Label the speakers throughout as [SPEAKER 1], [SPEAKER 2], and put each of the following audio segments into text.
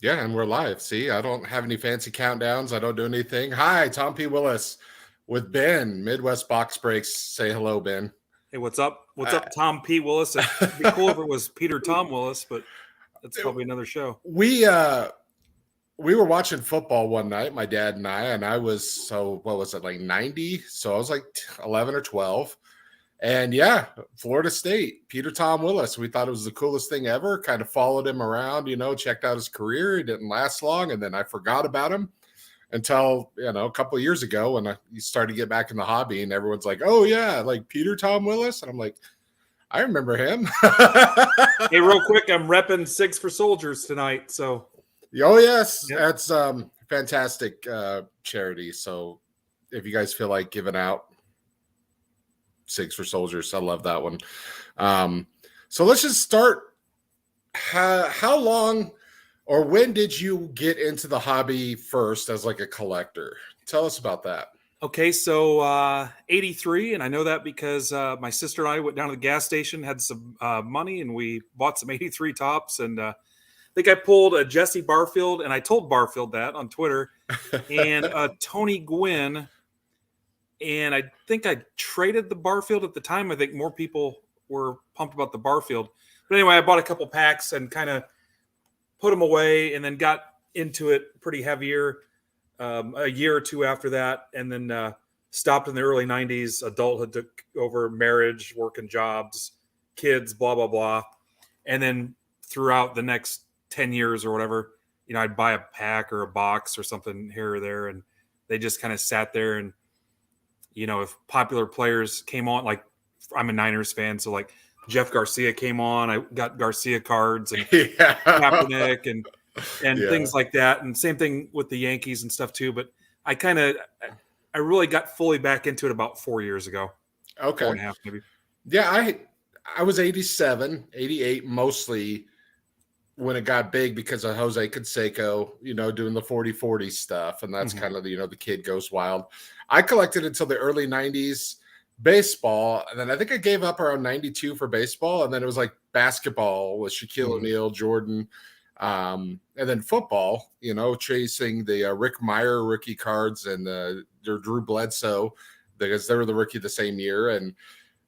[SPEAKER 1] Yeah, and we're live. See, I don't have any fancy countdowns. I don't do anything. Hi, Tom P. Willis with Ben, Midwest Box Breaks. Say hello, Ben.
[SPEAKER 2] Hey, what's up? What's
[SPEAKER 1] Uh,
[SPEAKER 2] up, Tom P. Willis? It'd be cool if it was Peter Tom Willis, but that's probably another show.
[SPEAKER 1] we were watching football one night, my dad and I was, so what was it, like 90? So I was like 11 or 12. And yeah, Florida State, Peter Tom Willis. We thought it was the coolest thing ever. Kind of followed him around, checked out his career. He didn't last long, and then I forgot about him until a couple of years ago when I started to get back in the hobby, and everyone's like, "Oh yeah, like Peter Tom Willis," and I'm like, "I remember him."
[SPEAKER 2] Hey, real quick, I'm repping Six for Soldiers tonight, so
[SPEAKER 1] Oh yes,
[SPEAKER 2] yep.
[SPEAKER 1] that's fantastic charity. So if you guys feel like giving out Six for Soldiers, I love that one. So let's just start. How long or when did you get into the hobby first as like a collector? Tell us about that.
[SPEAKER 2] Okay, so 83, and I know that because my sister and I went down to the gas station, had some money, and we bought some 83 tops, and I think I pulled a Jesse Barfield, and I told Barfield that on Twitter, and Tony Gwynn. And I think I traded the Barfield at the time. I think more people were pumped about the Barfield. But anyway, I bought a couple packs and kind of put them away and then got into it pretty heavier a year or two after that. And then stopped in the early 90s. Adulthood took over, marriage, working jobs, kids, blah, blah, blah. And then throughout the next 10 years or whatever, I'd buy a pack or a box or something here or there. And they just kind of sat there. And if popular players came on, like I'm a Niners fan, so like Jeff Garcia came on, I got Garcia cards and Kaepernick and things like that. And same thing with the Yankees and stuff too. But I really got fully back into it about 4 years ago.
[SPEAKER 1] Okay.
[SPEAKER 2] 4.5 maybe.
[SPEAKER 1] Yeah, I was 87, 88 mostly when it got big because of Jose Canseco, doing the 40-40 stuff. And that's kind of the kid goes wild. I collected until the early 90s baseball. And then I think I gave up around 92 for baseball. And then it was like basketball with Shaquille O'Neal, Jordan, and then football, chasing the Rick Meyer rookie cards and the Drew Bledsoe because they were the rookie the same year. And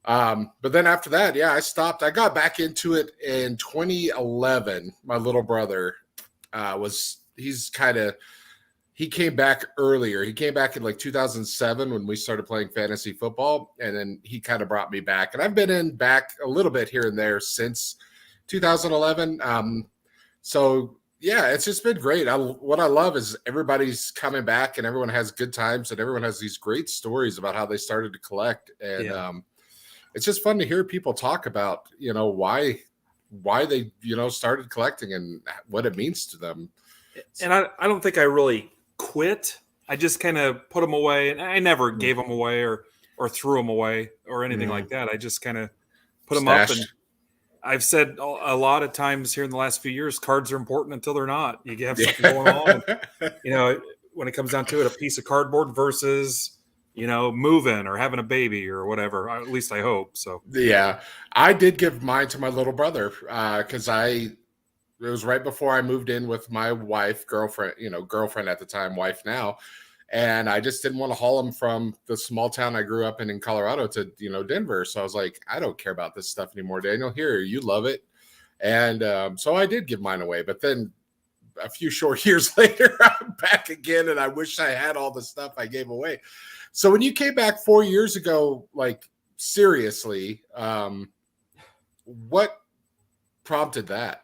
[SPEAKER 1] but then after that, yeah, I stopped. I got back into it in 2011. My little brother he came back earlier. He came back in like 2007 when we started playing fantasy football, and then he kind of brought me back. And I've been back a little bit here and there since 2011. So yeah, it's just been great. What I love is everybody's coming back, and everyone has good times, and everyone has these great stories about how they started to collect. And it's just fun to hear people talk about, why they, started collecting and what it means to them.
[SPEAKER 2] And I don't think I really quit. I just kind of put them away, and I never gave them away or threw them away or anything like that. I just kind of put them up. And I've said a lot of times here in the last few years, cards are important until they're not. You have something going on. And, when it comes down to it, a piece of cardboard versus moving or having a baby or whatever. At least I hope so.
[SPEAKER 1] Yeah, I did give mine to my little brother because it was right before I moved in with my girlfriend at the time, wife now. And I just didn't want to haul him from the small town I grew up in Colorado to, Denver. So I was like, I don't care about this stuff anymore, Daniel. Here, you love it. And so I did give mine away. But then a few short years later, I'm back again. And I wish I had all the stuff I gave away. So when you came back 4 years ago, like seriously, what prompted that?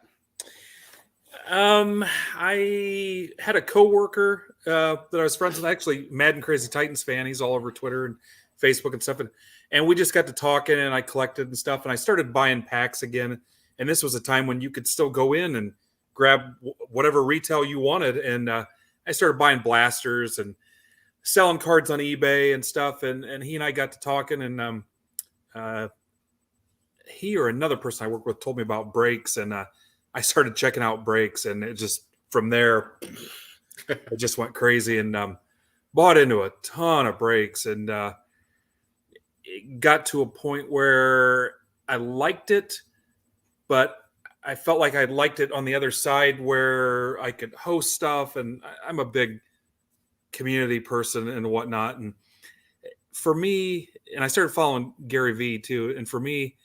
[SPEAKER 2] I had a coworker that I was friends with, actually Madden Crazy Titans fan. He's all over Twitter and Facebook and stuff. And we just got to talking, and I collected and stuff. And I started buying packs again. And this was a time when you could still go in and grab whatever retail you wanted. And I started buying blasters and selling cards on eBay and stuff. And he and I got to talking, and he or another person I work with told me about breaks, and I started checking out breaks, and it just, from there, it just went crazy, and bought into a ton of breaks, and it got to a point where I liked it, but I felt like I liked it on the other side where I could host stuff, and I'm a big community person and whatnot. And for me, and I started following Gary Vee too. And for me,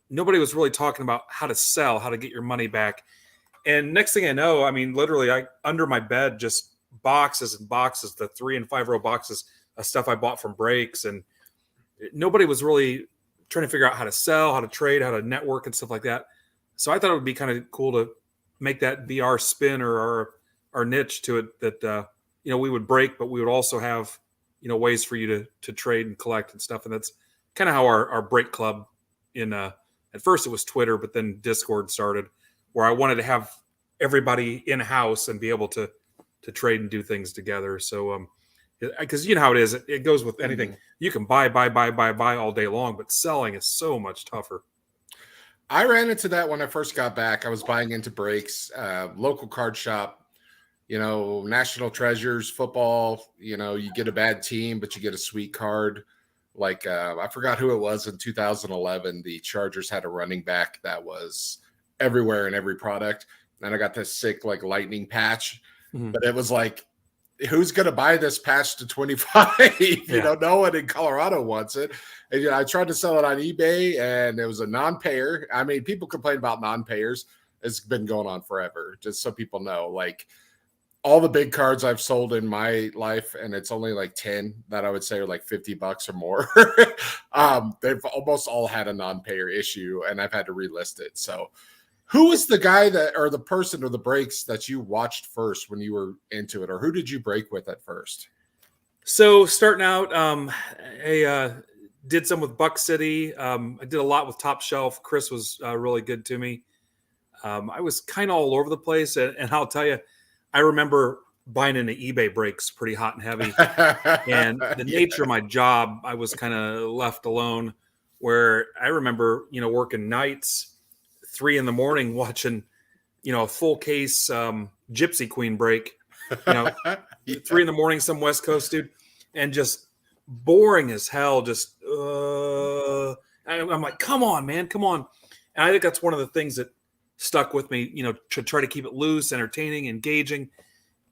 [SPEAKER 2] nobody was really talking about how to sell, how to get your money back. And next thing I know, I mean, literally, I under my bed, just boxes and boxes, the 3 and 5 row boxes of stuff I bought from breaks. And nobody was really trying to figure out how to sell, how to trade, how to network and stuff like that. So I thought it would be kind of cool to make that be our spin or our niche to it, that, we would break, but we would also have, ways for you to trade and collect and stuff. And that's kind of how our break club at first it was Twitter, but then Discord started, where I wanted to have everybody in house and be able to trade and do things together. So, because you know how it is, it goes with anything. Mm-hmm. You can buy all day long, but selling is so much tougher.
[SPEAKER 1] I ran into that when I first got back. I was buying into breaks, local card shop, national treasures, football, you get a bad team, but you get a sweet card. Like, I forgot who it was in 2011. The Chargers had a running back that was everywhere in every product. And I got this sick, like, lightning patch, but it was like, who's going to buy this patch to 25? No one in Colorado wants it. And I tried to sell it on eBay, and it was a non-payer. I mean, people complain about non-payers. It's been going on forever, just so people know. Like, all the big cards I've sold in my life, and it's only like 10 that I would say are like $50 or more. They've almost all had a non-payer issue, and I've had to relist it. So who was the guy or the person or the breaks that you watched first when you were into it, or who did you break with at first?
[SPEAKER 2] So starting out, I did some with Buck City. I did a lot with Top Shelf. Chris was really good to me. I was kind of all over the place, and I'll tell you, I remember buying into eBay breaks pretty hot and heavy. And the nature of my job, I was kind of left alone, where I remember, working nights, 3 a.m, watching, a full case Gypsy Queen break, 3 a.m, some West Coast dude, and just boring as hell. Just, I'm like, come on, man, come on. And I think that's one of the things that stuck with me, to try to keep it loose, entertaining, engaging.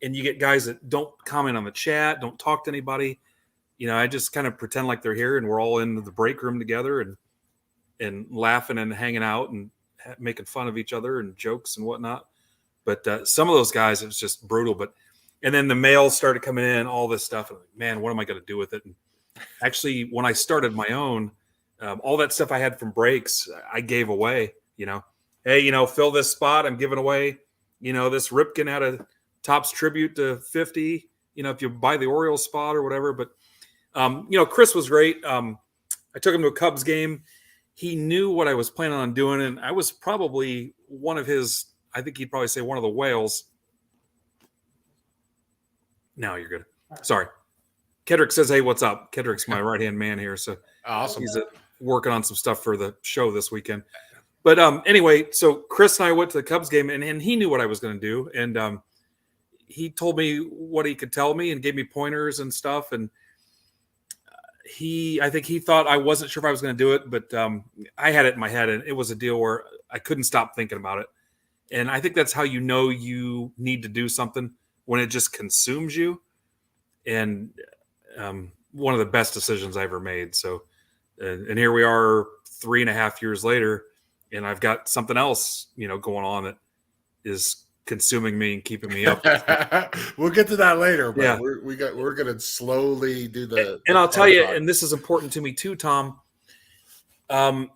[SPEAKER 2] And you get guys that don't comment on the chat, don't talk to anybody. I just kind of pretend like they're here, and we're all in the break room together and laughing and hanging out and making fun of each other and jokes and whatnot. But some of those guys, it was just brutal. And then the mail started coming in, all this stuff. And I'm like, man, what am I going to do with it? And actually, when I started my own, all that stuff I had from breaks, I gave away, Hey, fill this spot. I'm giving away, this Ripken had a Topps tribute to 50, if you buy the Orioles spot or whatever. But, Chris was great. I took him to a Cubs game. He knew what I was planning on doing. And I was probably one of his, I think he'd probably say one of the whales. No, you're good. Sorry. Kedrick says, hey, what's up? Kedrick's my right-hand man here. So
[SPEAKER 1] awesome.
[SPEAKER 2] He's working on some stuff for the show this weekend. But anyway, so Chris and I went to the Cubs game, and he knew what I was going to do. And he told me what he could tell me and gave me pointers and stuff. And I think he thought I wasn't sure if I was going to do it, but I had it in my head, and it was a deal where I couldn't stop thinking about it. And I think that's how you need to do something, when it just consumes you. And one of the best decisions I ever made. So, and here we are 3.5 years later, and I've got something else, going on that is consuming me and keeping me up.
[SPEAKER 1] We'll get to that later, but
[SPEAKER 2] yeah.
[SPEAKER 1] we're going to slowly do the.
[SPEAKER 2] And I'll tell you, and this is important to me too, Tom. I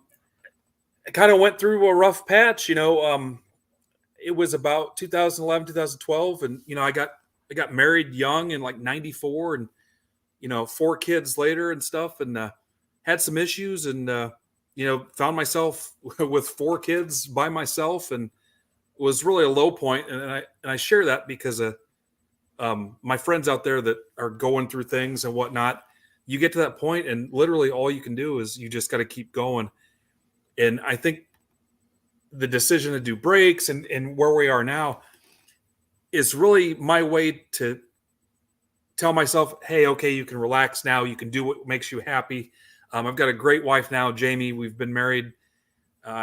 [SPEAKER 2] kind of went through a rough patch, it was about 2011, 2012. And, I got married young in like 94, and, 4 kids later and stuff, and had some issues, and, found myself with 4 kids by myself, and was really a low point. And I share that because my friends out there that are going through things and whatnot, you get to that point, and literally all you can do is you just got to keep going. And I think the decision to do breaks and where we are now is really my way to tell myself, hey, okay, you can relax now. You can do what makes you happy. I've got a great wife now, Jamie. We've been married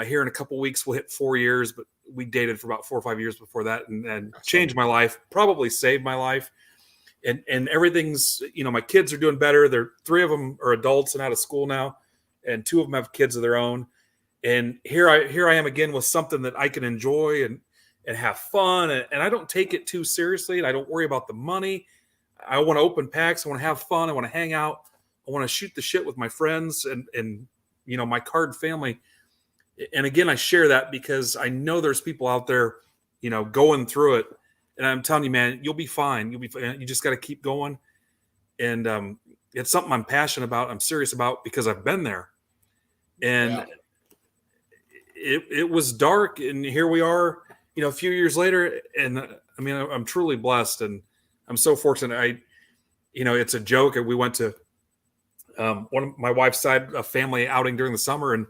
[SPEAKER 2] Here in a couple weeks, we'll hit 4 years, but we dated for about 4 or 5 years before that, and
[SPEAKER 1] Awesome.
[SPEAKER 2] changed my life, probably saved my life. And everything's, my kids are doing better. They're 3 of them are adults and out of school now, and 2 of them have kids of their own. And here I am again with something that I can enjoy and have fun. And I don't take it too seriously. And I don't worry about the money. I want to open packs. I want to have fun. I want to hang out. I want to shoot the shit with my friends and my card family. And again, I share that because I know there's people out there, going through it. And I'm telling you, man, you'll be fine. You'll be fine. You just got to keep going. And it's something I'm passionate about. I'm serious about because I've been there. And it was dark. And here we are, a few years later. And I mean, I'm truly blessed. And I'm so fortunate. It's a joke. We went to one of my wife's side, a family outing during the summer. And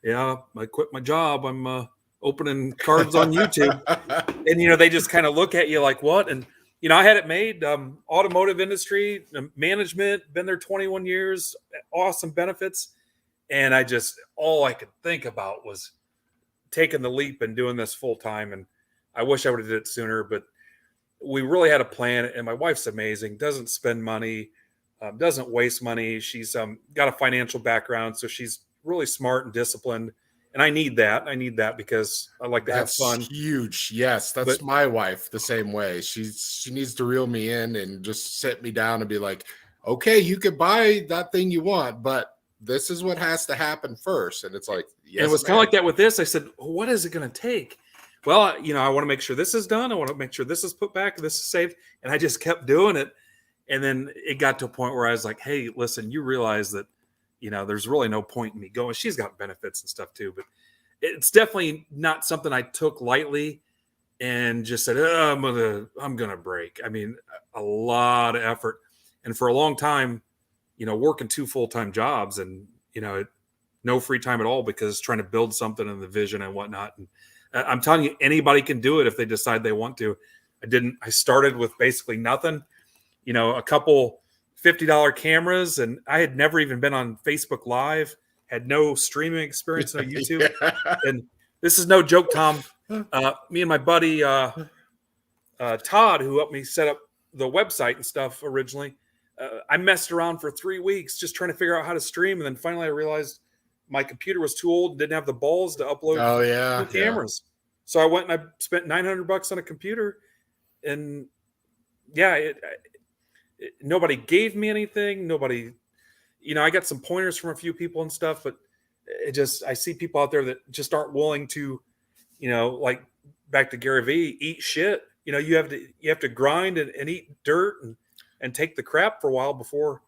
[SPEAKER 2] I quit my job. I'm opening cards on YouTube. And, they just kind of look at you like, what? And, I had it made, automotive industry, management, been there 21 years, awesome benefits. And all I could think about was taking the leap and doing this full time. And I wish I would have did it sooner, but we really had a plan. And my wife's amazing, doesn't spend money, doesn't waste money. She's got a financial background, so she's really smart and disciplined. And I need that because I like to have fun.
[SPEAKER 1] Huge. Yes. But my wife the same way. She needs to reel me in and just sit me down and be like, okay, you could buy that thing you want, but this is what has to happen first. And it's like, yes.
[SPEAKER 2] And it was kind of like that with this. I said, well, what is it going to take? Well, I want to make sure this is done. I want to make sure this is put back, this is saved. And I just kept doing it. And then it got to a point where I was like, hey, listen, you realize that, there's really no point in me going. She's got benefits and stuff too, but it's definitely not something I took lightly and just said, I'm going to break. I mean, a lot of effort. And for a long time, working 2 full-time jobs and, no free time at all because trying to build something in the vision and whatnot. And I'm telling you, anybody can do it if they decide they want to. I started with basically nothing, a couple $50 cameras, and I had never even been on Facebook Live, had no streaming experience on YouTube. And this is no joke, Tom. Me and my buddy Todd, who helped me set up the website and stuff originally, I messed around for 3 weeks just trying to figure out how to stream. And then finally I realized my computer was too old and didn't have the balls to upload cameras. So I went and I spent $900 on a computer. And nobody gave me anything. Nobody, I got some pointers from a few people and stuff, but I see people out there that just aren't willing to, like back to Gary Vee, eat shit. You have to grind and eat dirt and take the crap for a while before,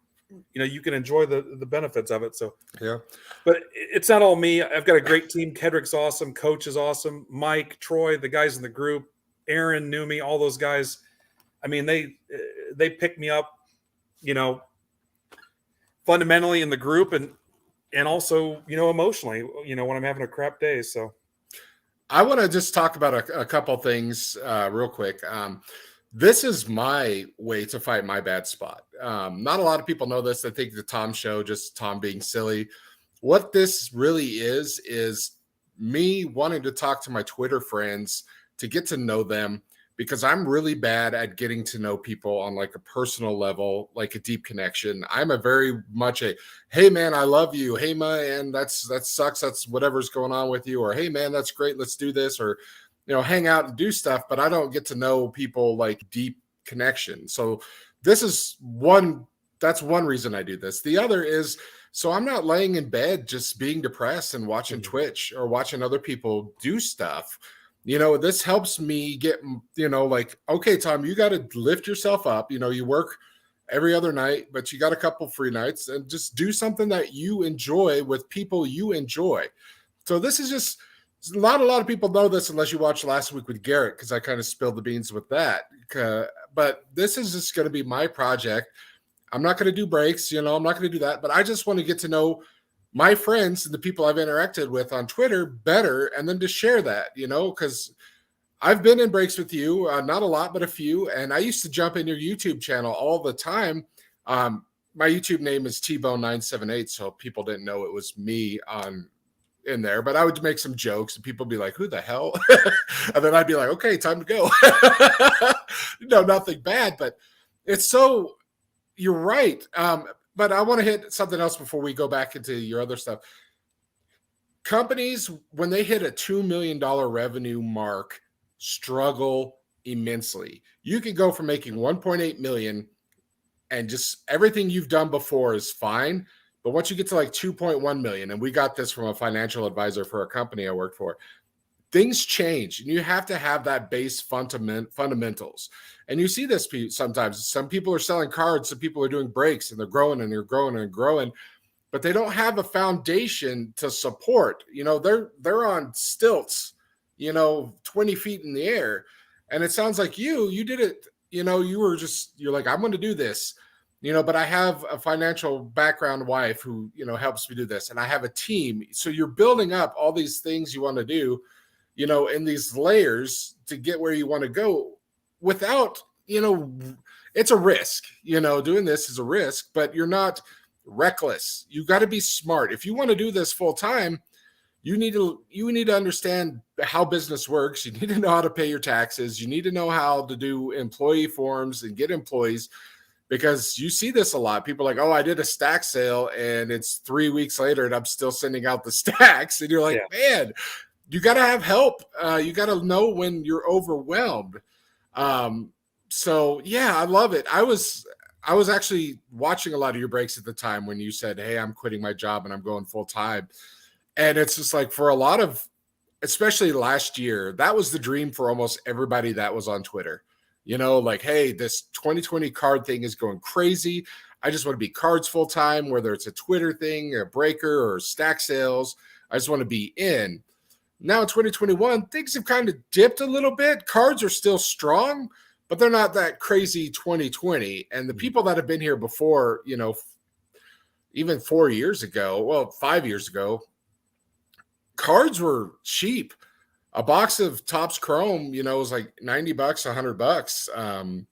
[SPEAKER 2] you can enjoy the benefits of it. So, but it's not all me. I've got a great team. Kedrick's awesome. Coach is awesome. Mike, Troy, the guys in the group, Aaron, Numi, all those guys. I mean, they pick me up, fundamentally in the group and also, emotionally, when I'm having a crap day. So
[SPEAKER 1] I want to just talk about a couple things real quick. This is my way to fight my bad spot. Not a lot of people know this. They think the Tom show, just Tom being silly. What this really is me wanting to talk to my Twitter friends to get to know them, because I'm really bad at getting to know people on like a personal level, like a deep connection. I'm a very much hey man, I love you. Hey man, that sucks. That's whatever's going on with you. Or, hey man, that's great. Let's do this. Or, hang out and do stuff, but I don't get to know people like deep connection. So that's one reason I do this. The other is, so I'm not laying in bed just being depressed and watching Twitch or watching other people do stuff. This helps me get, like, okay, Tom, you got to lift yourself up. You work every other night, but you got a couple free nights, and just do something that you enjoy with people you enjoy. So this is just, not a lot of people know this unless you watched last week with Garrett, because I kind of spilled the beans with that. But this is just going to be my project. I'm not going to do breaks, I'm not going to do that, but I just want to get to know my friends and the people I've interacted with on Twitter better, and then to share that, because I've been in breaks with you, not a lot, but a few. And I used to jump in your YouTube channel all the time. My YouTube name is T-Bone978, so people didn't know it was me on in there, but I would make some jokes and people would be like, who the hell? And then I'd be like, okay, time to go. No, nothing bad, but it's so, you're right. But I want to hit something else before we go back into your other stuff. Companies, when they hit a $2 million revenue mark, struggle immensely. You could go from making 1.8 million and just everything you've done before is fine. But once you get to like 2.1 million, and we got this from a financial advisor for a company I worked for, things change and you have to have that base fundamentals. And you see this sometimes. Some people are selling cards, some people are doing breaks, and they're growing and they're growing and growing, but they don't have a foundation to support. They're on stilts, 20 feet in the air. And it sounds like you did it, you're like, I'm going to do this, but I have a financial background wife who, helps me do this. And I have a team. So you're building up all these things you want to do, in these layers to get where you want to go without, it's a risk, doing this is a risk, but you're not reckless. You got to be smart. If you want to do this full time, you need to understand how business works. You need to know how to pay your taxes. You need to know how to do employee forms and get employees, because you see this a lot. People are like, oh, I did a stack sale and it's 3 weeks later and I'm still sending out the stacks. And you're like, man, you got to have help. You got to know when you're overwhelmed. So yeah, I love it. I was actually watching a lot of your breaks at the time when you said, hey, I'm quitting my job and I'm going full time. And it's just like, for a lot of, especially last year, that was the dream for almost everybody that was on Twitter. Like, hey, this 2020 card thing is going crazy. I just want to be cards full time, whether it's a Twitter thing, a breaker, or stack sales. I just want to be in. Now in 2021, things have kind of dipped a little bit. Cards are still strong, but they're not that crazy 2020. And the people that have been here before, even 4 years ago, well, 5 years ago, cards were cheap. A box of Topps Chrome, was like $90, $100.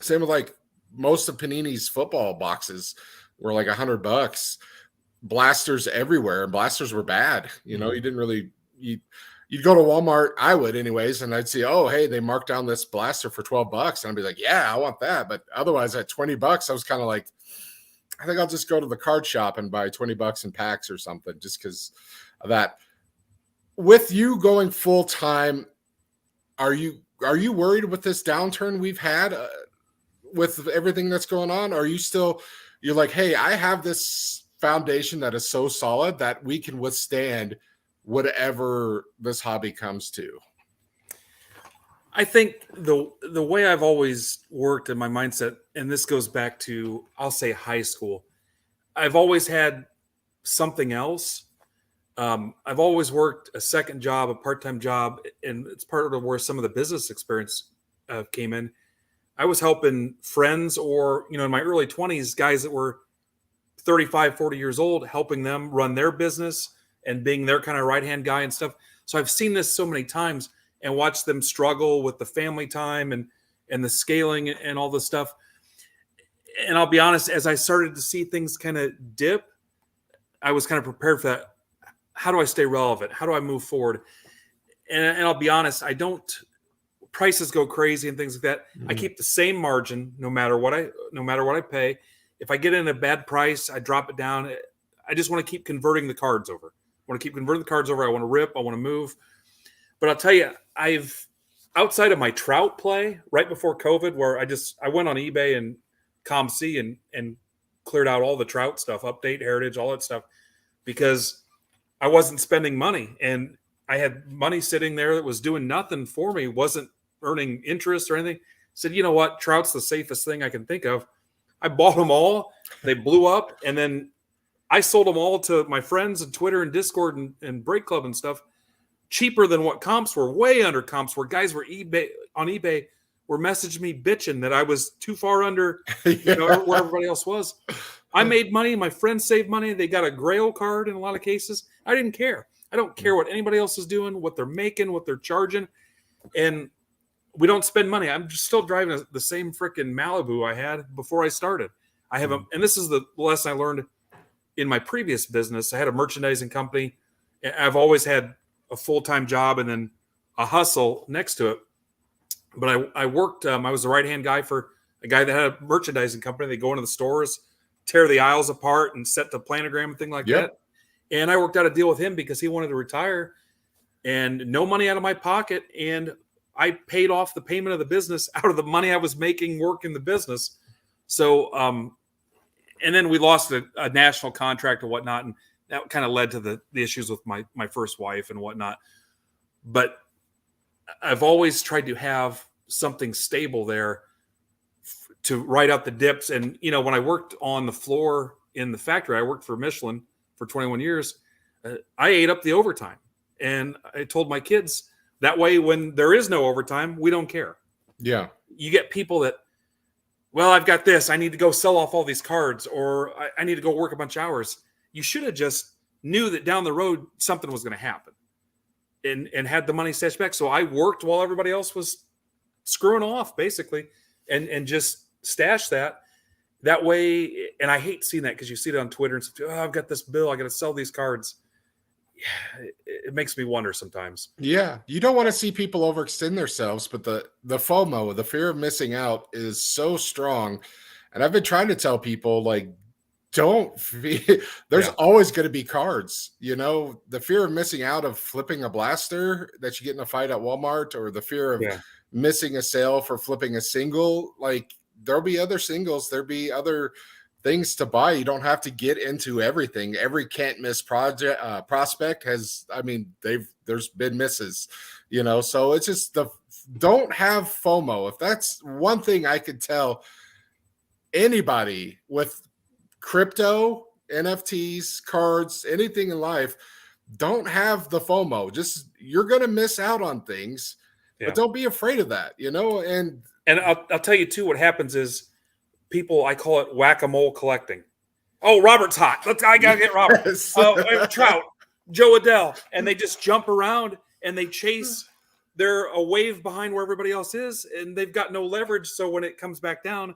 [SPEAKER 1] Same with like most of Panini's football boxes were like $100. Blasters everywhere, and blasters were bad. You didn't really, you'd go to Walmart, I would anyways, and I'd see, oh, hey, they marked down this blaster for $12. And I'd be like, yeah, I want that. But otherwise at $20, I was kind of like, I think I'll just go to the card shop and buy $20 in packs or something, just because of that. With you going full time, are you worried with this downturn we've had with everything that's going on? Or are you still, you're like, hey, I have this foundation that is so solid that we can withstand whatever this hobby comes to?
[SPEAKER 2] I think the way I've always worked in my mindset, and this goes back to, I'll say, high school, I've always had something else. I've always worked a second job, a part-time job, and it's part of where some of the business experience came in. I was helping friends, or, in my early 20s, guys that were 35, 40 years old, helping them run their business and being their kind of right-hand guy and stuff. So I've seen this so many times and watched them struggle with the family time and the scaling and all this stuff. And I'll be honest, as I started to see things kind of dip, I was kind of prepared for that. How do I stay relevant? How do I move forward? And I'll be honest, I don't, prices go crazy and things like that. I keep the same margin no matter what I pay. If I get in a bad price, I drop it down. I just want to keep converting the cards over. I want to keep converting the cards over. I want to rip. I want to move. But I'll tell you, I've, outside of my trout play right before COVID, where I went on eBay and ComC and cleared out all the trout stuff, Update, Heritage, all that stuff, because I wasn't spending money, and I had money sitting there that was doing nothing for me, wasn't earning interest or anything. Said, you know what? Trout's the safest thing I can think of. I bought them all. They blew up, and then I sold them all to my friends and Twitter and Discord and Break Club and stuff, cheaper than what comps were, way under comps, where guys were on eBay were messaging me bitching that I was too far under where everybody else was. I made money. My friends saved money. They got a Grail card in a lot of cases. I didn't care. I don't care what anybody else is doing, what they're making, what they're charging. And we don't spend money. I'm just still driving the same freaking Malibu I had before I started. I have and this is the lesson I learned in my previous business. I had a merchandising company, I've always had a full-time job and then a hustle next to it. But I worked, I was the right-hand guy for a guy that had a merchandising company. They go into the stores, tear the aisles apart and set the planogram and thing like
[SPEAKER 1] Yep.
[SPEAKER 2] that. And I worked out a deal with him because he wanted to retire and no money out of my pocket. And I paid off the payment of the business out of the money I was making working the business. So, and then we lost a national contract or whatnot. And that kind of led to the issues with my first wife and whatnot. But I've always tried to have something stable there to ride out the dips. And, you know, when I worked on the floor in the factory, I worked for Michelin for 21 years. I ate up the overtime. And I told my kids that way, when there is no overtime, we don't care.
[SPEAKER 1] Yeah.
[SPEAKER 2] You get people that, well, I've got this. I need to go sell off all these cards, or I need to go work a bunch of hours. You should have just knew that down the road something was going to happen and had the money stashed back. So I worked while everybody else was screwing off, basically, and just stashed that way. And I hate seeing that because you see it on Twitter and stuff. Oh, I've got this bill. I got to sell these cards. Yeah, it makes me wonder sometimes.
[SPEAKER 1] Yeah, you don't want to see people overextend themselves, but the FOMO, the fear of missing out, is so strong. And I've been trying to tell people, like, don't feel, there's always going to be cards. You know, the fear of missing out of flipping a blaster that you get in a fight at Walmart, or the fear of missing a sale for flipping a single. Like, there'll be other singles, there'll be other things to buy. You don't have to get into everything. Every can't miss prospect has, I mean, there's been misses, you know, so it's just don't have FOMO. If that's one thing I could tell anybody with crypto, NFTs, cards, anything in life, don't have the FOMO. Just, you're going to miss out on things, but don't be afraid of that, you know? And
[SPEAKER 2] I'll tell you too, what happens is, people, I call it whack-a-mole collecting. Oh, Robert's hot. I gotta get Robert.
[SPEAKER 1] Yes.
[SPEAKER 2] Trout, Joe Adele, and they just jump around and they chase. They're a wave behind where everybody else is, and they've got no leverage. So when it comes back down,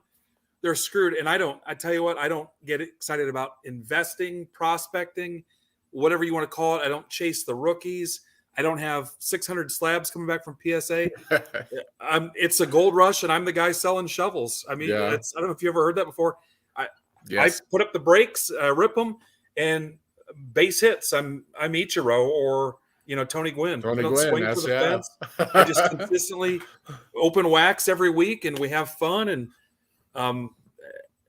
[SPEAKER 2] they're screwed. And I tell you what, I don't get excited about investing, prospecting, whatever you want to call it. I don't chase the rookies. I don't have 600 slabs coming back from PSA. It's a gold rush, and I'm the guy selling shovels. I mean, I don't know if you ever heard that before. I put up the brakes, rip them, and base hits. I'm Ichiro or, you know, Tony Gwynn. I don't swing for the fence. I just consistently open wax every week, and we have fun. And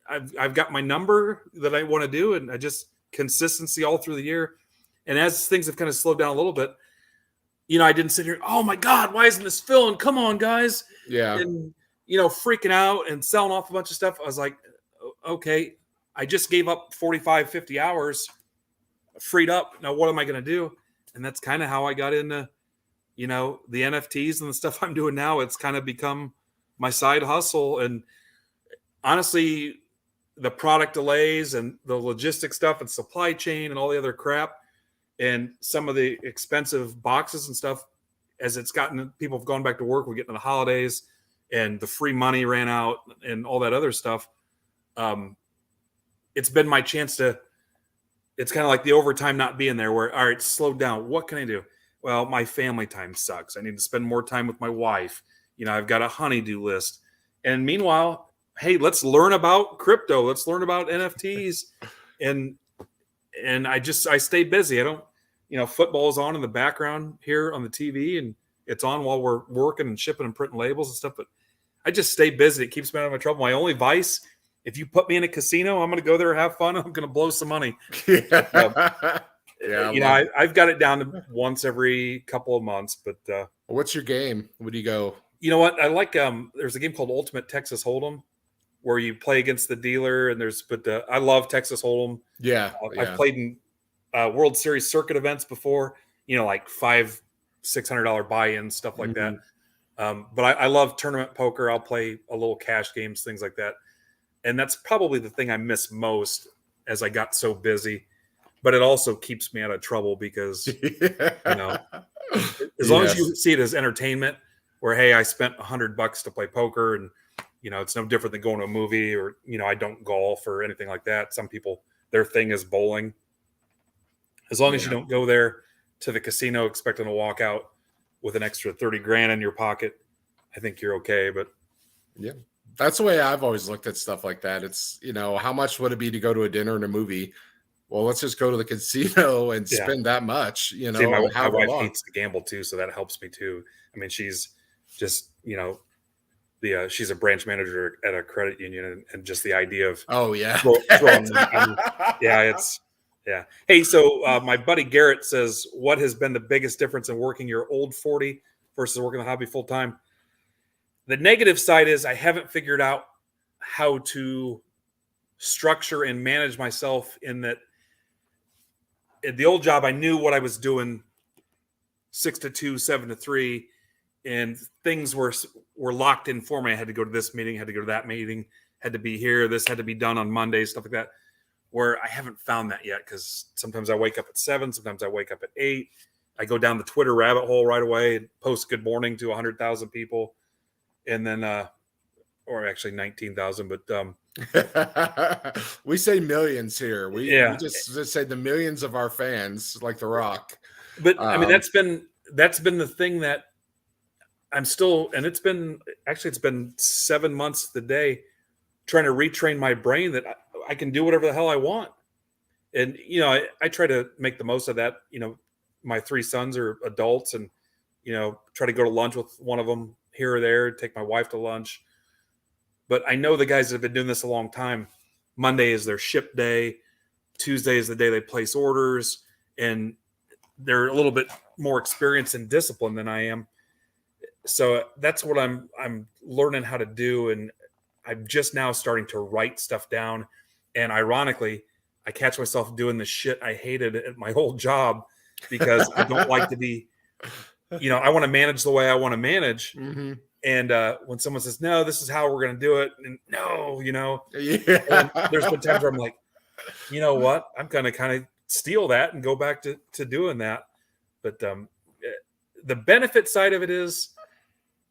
[SPEAKER 2] I've got my number that I want to do, and I just consistency all through the year. And as things have kind of slowed down a little bit, you know, I didn't sit here, oh my God, why isn't this filling? Come on, guys.
[SPEAKER 1] Yeah.
[SPEAKER 2] And, you know, freaking out and selling off a bunch of stuff. I was like, okay, I just gave up 45, 50 hours, freed up. Now, what am I going to do? And that's kind of how I got into, you know, the NFTs and the stuff I'm doing now. It's kind of become my side hustle. And honestly, the product delays and the logistic stuff and supply chain and all the other crap, and some of the expensive boxes and stuff, as it's gotten, people have gone back to work, we're getting to the holidays and the free money ran out and all that other stuff. It's been my chance to, it's kind of like the overtime not being there where, all right, slow down. What can I do? Well, my family time sucks. I need to spend more time with my wife. You know, I've got a honey-do list. And meanwhile, hey, let's learn about crypto. Let's learn about NFTs. And I stay busy. I don't, you know, football's on in the background here on the TV, and it's on while we're working and shipping and printing labels and stuff. But I just stay busy. It keeps me out of my trouble. My only vice, if you put me in a casino, I'm going to go there, have fun. I'm going to blow some money.
[SPEAKER 1] Yeah.
[SPEAKER 2] You know, I've got it down to once every couple of months. But
[SPEAKER 1] what's your game? Where do you go?
[SPEAKER 2] You know what? I like, there's a game called Ultimate Texas Hold'em where you play against the dealer, and I love Texas Hold'em.
[SPEAKER 1] Yeah.
[SPEAKER 2] I've played in World Series circuit events before, you know, like $500-$600 buy-ins, stuff like that. But I love tournament poker. I'll play a little cash games, things like that. And that's probably the thing I miss most as I got so busy. But it also keeps me out of trouble because, you know, as long as you see it as entertainment, where, hey, I spent $100 to play poker, and, you know, it's no different than going to a movie, or, you know, I don't golf or anything like that. Some people, their thing is bowling. As long as you don't go there to the casino expecting to walk out with an extra 30 grand in your pocket, I think you're okay. But
[SPEAKER 1] yeah, that's the way I've always looked at stuff like that. It's, how much would it be to go to a dinner and a movie? Well, let's just go to the casino and
[SPEAKER 2] yeah.
[SPEAKER 1] spend that much,
[SPEAKER 2] See, my
[SPEAKER 1] and however
[SPEAKER 2] wife
[SPEAKER 1] long.
[SPEAKER 2] hates to gamble too, so that helps me too. I mean, she's just, she's a branch manager at a credit union, and just the idea of
[SPEAKER 1] Oh yeah.
[SPEAKER 2] throwing money. Yeah. Hey, so my buddy Garrett says, what has been the biggest difference in working your old 40 versus working the hobby full time? The negative side is I haven't figured out how to structure and manage myself in that. At the old job, I knew what I was doing 6 to 2, 7 to 3, and things were locked in for me. I had to go to this meeting, had to go to that meeting, had to be here. This had to be done on Monday, stuff like that, where I haven't found that yet, because sometimes I wake up at 7, sometimes I wake up at 8. I go down the Twitter rabbit hole right away and post good morning to 100,000 people. And then, or actually 19,000, but
[SPEAKER 1] we say millions here. We just say the millions of our fans, like The Rock.
[SPEAKER 2] But I mean, that's been the thing that I'm still, and it's been 7 months the day trying to retrain my brain that I can do whatever the hell I want. And, I try to make the most of that. My 3 sons are adults, and, try to go to lunch with one of them here or there, take my wife to lunch. But I know the guys that have been doing this a long time. Monday is their ship day. Tuesday is the day they place orders, and they're a little bit more experienced and disciplined than I am. So that's what I'm learning how to do. And I'm just now starting to write stuff down. And ironically, I catch myself doing the shit I hated at my old job, because I don't like to be, I want to manage the way I want to manage.
[SPEAKER 1] Mm-hmm.
[SPEAKER 2] And when someone says, no, this is how we're going to do it, and no,
[SPEAKER 1] Yeah.
[SPEAKER 2] and there's been times where I'm like, you know what, I'm going to kind of steal that and go back to doing that. But the benefit side of it is,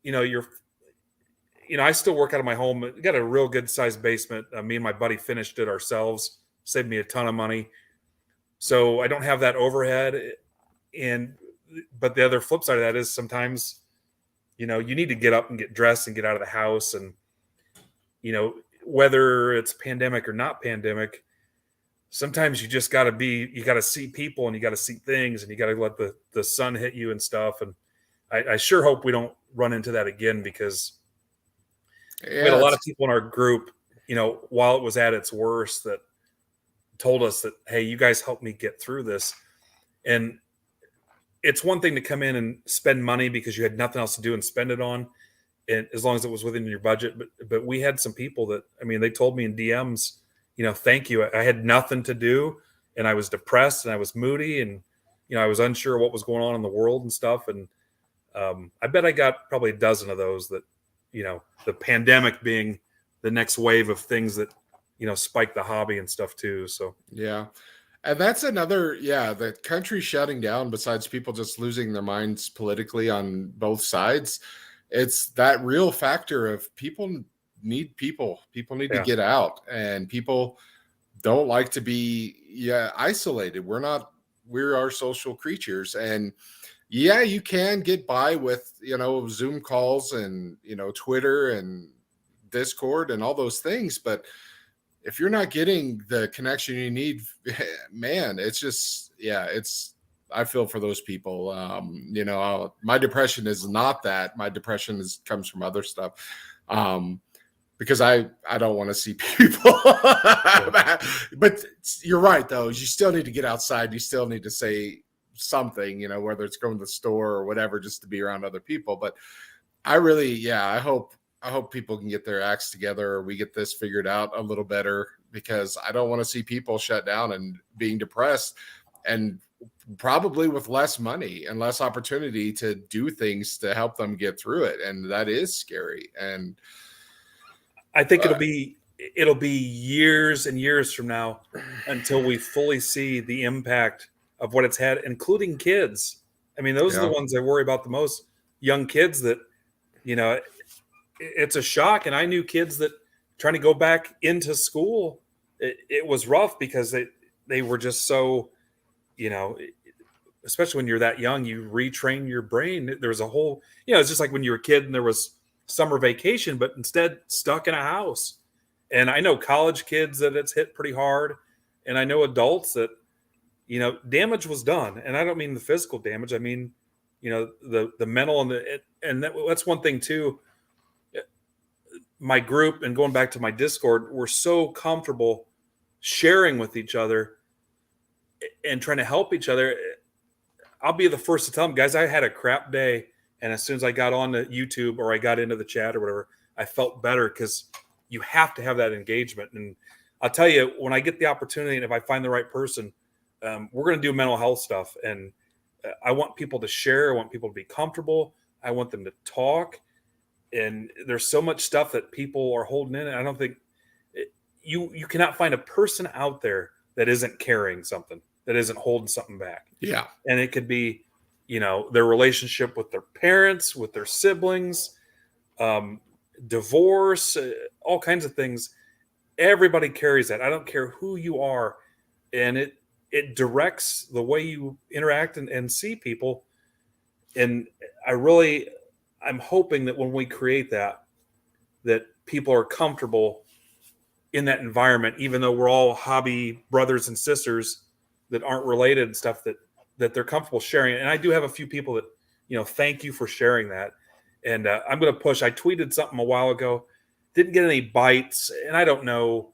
[SPEAKER 2] I still work out of my home. We got a real good sized basement. Me and my buddy finished it ourselves, saved me a ton of money. So I don't have that overhead. But the other flip side of that is sometimes, you need to get up and get dressed and get out of the house. And, whether it's pandemic or not pandemic, sometimes you just got to see people, and you got to see things, and you got to let the sun hit you and stuff. And I sure hope we don't run into that again, because we had a lot of people in our group, while it was at its worst, that told us that, hey, you guys helped me get through this. And it's one thing to come in and spend money because you had nothing else to do and spend it on, and as long as it was within your budget. But we had some people that, they told me in DMs, thank you. I had nothing to do, and I was depressed, and I was moody, and, I was unsure what was going on in the world and stuff. And I bet I got probably a dozen of those that, the pandemic being the next wave of things that, spike the hobby and stuff too. So,
[SPEAKER 1] yeah. And that's another, the country shutting down, besides people just losing their minds politically on both sides. It's that real factor of people need people. People need to get out, and people don't like to be isolated. We're our social creatures. And you can get by with, Zoom calls and, Twitter and Discord and all those things. But if you're not getting the connection you need, man, it's just, I feel for those people. My depression is not that. My depression comes from other stuff. Because I don't want to see people. But you're right, though. You still need to get outside. You still need to say something, whether it's going to the store or whatever, just to be around other people. But I really, I hope people can get their acts together, or we get this figured out a little better, because I don't want to see people shut down and being depressed, and probably with less money and less opportunity to do things to help them get through it. And that is scary. And
[SPEAKER 2] I think it'll be years and years from now until we fully see the impact of what it's had, including kids. Those are the ones I worry about the most. Young kids that, it's a shock. And I knew kids that trying to go back into school, it was rough, because they were just so, especially when you're that young, you retrain your brain. There was a whole, it's just like when you were a kid and there was summer vacation, but instead stuck in a house. And I know college kids that it's hit pretty hard. And I know adults that, damage was done. And I don't mean the physical damage. I mean, the mental and that's one thing too. My group, and going back to my Discord, we're so comfortable sharing with each other and trying to help each other. I'll be the first to tell them, guys, I had a crap day. And as soon as I got on to YouTube or I got into the chat or whatever, I felt better, because you have to have that engagement. And I'll tell you, when I get the opportunity and if I find the right person, we're going to do mental health stuff. And I want people to share. I want people to be comfortable. I want them to talk. And there's so much stuff that people are holding in. And I don't think you cannot find a person out there that isn't carrying something, that isn't holding something back.
[SPEAKER 1] Yeah.
[SPEAKER 2] And it could be, their relationship with their parents, with their siblings, divorce, all kinds of things. Everybody carries that. I don't care who you are. And it directs the way you interact and see people. And I'm hoping that when we create that people are comfortable in that environment, even though we're all hobby brothers and sisters that aren't related and stuff, that they're comfortable sharing it. And I do have a few people that, thank you for sharing that. And I'm going to push. I tweeted something a while ago, didn't get any bites, and I don't know,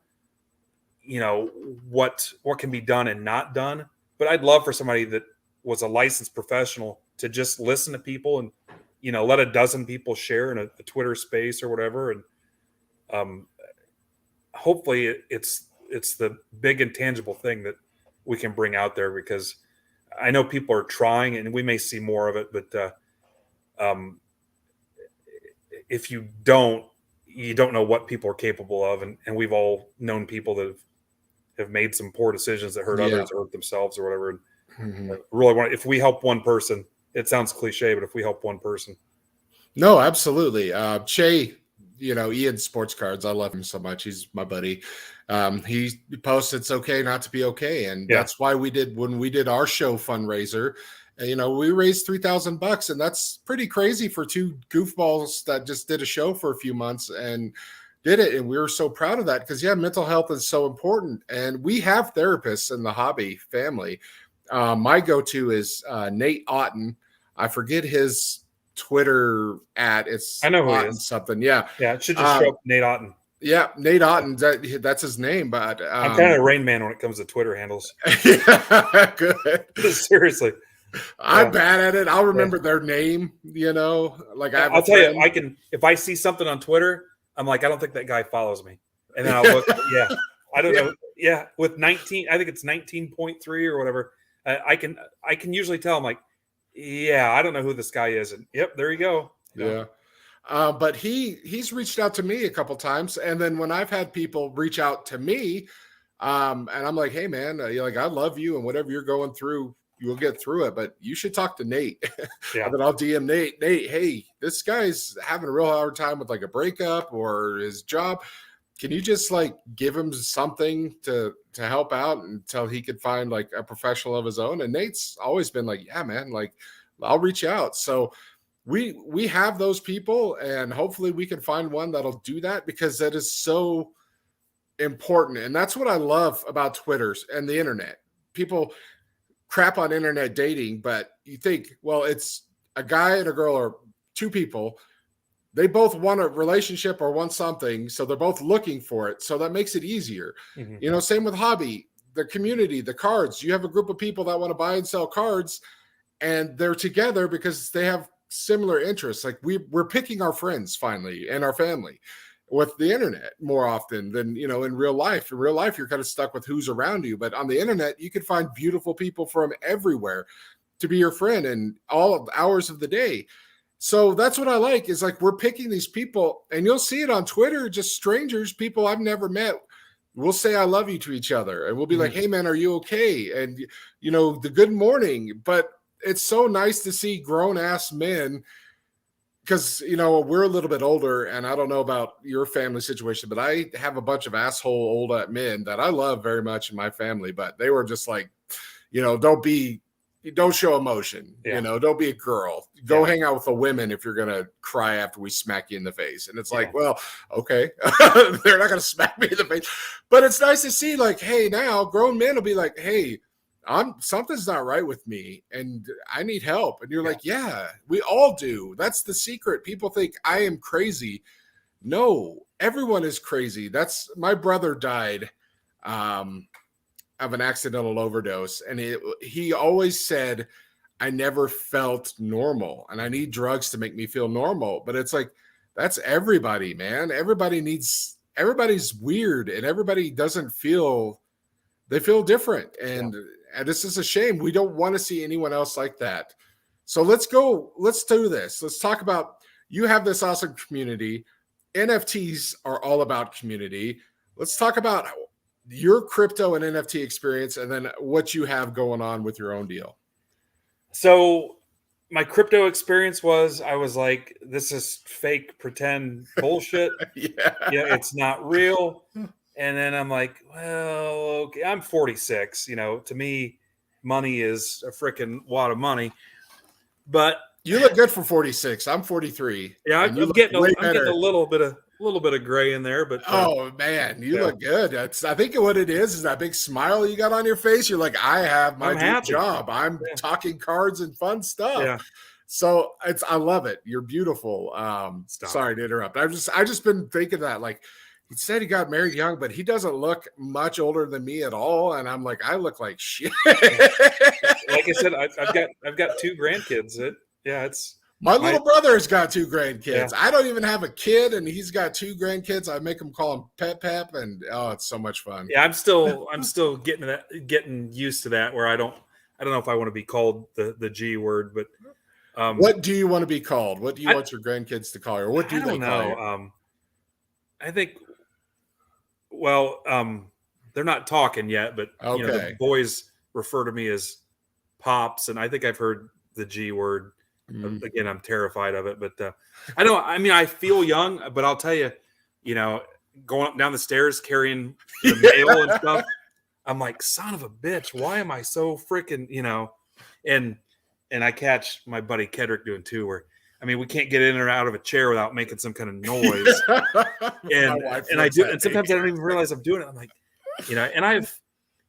[SPEAKER 2] what can be done and not done. But I'd love for somebody that was a licensed professional to just listen to people and, let a dozen people share in a Twitter space or whatever. And hopefully it's the big intangible thing that we can bring out there, because I know people are trying and we may see more of it, but if you don't know what people are capable of. And we've all known people that have made some poor decisions that hurt others or hurt themselves or whatever. And really if we help one person, it sounds cliche, but if we help one person.
[SPEAKER 1] No, absolutely. Che, Ian Sports Cards, I love him so much. He's my buddy. He posts it's okay not to be okay. And that's why when we did our show fundraiser, we raised $3,000, and that's pretty crazy for two goofballs that just did a show for a few months and did it. And we were so proud of that, because mental health is so important. And we have therapists in the hobby family. My go-to is Nate Otten. I forget his Twitter at.
[SPEAKER 2] I know who
[SPEAKER 1] Otten
[SPEAKER 2] he is.
[SPEAKER 1] Something. Yeah.
[SPEAKER 2] Yeah. It should just show up Nate Otten.
[SPEAKER 1] Yeah. Nate Otten. That's his name, but
[SPEAKER 2] I'm kind of Rain Man when it comes to Twitter handles.
[SPEAKER 1] Yeah, good.
[SPEAKER 2] Seriously.
[SPEAKER 1] I'm bad at it. I'll remember their name,
[SPEAKER 2] I'll tell you, if I see something on Twitter, I'm like, I don't think that guy follows me. And then I'll look, I don't know. Yeah. With 19, I think it's 19.3 or whatever. I can usually tell. I'm like, I don't know who this guy is. And there you go.
[SPEAKER 1] Yeah. But he's reached out to me a couple times. And then when I've had people reach out to me, and I'm like, hey man, I love you, and whatever you're going through, you'll get through it, but you should talk to Nate. And then I'll DM Nate, hey, this guy's having a real hard time with a breakup or his job. Can you just give him something to help out until he could find a professional of his own? And Nate's always been yeah, man, I'll reach out. So we have those people, and hopefully we can find one that'll do that, because that is so important. And that's what I love about Twitter and the internet. People crap on internet dating, but you think, well, it's a guy and a girl, or two people. They both want a relationship or want something, so they're both looking for it. So that makes it easier. Same with hobby, the community, the cards. You have a group of people that want to buy and sell cards, and they're together because they have similar interests. We're picking our friends finally and our family with the internet more often than, in real life. In real life, you're kind of stuck with who's around you. But on the internet, you can find beautiful people from everywhere to be your friend in all hours of the day. So that's what I like, is we're picking these people, and you'll see it on Twitter, just strangers, people I've never met. We'll say I love you to each other, and we'll be like, hey man, are you okay? And, the good morning. But it's so nice to see grown ass men, because, we're a little bit older, and I don't know about your family situation, but I have a bunch of asshole old men that I love very much in my family, but they were just don't be, don't show emotion.
[SPEAKER 2] Yeah.
[SPEAKER 1] Don't be a girl. Go hang out with the women if you're gonna cry after we smack you in the face. And it's like, well, okay, they're not gonna smack me in the face, but it's nice to see, like, hey, now grown men will be like, hey, something's not right with me and I need help. And you're like, yeah, we all do. That's the secret. People think I am crazy. No, everyone is crazy. My brother died of an accidental overdose. And he always said, I never felt normal and I need drugs to make me feel normal. But it's like, that's everybody, man. Everybody's weird and everybody doesn't feel, they feel different. And this is a shame. We don't want to see anyone else like that. So let's do this. Let's talk about, you have this awesome community. NFTs are all about community. Let's talk about your crypto and NFT experience and then what you have going on with your own deal.
[SPEAKER 2] So my crypto experience was, I was like, this is fake pretend bullshit. It's not real. And then I'm like, well, okay, I'm 46. To me, money is a freaking wad of money. But
[SPEAKER 1] you look good for 46. I'm 43.
[SPEAKER 2] Yeah, I'm getting a little bit of gray in there, but
[SPEAKER 1] oh man, you look good. I think what it is that big smile you got on your face. You're like, I have my dream job. I'm talking cards and fun stuff.
[SPEAKER 2] Yeah.
[SPEAKER 1] So I love it. You're beautiful. Sorry to interrupt. I just been thinking that, like, he said he got married young, but he doesn't look much older than me at all. And I'm like, I look like shit.
[SPEAKER 2] Like I said, I've got 2 grandkids. It's
[SPEAKER 1] my little brother's got 2 grandkids. Yeah. I don't even have a kid, and he's got 2 grandkids. I make him call him Pep, and it's so much fun.
[SPEAKER 2] Yeah, I'm still getting used to that. Where I don't know if I want to be called the G word, but
[SPEAKER 1] what do you want to be called? What do you want your grandkids to call you, or what do they call you?
[SPEAKER 2] I think. Well, they're not talking yet, but the boys refer to me as Pops, and I think I've heard the G word. Again, I'm terrified of it, but I don't. I mean, I feel young, but I'll tell you, going up down the stairs carrying the mail and stuff, I'm like, son of a bitch, why am I so freaking, and I catch my buddy Kedrick doing too, where we can't get in or out of a chair without making some kind of noise, and I do, and sometimes I don't even realize I'm doing it. I'm like, and I've,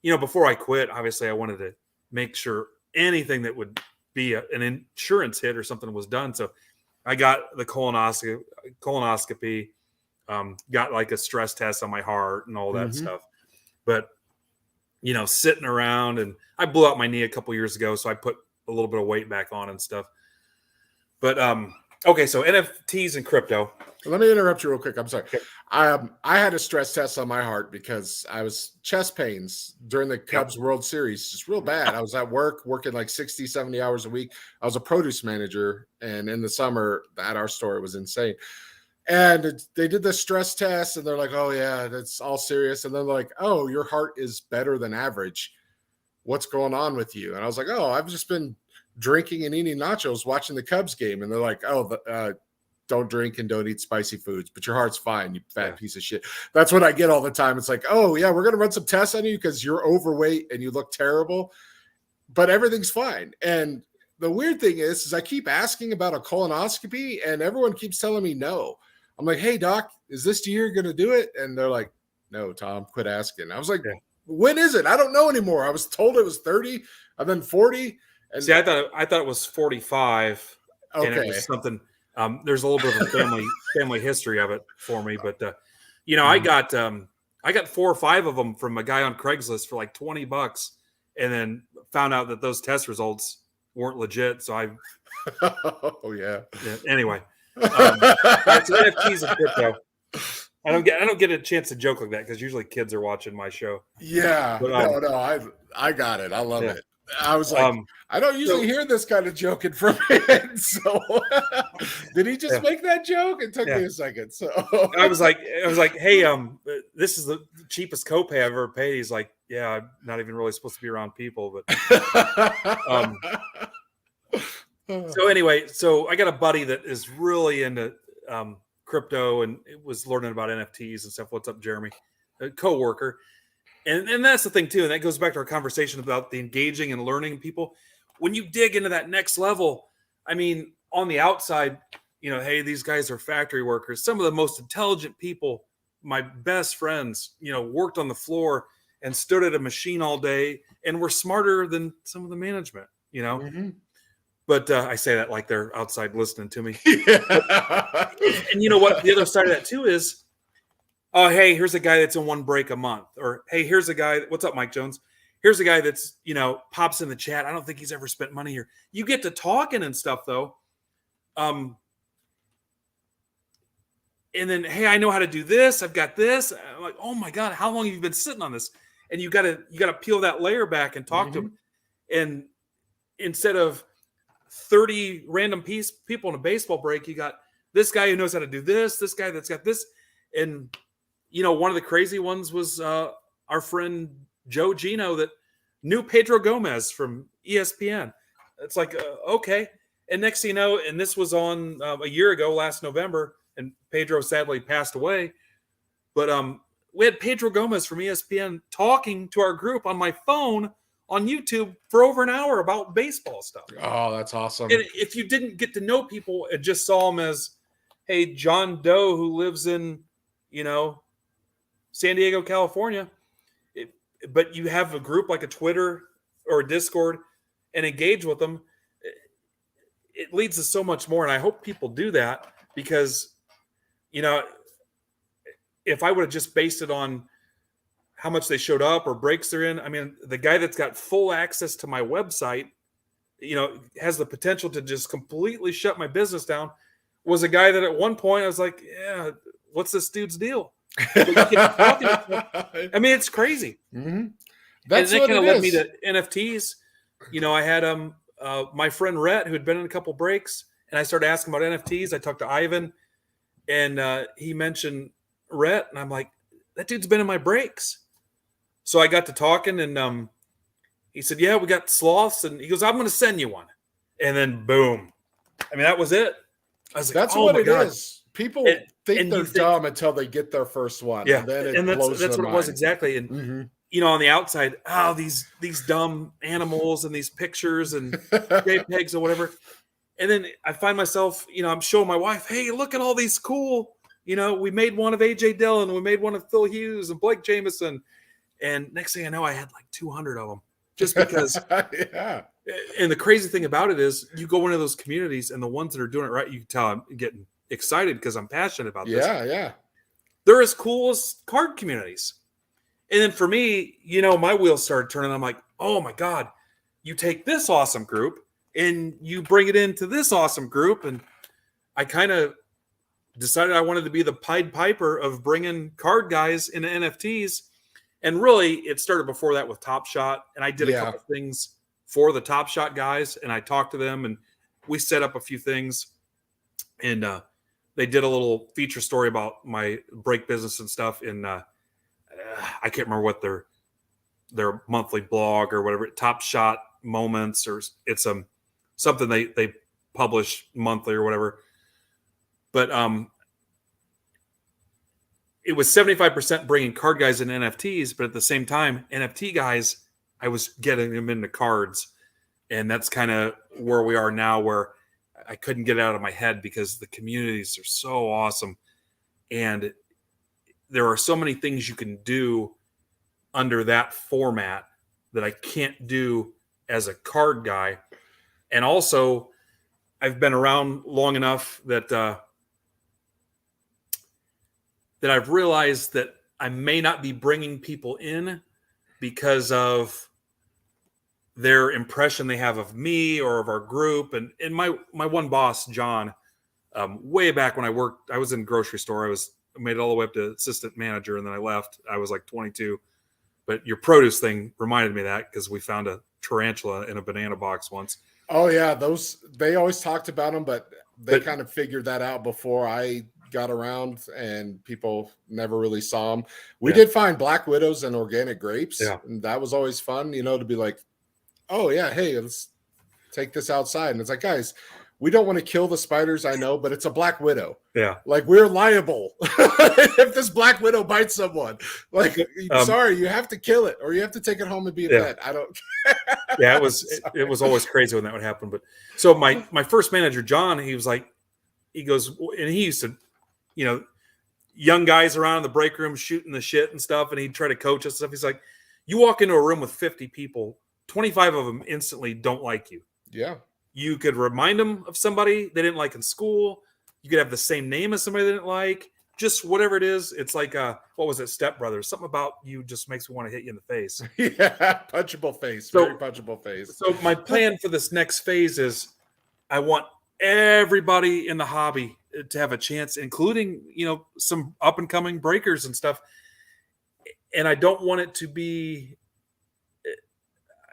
[SPEAKER 2] before I quit, obviously I wanted to make sure anything that would be an insurance hit or something was done. So I got the colonoscopy, got like a stress test on my heart and all that stuff. But, sitting around, and I blew out my knee a couple years ago, so I put a little bit of weight back on and stuff. But, okay, so NFTs and crypto.
[SPEAKER 1] Let me interrupt you real quick. I'm sorry. Okay. I had a stress test on my heart because I was chest pains during the Cubs World Series, just real bad. I was at work working like 60, 70 hours a week. I was a produce manager, and in the summer at our store, it was insane. And they did the stress test, and they're like, oh, yeah, that's all serious. And they're like, oh, your heart is better than average. What's going on with you? And I was like, oh, I've just been drinking and eating nachos watching the Cubs game. And they're like, oh, don't drink and don't eat spicy foods, but your heart's fine, you fat piece of shit. That's what I get all the time. It's like, oh yeah, we're going to run some tests on you because you're overweight and you look terrible, but everything's fine. And the weird thing is I keep asking about a colonoscopy and everyone keeps telling me no. I'm like, hey doc, is this year going to do it? And they're like, no, Tom, quit asking. I was like, when is it? I don't know anymore. I was told it was 30 and then 40. And
[SPEAKER 2] see, I thought it was 45. Okay. And it was something. There's a little bit of a family history of it for me, but I got 4 or 5 of them from a guy on Craigslist for like $20, and then found out that those test results weren't legit. So I, Anyway, that's NFTs and crypto. I don't get a chance to joke like that because usually kids are watching my show.
[SPEAKER 1] Yeah, but, I got it. I love it. I was like, I don't usually hear this kind of joking from him. So did he just make that joke? It took me a second. So
[SPEAKER 2] I was like, hey, this is the cheapest copay I've ever paid. He's like, yeah, I'm not even really supposed to be around people, but so anyway, so I got a buddy that is really into crypto and was learning about NFTs and stuff. What's up, Jeremy? A coworker. And that's the thing too, and that goes back to our conversation about the engaging and learning people. when you dig into that next level, I mean, on the outside, hey, these guys are factory workers. Some of the most intelligent people, my best friends, worked on the floor and stood at a machine all day and were smarter than some of the management,
[SPEAKER 1] Mm-hmm.
[SPEAKER 2] But I say that like they're outside listening to me.
[SPEAKER 1] Yeah.
[SPEAKER 2] And you know what? The other side of that too is, oh, hey, here's a guy that's in one break a month. Or, hey, here's a guy. What's up, Mike Jones? Here's a guy that's, pops in the chat. I don't think he's ever spent money here. You get to talking and stuff, though. And then, hey, I know how to do this. I've got this. I'm like, oh my God, how long have you been sitting on this? And you gotta peel that layer back and talk to them. And instead of 30 random people in a baseball break, you got this guy who knows how to do this guy that's got this. And, one of the crazy ones was our friend Joe Gino that knew Pedro Gomez from ESPN. It's like, okay. And next thing you know, and this was on a year ago, last November, and Pedro sadly passed away. But we had Pedro Gomez from ESPN talking to our group on my phone on YouTube for over an hour about baseball stuff.
[SPEAKER 1] Oh, that's awesome.
[SPEAKER 2] And if you didn't get to know people and just saw them as, hey, John Doe who lives in, San Diego, California, but you have a group like a Twitter or a Discord and engage with them, it leads to so much more. And I hope people do that because, if I would have just based it on how much they showed up or breaks they're in, I mean, the guy that's got full access to my website, has the potential to just completely shut my business down, was a guy that at one point I was like, yeah, what's this dude's deal? I mean, it's crazy.
[SPEAKER 1] Mm-hmm.
[SPEAKER 2] That's and that kind of led me to NFTs. I had my friend Rhett, who had been in a couple breaks, and I started asking about NFTs. I talked to Ivan, and he mentioned Rhett, and I'm like, that dude's been in my breaks. So I got to talking, and he said, yeah, we got sloths, and he goes, I'm going to send you one. And then boom. I mean, that was it. I was like,
[SPEAKER 1] that's
[SPEAKER 2] oh
[SPEAKER 1] what
[SPEAKER 2] my
[SPEAKER 1] it
[SPEAKER 2] God.
[SPEAKER 1] is. People think they're dumb until they get their first one.
[SPEAKER 2] Yeah,
[SPEAKER 1] and then
[SPEAKER 2] and
[SPEAKER 1] blows
[SPEAKER 2] that's what
[SPEAKER 1] mind.
[SPEAKER 2] It was exactly. And on the outside, these dumb animals and these pictures and JPEGs or whatever. And then I find myself, I'm showing my wife, hey, look at all these cool. We made one of AJ Dillon, we made one of Phil Hughes and Blake Jameson, and next thing I know, I had like 200 of them just because.
[SPEAKER 1] Yeah.
[SPEAKER 2] And the crazy thing about it is, you go into those communities, and the ones that are doing it right, you can tell I'm getting excited because I'm passionate about this.
[SPEAKER 1] Yeah.
[SPEAKER 2] They're as cool as card communities. And then for me, my wheels started turning. I'm like, oh my God, you take this awesome group and you bring it into this awesome group. And I kind of decided I wanted to be the Pied Piper of bringing card guys into NFTs. And really, it started before that with Top Shot. And I did a couple things for the Top Shot guys, and I talked to them, and we set up a few things. And they did a little feature story about my break business and stuff in I can't remember what their monthly blog or whatever, Top Shot Moments, or it's something they publish monthly or whatever. But it was 75% bringing card guys into NFTs, but at the same time, NFT guys, I was getting them into cards. And that's kind of where we are now, where I couldn't get it out of my head because the communities are so awesome. And there are so many things you can do under that format that I can't do as a card guy. And also, I've been around long enough that that I've realized that I may not be bringing people in because of their impression they have of me or of our group. And my one boss, John, way back when I was in a grocery store. I made it all the way up to assistant manager, and then I left. I was like 22. But your produce thing reminded me of that because we found a tarantula in a banana box once.
[SPEAKER 1] Oh yeah, they always talked about them, but they kind of figured that out before I got around, and people never really saw them. We did find black widows and organic grapes, and that was always fun, to be like, oh yeah, hey, let's take this outside. And it's like, guys, we don't want to kill the spiders, I know, but it's a black widow.
[SPEAKER 2] Yeah.
[SPEAKER 1] Like, we're liable if this black widow bites someone. Like, sorry, you have to kill it, or you have to take it home and be a vet. I don't.
[SPEAKER 2] Yeah, it was always crazy when that would happen. But so my first manager, John, he was like, he goes, and he used to, young guys around in the break room shooting the shit and stuff, and he'd try to coach us and stuff. He's like, you walk into a room with 50 people, 25 of them instantly don't like you.
[SPEAKER 1] Yeah.
[SPEAKER 2] You could remind them of somebody they didn't like in school. You could have the same name as somebody they didn't like. Just whatever it is. It's like, what was it, Step Brothers? Something about you just makes me want to hit you in the face.
[SPEAKER 1] Yeah, punchable face. Very punchable face.
[SPEAKER 2] So my plan for this next phase is I want everybody in the hobby to have a chance, including, some up and coming breakers and stuff. And I don't want it to be,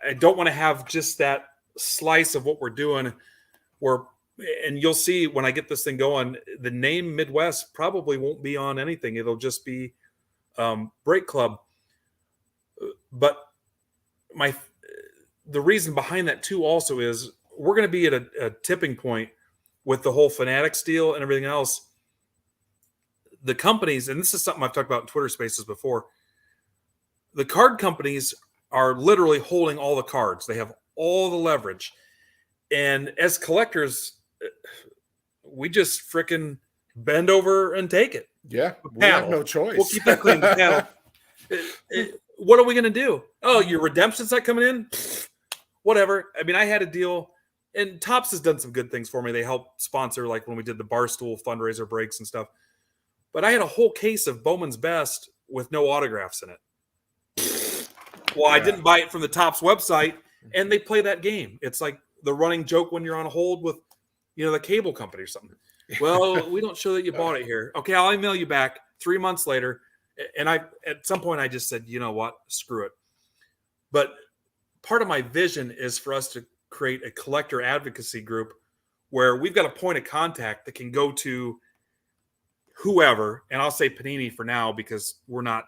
[SPEAKER 2] I don't want to have just that slice of what we're doing and you'll see when I get this thing going, the name Midwest probably won't be on anything. It'll just be Break Club. But the reason behind that too also is we're going to be at a tipping point with the whole Fanatics deal and everything else. The companies, and this is something I've talked about in Twitter Spaces before, the card companies are literally holding all the cards. They have all the leverage. And as collectors, we just freaking bend over and take it.
[SPEAKER 1] Yeah, we have no choice.
[SPEAKER 2] We'll keep that clean. What are we going to do? Oh, your redemption's not coming in? Whatever. I mean, I had a deal, and Topps has done some good things for me. They helped sponsor, like when we did the Barstool fundraiser breaks and stuff. But I had a whole case of Bowman's Best with no autographs in it. Well, I didn't buy it from the Topps website, and they play that game. It's like the running joke when you're on hold with, the cable company or something. Well, we don't show that you bought it here. Okay, I'll email you back 3 months later. And at some point I just said, you know what, screw it. But part of my vision is for us to create a collector advocacy group where we've got a point of contact that can go to whoever, and I'll say Panini for now because we're not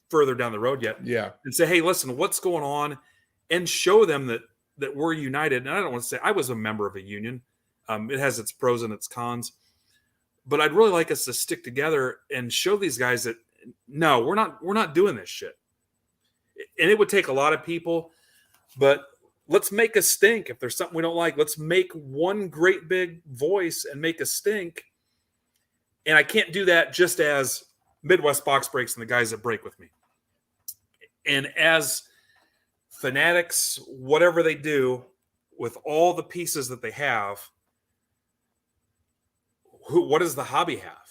[SPEAKER 2] further down the road yet.
[SPEAKER 1] Yeah.
[SPEAKER 2] And say, hey, listen, what's going on? And show them that we're united. And I don't want to say I was a member of a union. It has its pros and its cons. But I'd really like us to stick together and show these guys that, no, we're not doing this shit. And it would take a lot of people, but let's make a stink. If there's something we don't like, let's make one great big voice and make a stink. And I can't do that just as Midwest Box Breaks and the guys that break with me. And as Fanatics, whatever they do with all the pieces that they have, what does the hobby have?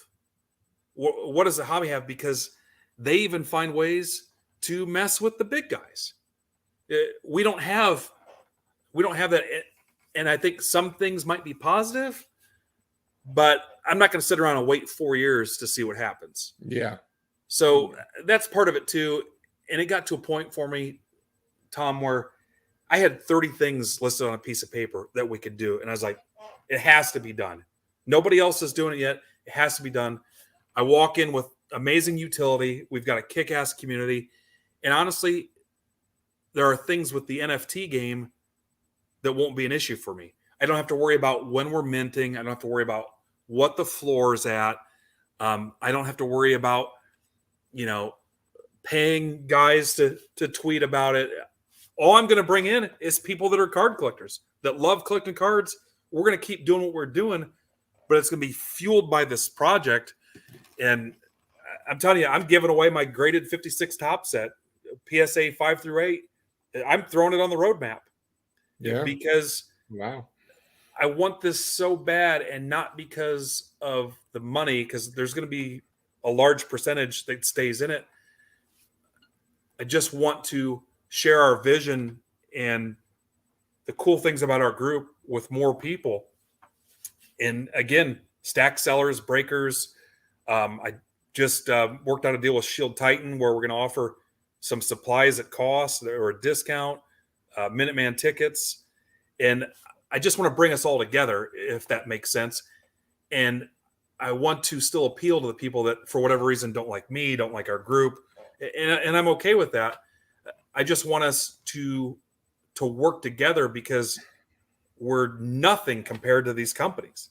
[SPEAKER 2] What does the hobby have? Because they even find ways to mess with the big guys. We don't have that. And I think some things might be positive, but I'm not going to sit around and wait 4 years to see what happens.
[SPEAKER 1] Yeah.
[SPEAKER 2] So that's part of it too. And it got to a point for me, Tom, where I had 30 things listed on a piece of paper that we could do. And I was like, it has to be done. Nobody else is doing it yet. It has to be done. I walk in with amazing utility. We've got a kick-ass community. And honestly, there are things with the NFT game that won't be an issue for me. I don't have to worry about when we're minting. I don't have to worry about what the floor is at. I don't have to worry about, paying guys to tweet about it. All I'm going to bring in is people that are card collectors that love collecting cards. We're going to keep doing what we're doing, but it's going to be fueled by this project. And I'm telling you, I'm giving away my graded 56 top set, PSA 5 through 8. I'm throwing it on the roadmap.
[SPEAKER 1] Yeah.
[SPEAKER 2] Because
[SPEAKER 1] wow,
[SPEAKER 2] I want this so bad, and not because of the money, because there's going to be a large percentage that stays in it. I just want to share our vision and the cool things about our group with more people. And again, stack sellers, breakers. I just worked out a deal with Shield Titan where we're going to offer some supplies at cost or a discount, Minuteman tickets. And I just want to bring us all together, if that makes sense. And I want to still appeal to the people that, for whatever reason, don't like me, don't like our group. And I'm okay with that. I just want us to work together, because were nothing compared to these companies.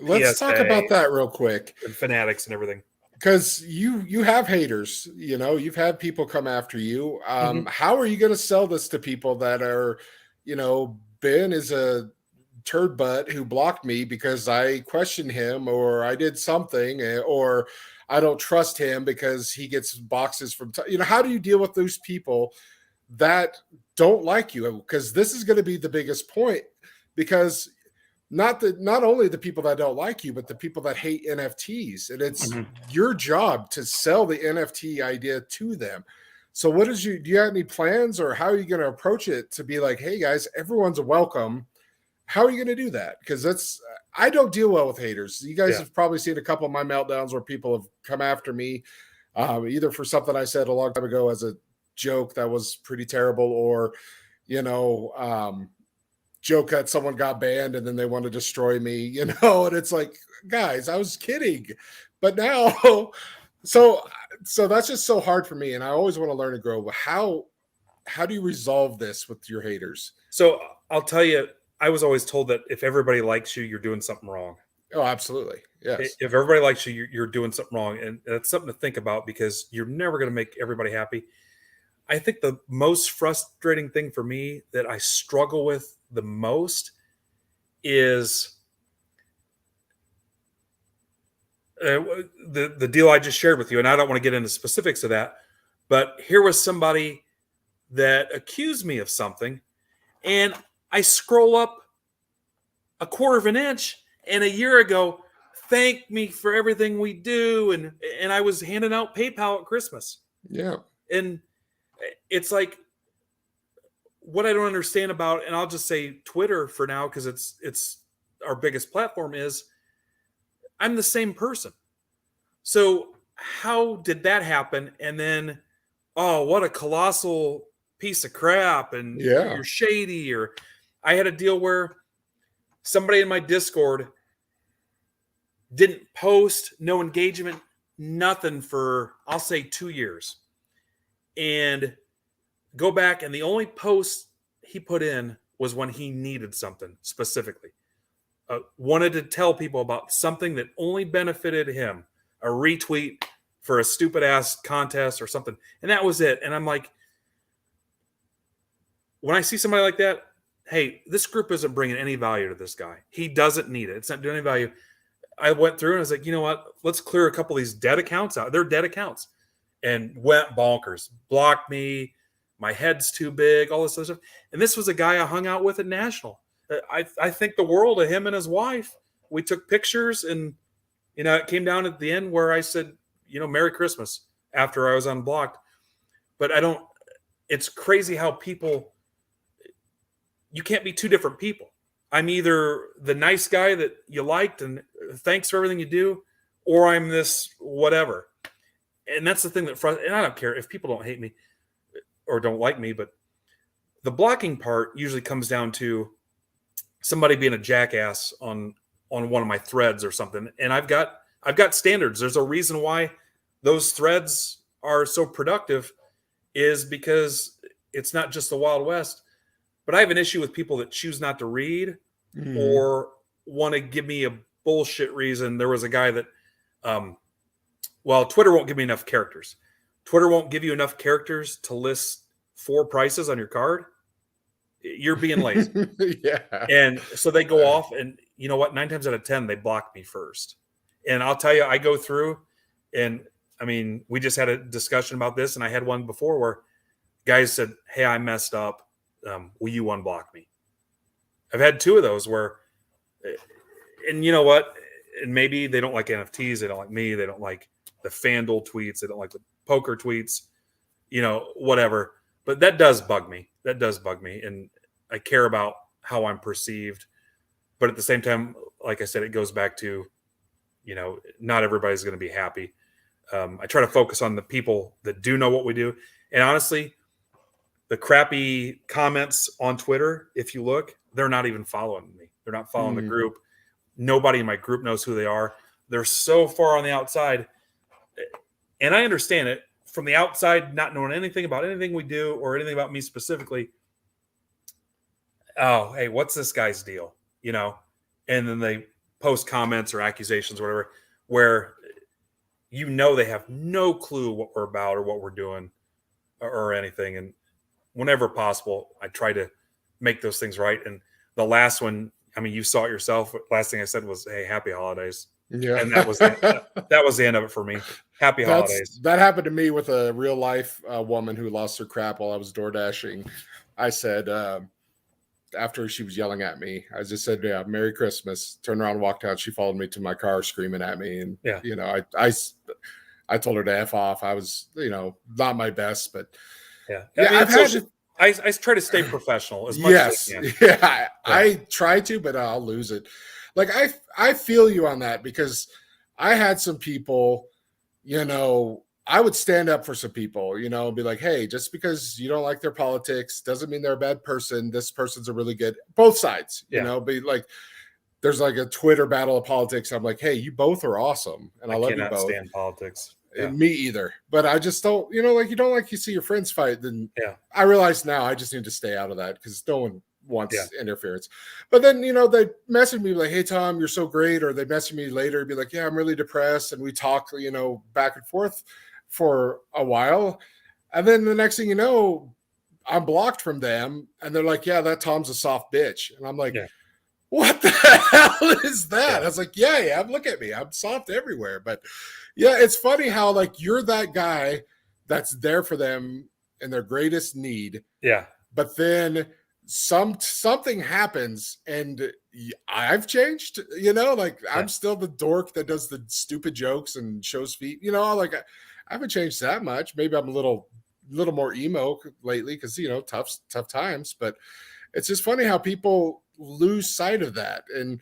[SPEAKER 1] Let's talk
[SPEAKER 2] PSA
[SPEAKER 1] about that real quick.
[SPEAKER 2] and Fanatics and everything.
[SPEAKER 1] Because you have haters, you've had people come after you.
[SPEAKER 2] Mhm.
[SPEAKER 1] How are you going to sell this to people that are, Ben is a turd butt who blocked me because I questioned him, or I did something, or I don't trust him because he gets boxes from, how do you deal with those people that don't like you? Because this is going to be the biggest point, because not only the people that don't like you, but the people that hate NFTs. And it's your job to sell the NFT idea to them. So do you have any plans, or how are you going to approach it to be like, hey guys, everyone's welcome? How are you going to do that? Because I don't deal well with haters. You guys have probably seen a couple of my meltdowns where people have come after me, either for something I said a long time ago as a joke that was pretty terrible, or, joke that someone got banned and then they want to destroy me, and it's like, guys, I was kidding. But now, so that's just so hard for me. And I always want to learn and grow. How do you resolve this with your haters?
[SPEAKER 2] So I'll tell you, I was always told that if everybody likes you, you're doing something wrong.
[SPEAKER 1] Oh, absolutely. Yes.
[SPEAKER 2] If everybody likes you, you're doing something wrong. And that's something to think about, because you're never going to make everybody happy. I think the most frustrating thing for me that I struggle with the most is the deal I just shared with you. And I don't want to get into specifics of that, but here was somebody that accused me of something, and I scroll up a quarter of an inch, and a year ago, thank me for everything we do. And I was handing out PayPal at Christmas.
[SPEAKER 1] Yeah.
[SPEAKER 2] And it's like, what I don't understand about, and I'll just say Twitter for now, because it's our biggest platform, is I'm the same person. So how did that happen? And then, oh, what a colossal piece of crap, and you're shady. Or I had a deal where somebody in my Discord didn't post, no engagement, nothing for, I'll say, 2 years. And go back, and the only post he put in was when he needed something specifically. Wanted to tell people about something that only benefited him, a retweet for a stupid ass contest or something. And that was it. And I'm like, when I see somebody like that, hey, this group isn't bringing any value to this guy. He doesn't need it. It's not doing any value. I went through and I was like, you know what? Let's clear a couple of these dead accounts out. They're dead accounts. And went bonkers. Blocked me. My head's too big. All this other stuff. And this was a guy I hung out with at National. I think the world of him and his wife. We took pictures, and it came down at the end where I said, Merry Christmas, after I was unblocked. But it's crazy how you can't be two different people. I'm either the nice guy that you liked and thanks for everything you do, or I'm this whatever. And that's the thing that frustrates. And I don't care if people don't hate me or don't like me, but the blocking part usually comes down to somebody being a jackass on one of my threads or something. And I've got standards. There's a reason why those threads are so productive, is because it's not just the Wild West. But I have an issue with people that choose not to read or want to give me a bullshit reason. There was a guy that, Twitter won't give me enough characters. Twitter won't give you enough characters to list 4 prices on your card. You're being lazy.
[SPEAKER 1] Yeah.
[SPEAKER 2] And so they go off, and you know what? 9 times out of 10, they block me first. And I'll tell you, I go through, and I mean, we just had a discussion about this, and I had one before where guys said, hey, I messed up. Will you unblock me? I've had 2 of those where, and you know what? And maybe they don't like NFTs. They don't like me. They don't like the FanDuel tweets. They don't like the poker tweets, whatever. But that does bug me. And I care about how I'm perceived. But at the same time, like I said, it goes back to, not everybody's going to be happy. I try to focus on the people that do know what we do. And honestly, the crappy comments on Twitter, if you look, they're not even following me. They're not following the group. Nobody in my group knows who they are. They're so far on the outside. And I understand it. From the outside, not knowing anything about anything we do or anything about me specifically, oh, hey, what's this guy's deal? You know, and then they post comments or accusations or whatever, where you know they have no clue what we're about or what we're doing or anything. And whenever possible, I try to make those things right. And the last one, I mean, you saw it yourself. Last thing I said was, "Hey, happy holidays,"
[SPEAKER 1] Yeah.
[SPEAKER 2] and that was the end of it for me. Happy holidays.
[SPEAKER 1] That happened to me with a real life woman who lost her crap while I was door dashing. I said, after she was yelling at me, I just said, "Yeah, Merry Christmas." Turned around and walked out. She followed me to my car screaming at me. And,
[SPEAKER 2] Yeah.
[SPEAKER 1] you know, I told her to F off. I was, you know, not my best, but
[SPEAKER 2] Yeah.
[SPEAKER 1] yeah,
[SPEAKER 2] I mean,
[SPEAKER 1] I've had
[SPEAKER 2] I try to stay professional as much as I can.
[SPEAKER 1] Yeah, I try to, but I'll lose it. Like I feel you on that, because I had some people, you know, I would stand up for some people, you know, be like, hey, just because you don't like their politics doesn't mean they're a bad person. This person's a really good, both sides, you
[SPEAKER 2] Yeah.
[SPEAKER 1] know, be like, there's like a Twitter battle of politics. I'm like, hey, you both are awesome. And I love you
[SPEAKER 2] cannot
[SPEAKER 1] both.
[SPEAKER 2] stand politics. Yeah.
[SPEAKER 1] Me either. But I just don't, you know, like you don't like you see your friends fight, then
[SPEAKER 2] Yeah.
[SPEAKER 1] I realize now I just need to stay out of that, because no one wants interference. But then, you know, they message me like, hey Tom, you're so great. Or they message me later, be like, yeah, I'm really depressed. And we talk, you know, back and forth for a while. And then the next thing you know, I'm blocked from them. And they're like, yeah, that Tom's a soft bitch. And I'm like, what the hell is that? I was like, yeah, look at me. I'm soft everywhere. But yeah, it's funny how like you're that guy that's there for them in their greatest need.
[SPEAKER 2] Yeah.
[SPEAKER 1] But then something happens and I've changed, you know, like I'm still the dork that does the stupid jokes and shows feet, you know, like I haven't changed that much. Maybe I'm a little more emo lately because, you know, tough times, but it's just funny how people lose sight of that. And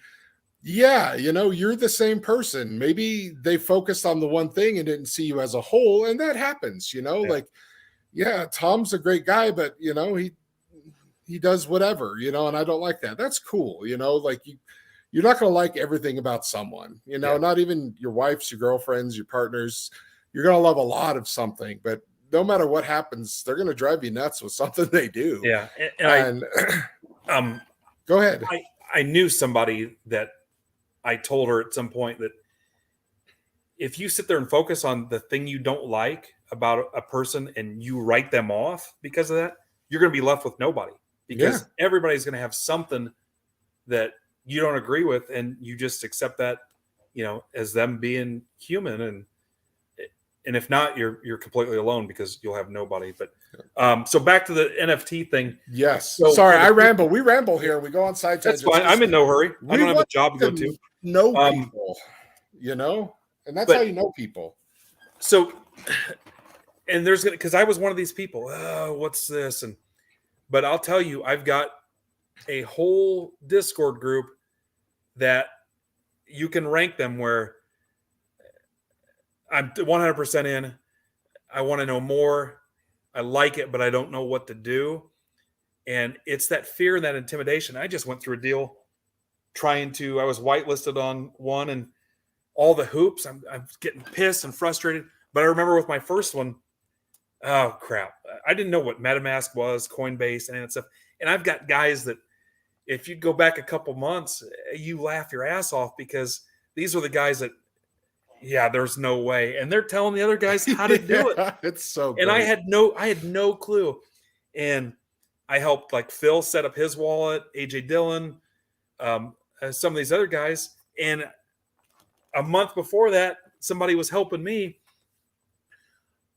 [SPEAKER 1] yeah, you know, you're the same person. Maybe they focused on the one thing and didn't see you as a whole. And that happens, you know, like, yeah, Tom's a great guy, but you know, he does whatever, you know, and I don't like that. That's cool. You know, like you're not going to like everything about someone, you know, not even your wife's, your girlfriends, your partners. You're going to love a lot of something, but no matter what happens, they're going to drive you nuts with something they do.
[SPEAKER 2] Yeah.
[SPEAKER 1] And go ahead.
[SPEAKER 2] I knew somebody that I told her at some point that if you sit there and focus on the thing you don't like about a person and you write them off because of that, you're going to be left with nobody, because everybody's going to have something that you don't agree with, and you just accept that, you know, as them being human. And if not, you're completely alone because you'll have nobody. But so back to the NFT thing.
[SPEAKER 1] Yes.
[SPEAKER 2] So,
[SPEAKER 1] sorry, I ramble. We ramble here. We go on side tangents.
[SPEAKER 2] That's fine. I'm in no hurry. I don't have a job to go to.
[SPEAKER 1] Know people, you know, and that's how you know people.
[SPEAKER 2] So, and there's because I was one of these people. Oh, what's this? But I'll tell you, I've got a whole Discord group that you can rank them where I'm 100% in. I want to know more. I like it, but I don't know what to do. And it's that fear and that intimidation. I just went through a deal I was whitelisted on one, and all the hoops. I'm getting pissed and frustrated. But I remember with my first one, oh crap, I didn't know what MetaMask was, Coinbase, and that stuff. And I've got guys that, if you go back a couple months, you laugh your ass off, because these are the guys that, there's no way. And they're telling the other guys how to do it.
[SPEAKER 1] It's so great.
[SPEAKER 2] And I had no clue. And I helped like Phil set up his wallet, AJ Dillon, some of these other guys. And a month before that, somebody was helping me.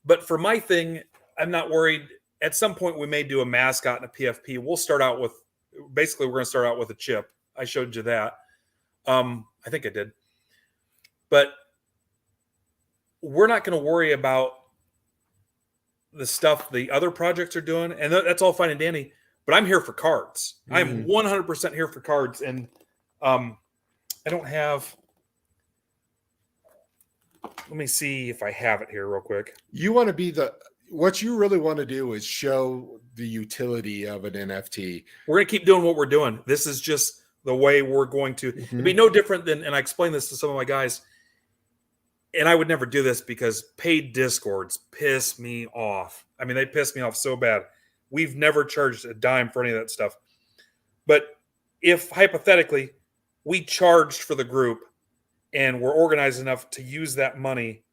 [SPEAKER 2] But for my thing, I'm not worried. At some point, we may do a mascot and a PFP. We're going to start out with a chip. I showed you that. I think I did. But we're not going to worry about the stuff the other projects are doing. And that's all fine and dandy. But I'm here for cards. I'm 100% here for cards. And I don't have... Let me see if I have it here real quick.
[SPEAKER 1] You want to be what you really want to do is show the utility of an NFT.
[SPEAKER 2] We're going to keep doing what we're doing. This is just the way we're going to. It'd be no different than, and I explained this to some of my guys, and I would never do this because paid Discords piss me off. I mean, they piss me off so bad. We've never charged a dime for any of that stuff. But if hypothetically we charged for the group and we're organized enough to use that money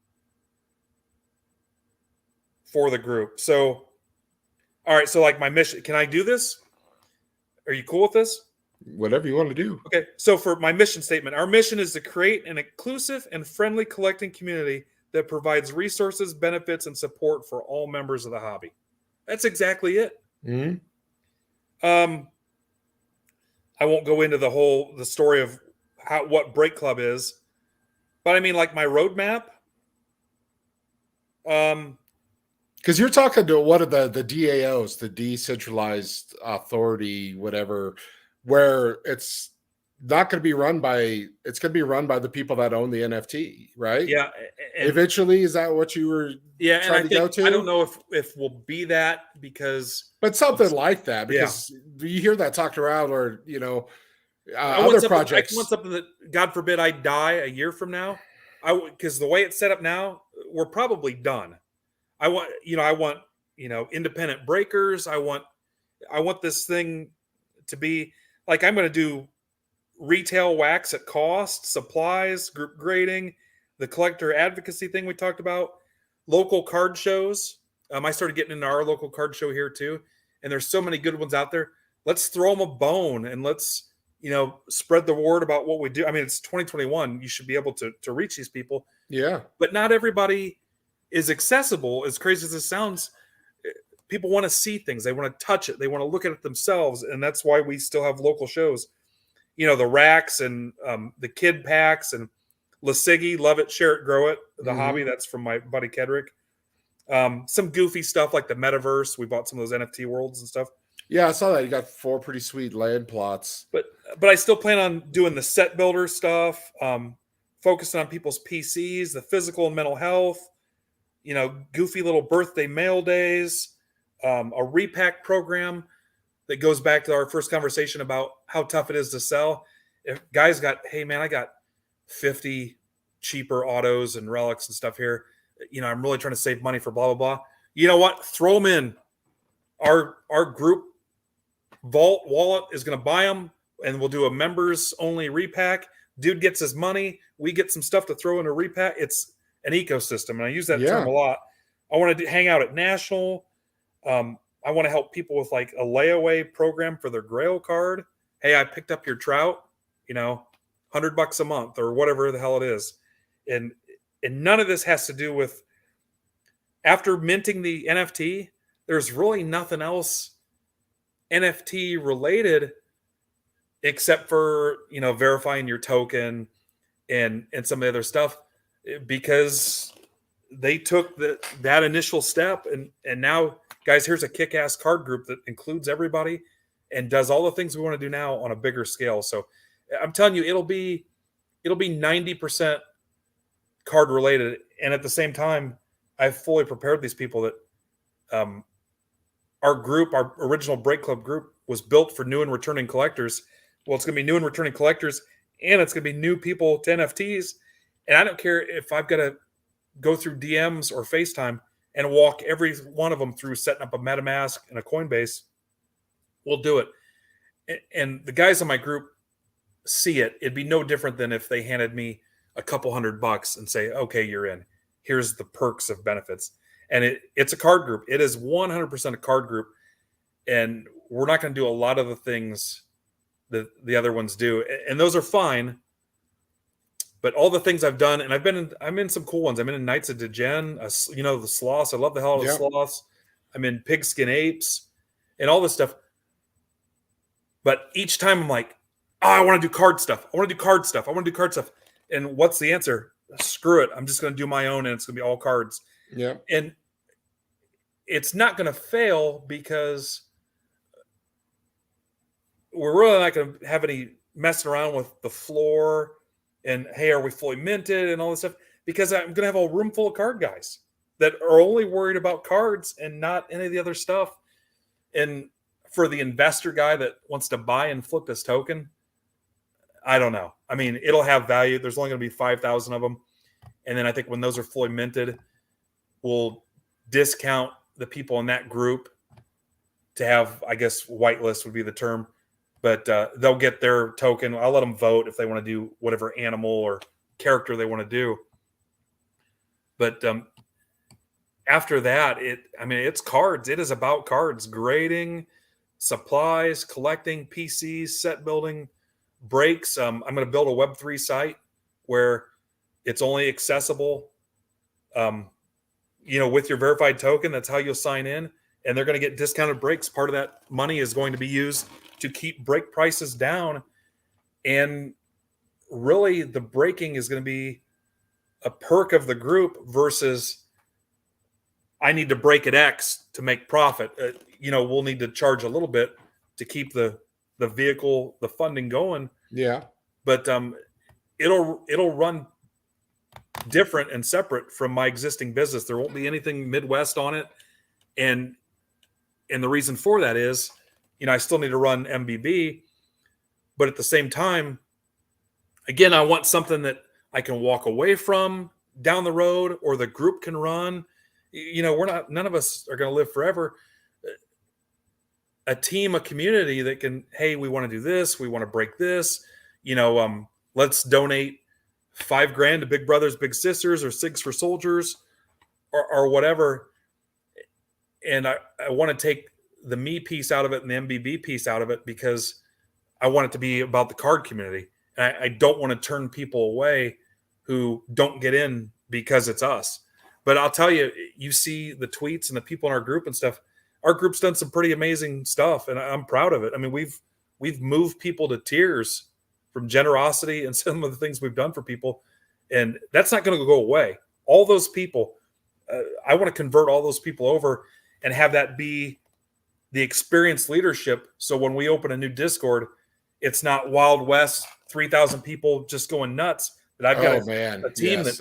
[SPEAKER 2] for the group. So, all right. So like my mission, can I do this? Are you cool with this?
[SPEAKER 1] Whatever you want to do.
[SPEAKER 2] Okay. So for my mission statement, our mission is to create an inclusive and friendly collecting community that provides resources, benefits, and support for all members of the hobby. That's exactly it.
[SPEAKER 1] Mm-hmm.
[SPEAKER 2] I won't go into the story of what Break Club is, but I mean like my roadmap.
[SPEAKER 1] Because you're talking to one of the DAOs, the decentralized authority, whatever, where it's not going to be run by, it's going to be run by the people that own the NFT, right?
[SPEAKER 2] Yeah.
[SPEAKER 1] Eventually, is that what you were trying to go to?
[SPEAKER 2] I don't know if we'll be that because,
[SPEAKER 1] but something like that, because you hear that talked around, or
[SPEAKER 2] other
[SPEAKER 1] projects.
[SPEAKER 2] I want something that, God forbid, I die a year from now. Because the way it's set up now, we're probably done. I want independent breakers. I want this thing to be like, I'm going to do retail wax at cost, supplies, group grading, the collector advocacy thing we talked about, local card shows. I started getting into our local card show here too, and there's so many good ones out there. Let's throw them a bone and let's spread the word about what we do. I mean, it's 2021. You should be able to reach these people.
[SPEAKER 1] Yeah,
[SPEAKER 2] but not everybody is accessible. As crazy as this sounds, people want to see things. They want to touch it. They want to look at it themselves, and that's why we still have local shows. The racks and the kid packs and Lasigi, love it, share it, grow it. The hobby, that's from my buddy Kedrick. Some goofy stuff like the metaverse. We bought some of those NFT worlds and stuff.
[SPEAKER 1] Yeah, I saw that. You got 4 pretty sweet land plots.
[SPEAKER 2] But I still plan on doing the set builder stuff, focusing on people's PCs, the physical and mental health, goofy little birthday mail days, a repack program that goes back to our first conversation about how tough it is to sell. If guys hey man, I got 50 cheaper autos and relics and stuff here. I'm really trying to save money for blah, blah, blah. You know what? Throw them in. Our group vault wallet is going to buy them, and we'll do a members only repack. Dude gets his money. We get some stuff to throw in a repack. It's an ecosystem, and I use that term a lot. I want to hang out at National. I want to help people with like a layaway program for their Grail card. Hey, I picked up your trout, $100 a month or whatever the hell it is. And none of this has to do with, after minting the NFT, there's really nothing else NFT related except for, verifying your token and some of the other stuff, because they took that initial step, and now, guys, here's a kick-ass card group that includes everybody and does all the things we want to do now on a bigger scale. So I'm telling you, it'll be 90% card related. And at the same time, I've fully prepared these people that our original Break Club group was built for new and returning collectors. Well, it's going to be new and returning collectors, and it's going to be new people to NFTs. And I don't care if I've got to go through DMs or FaceTime and walk every one of them through setting up a MetaMask and a Coinbase. We'll do it. And the guys in my group see it. It'd be no different than if they handed me a couple $100 and say, okay, you're in. Here's the perks of benefits. And it's a card group. It is 100% a card group. And we're not going to do a lot of the things that the other ones do. And those are fine. But all the things I've done, and I'm in some cool ones. I'm in Knights of Degen, the Sloths. I love the hell out of the Sloths. I'm in Pigskin Apes and all this stuff. But each time I'm like, I want to do card stuff. I want to do card stuff. I want to do card stuff. And what's the answer? Screw it. I'm just going to do my own, and it's going to be all cards.
[SPEAKER 1] Yeah.
[SPEAKER 2] And it's not going to fail because we're really not going to have any messing around with the floor and, hey, are we fully minted and all this stuff? Because I'm going to have a room full of card guys that are only worried about cards and not any of the other stuff. And for the investor guy that wants to buy and flip this token, I don't know. I mean, it'll have value. There's only going to be 5,000 of them. And then I think when those are fully minted, we'll discount the people in that group to have, I guess, whitelist would be the term, but they'll get their token. I'll let them vote if they want to do whatever animal or character they want to do. But after that, it's cards. It is about cards, grading, supplies, collecting, PCs, set building, breaks. I'm going to build a Web3 site where it's only accessible, with your verified token. That's how you'll sign in, and they're going to get discounted breaks. Part of that money is going to be used to keep break prices down, and really the breaking is going to be a perk of the group versus I need to break at X to make profit. We'll need to charge a little bit to keep the vehicle, the funding going.
[SPEAKER 1] Yeah.
[SPEAKER 2] But it'll run different and separate from my existing business. There won't be anything Midwest on it. And the reason for that is, I still need to run MBB, but at the same time, again, I want something that I can walk away from down the road, or the group can run. None of us are going to live forever. A team, a community that can, hey, we want to do this. We want to break this, let's donate $5,000 to Big Brothers, Big Sisters, or SIGs for Soldiers, or whatever. And I want to take the me piece out of it and the MBB piece out of it, because I want it to be about the card community. And I don't want to turn people away who don't get in because it's us. But I'll tell you, you see the tweets and the people in our group and stuff. Our group's done some pretty amazing stuff, and I'm proud of it. I mean, we've moved people to tears from generosity and some of the things we've done for people, and that's not going to go away. All those people, I want to convert all those people over and have that be the experienced leadership. So when we open a new Discord, it's not Wild West, 3,000 people just going nuts. That I've got a team that,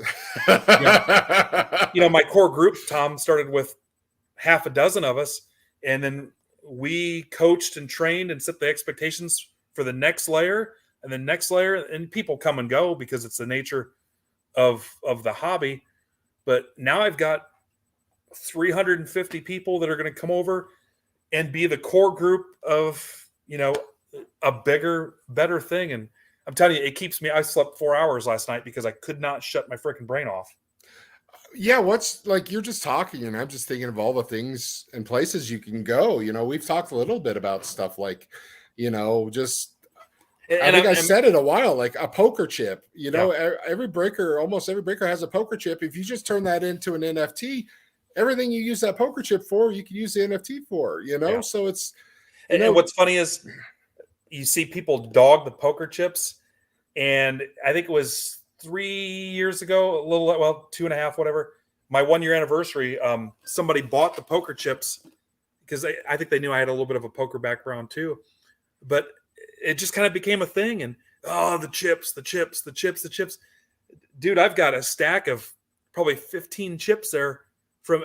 [SPEAKER 2] my core group, Tom, started with half a dozen of us, and then we coached and trained and set the expectations for the next layer and the next layer, and people come and go because it's the nature of the hobby. But now I've got 350 people that are going to come over and be the core group of, a bigger, better thing. And I'm telling you, it keeps me. I slept 4 hours last night because I could not shut my freaking brain off.
[SPEAKER 1] Yeah, what's like, you're just talking and I'm just thinking of all the things and places you can go. We've talked a little bit about stuff like, just, I think I said it a while, like a poker chip, almost every breaker has a poker chip. If you just turn that into an NFT, everything you use that poker chip for, you can use the NFT for, so it's,
[SPEAKER 2] and what's funny is you see people dog the poker chips. And I think it was 3 years ago, 2.5, whatever, my 1 year anniversary, somebody bought the poker chips because I think they knew I had a little bit of a poker background too, but it just kind of became a thing. And the chips, dude, I've got a stack of probably 15 chips there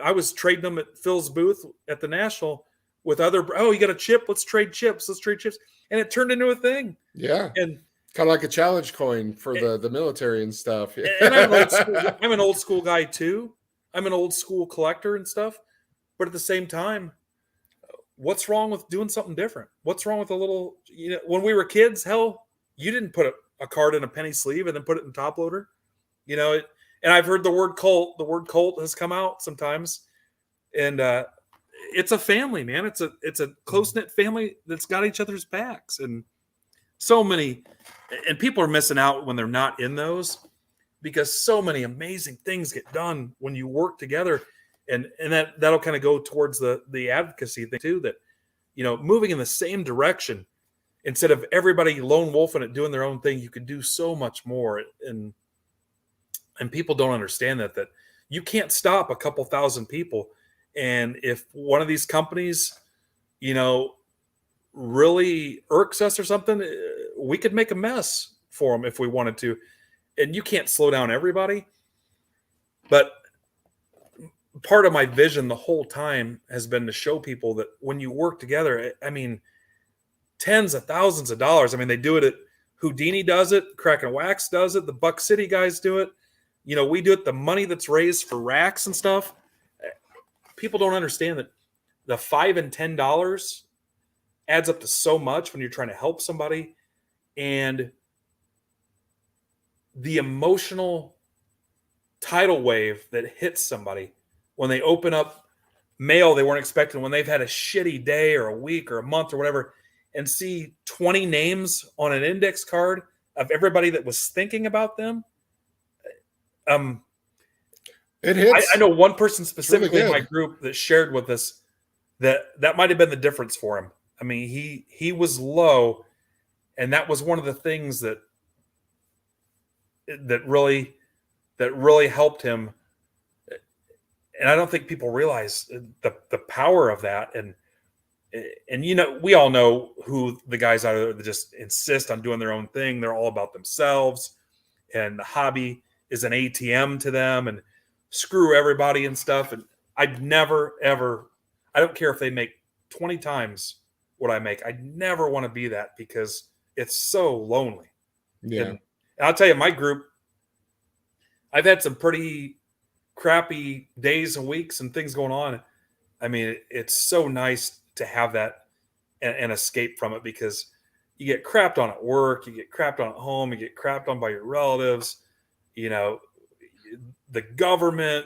[SPEAKER 2] I was trading them at Phil's booth at the National with you got a chip? Let's trade chips. And it turned into a thing.
[SPEAKER 1] Yeah.
[SPEAKER 2] And
[SPEAKER 1] kind of like a challenge coin for the military and stuff.
[SPEAKER 2] And I'm an old school guy too. I'm an old school collector and stuff. But at the same time, what's wrong with doing something different? What's wrong with a little, when we were kids, hell, you didn't put a card in a penny sleeve and then put it in top loader. And I've heard the word cult. The word cult has come out sometimes. And it's a family, man. It's a close-knit family that's got each other's backs. And so many, and people are missing out when they're not in those, because so many amazing things get done when you work together. And that'll kind of go towards the advocacy thing too, that, moving in the same direction instead of everybody lone wolfing it, doing their own thing. You can do so much more. And people don't understand that you can't stop a couple thousand people. And if one of these companies, really irks us or something, we could make a mess for them if we wanted to. And you can't slow down everybody. But part of my vision the whole time has been to show people that when you work together, tens of thousands of dollars. They do it Houdini does it. Kraken Wax does it. The Buck City guys do it. We do it. The money that's raised for racks and stuff. People don't understand that the $5 and $10 adds up to so much when you're trying to help somebody, and the emotional tidal wave that hits somebody when they open up mail they weren't expecting, when they've had a shitty day or a week or a month or whatever, and see 20 names on an index card of everybody that was thinking about them.
[SPEAKER 1] It hits.
[SPEAKER 2] I know one person specifically
[SPEAKER 1] really
[SPEAKER 2] in my group that shared with us that might have been the difference for him. I mean, he was low, and that was one of the things that really helped him. And I don't think people realize the power of that. And you know, we all know who the guys are that just insist on doing their own thing. They're all about themselves, and the hobby is an ATM to them, and screw everybody and stuff. And I'd never, ever, I don't care if they make 20 times what I make. I'd never want to be that, because it's so lonely.
[SPEAKER 1] Yeah.
[SPEAKER 2] And I'll tell you, my group, I've had some pretty crappy days and weeks and things going on. I mean, it's so nice to have that and escape from it, because you get crapped on at work, you get crapped on at home, you get crapped on by your relatives, you know, the government,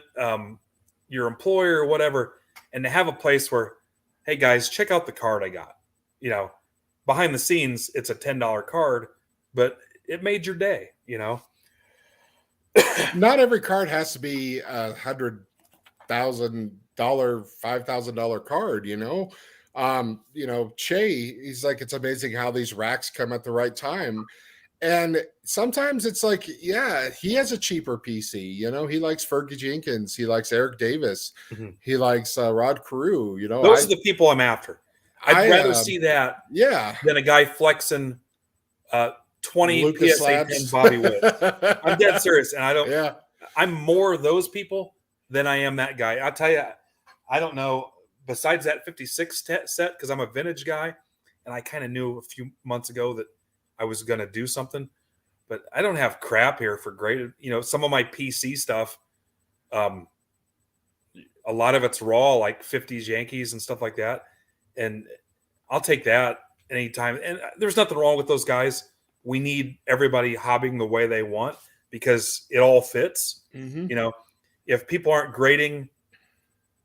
[SPEAKER 2] your employer, whatever. And to have a place where, hey guys, check out the card I got. You know, behind the scenes, it's a $10 card, but it made your day, you know.
[SPEAKER 1] Not every card has to be $100,000, $5,000 card, you know. Che, he's like, it's amazing how these racks come at the right time. And sometimes it's like, yeah, he has a cheaper PC. You know, he likes Fergie Jenkins. He likes Eric Davis.
[SPEAKER 2] Mm-hmm.
[SPEAKER 1] He likes Rod Carew. You know,
[SPEAKER 2] those are the people I'm after. I'd rather see that than a guy flexing 20
[SPEAKER 1] Lucas
[SPEAKER 2] PSA 10 Bobby Wood. I'm dead serious. And I don't,
[SPEAKER 1] yeah,
[SPEAKER 2] I'm more of those people than I am that guy. I'll tell you, I don't know, besides that 56 set, because I'm a vintage guy, and I kind of knew a few months ago that I was going to do something, but I don't have crap here for graded. You know, some of my PC stuff, a lot of it's raw, like 50s Yankees and stuff like that. And I'll take that anytime. And there's nothing wrong with those guys. We need everybody hobbying the way they want, because it all fits.
[SPEAKER 1] Mm-hmm.
[SPEAKER 2] You know, if people aren't grading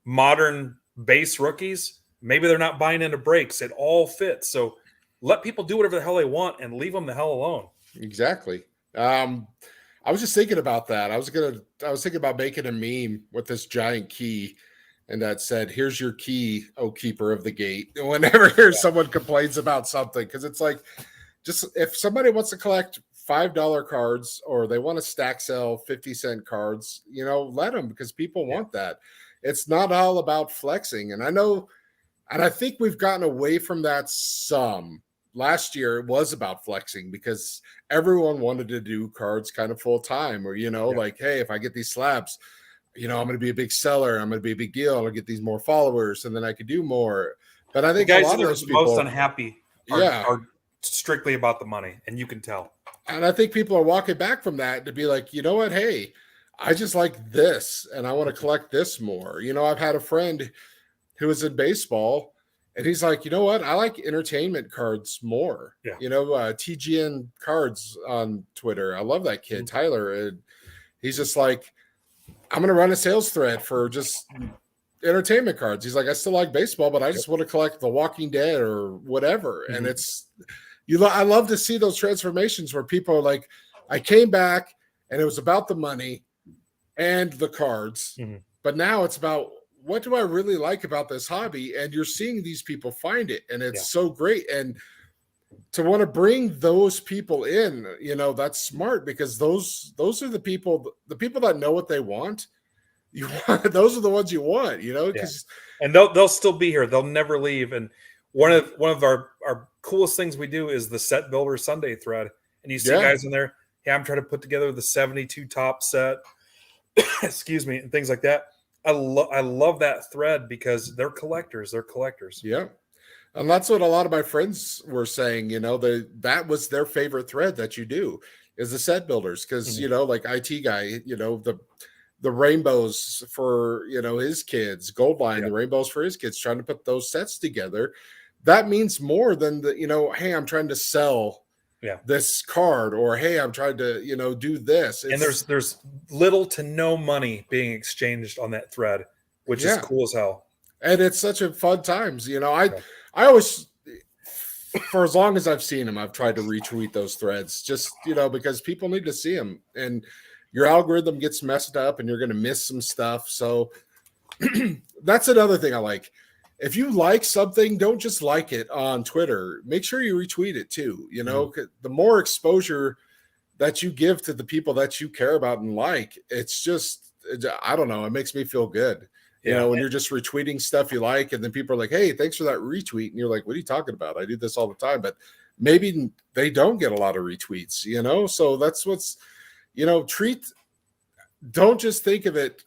[SPEAKER 2] modern base rookies, maybe they're not buying into breaks. It all fits. So let people do whatever the hell they want and leave them the hell alone.
[SPEAKER 1] Exactly. I was just thinking about that. I was thinking about making a meme with this giant key, and that said, "Here's your key, oh keeper of the gate." Whenever someone complains about something, because it's like, just if somebody wants to collect $5 cards, or they want to stack sell 50-cent cards, you know, let them, because people want that. It's not all about flexing. And I know, and I think we've gotten away from that some. Last year it was about flexing, because everyone wanted to do cards kind of full time, or, you know, like, hey, if I get these slabs, you know, I'm going to be a big seller. I'm going to be a big deal. I'll get these more followers, and then I could do more. But I think
[SPEAKER 2] the guys
[SPEAKER 1] a lot
[SPEAKER 2] that
[SPEAKER 1] of
[SPEAKER 2] are
[SPEAKER 1] those people
[SPEAKER 2] most unhappy are strictly about the money, and you can tell.
[SPEAKER 1] And I think people are walking back from that to be like, you know what? Hey, I just like this, and I want to collect this more. You know, I've had a friend who was in baseball, and he's like, you know what? I like entertainment cards more.
[SPEAKER 2] Yeah.
[SPEAKER 1] You know, TGN Cards on Twitter. I love that kid, Tyler. And he's just like, I'm going to run a sales thread for just entertainment cards. He's like, I still like baseball, but I just want to collect The Walking Dead or whatever.
[SPEAKER 2] Mm-hmm.
[SPEAKER 1] And it's, I love to see those transformations where people are like, I came back and it was about the money and the cards, but now it's about, what do I really like about this hobby? And you're seeing these people find it, and it's so great. And to want to bring those people in, you know, that's smart, because those are the people that know what they want. You want, those are the ones you want, you know, because
[SPEAKER 2] and they'll still be here. They'll never leave. And one of our coolest things we do is the Set Builder Sunday thread. And you see guys in there, hey, I'm trying to put together the 72 top set, excuse me, and things like that. I love that thread, because they're collectors.
[SPEAKER 1] Yeah. And that's what a lot of my friends were saying, you know, that was their favorite thread that you do, is the set builders. Because, you know, like IT guy, you know, the rainbows for, you know, his kids, Goldline, the rainbows for his kids, trying to put those sets together. that means more than the, hey, I'm trying to sell this card, or hey, I'm trying to, do this.
[SPEAKER 2] And there's little to no money being exchanged on that thread, which is cool as hell.
[SPEAKER 1] And it's such a fun times. I always, for as long as I've seen them, I've tried to retweet those threads just, because people need to see them, and your algorithm gets messed up and you're going to miss some stuff. So that's another thing I like. If you like something, don't just like it on Twitter. Make sure you retweet it too. The more exposure that you give to the people that you care about and like, it's just, I don't know, it makes me feel good. When you're just retweeting stuff you like, and then people are like, hey, thanks for that retweet. And you're like, what are you talking about? I do this all the time. But maybe they don't get a lot of retweets, So that's what's, don't just think of it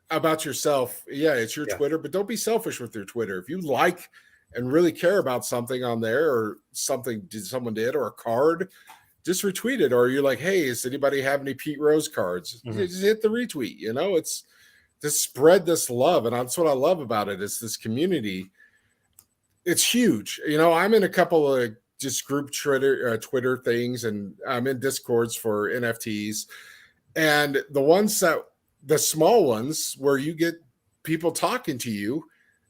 [SPEAKER 1] about yourself. Yeah, it's your Twitter, but don't be selfish with your Twitter. If you like and really care about something on there, or something someone did, or a card, just retweet it. Or you're like, hey, does anybody have any Pete Rose cards? Just hit the retweet. It's to spread this love. And that's what I love about it, is this community. It's huge. I'm in a couple of just group Twitter things, and I'm in Discords for NFTs. And the small ones where you get people talking to you,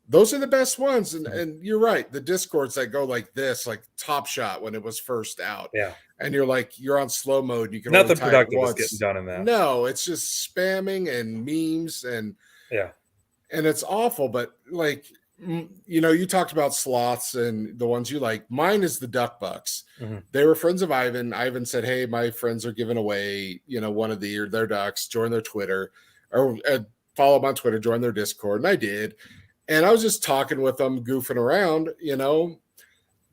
[SPEAKER 1] those are the best ones. And you're right. The Discords that go like this, like Top Shot when it was first out.
[SPEAKER 2] Yeah.
[SPEAKER 1] And you're on slow mode. You can
[SPEAKER 2] nothing productive is getting done in that.
[SPEAKER 1] No, it's just spamming and memes and it's awful. But you talked about sloths and the ones you like. Mine is the Duck Bucks. They were friends of Ivan. Ivan said, hey, my friends are giving away, one of their ducks. Join their Twitter, or follow them on Twitter, join their Discord. And I did. And I was just talking with them, goofing around,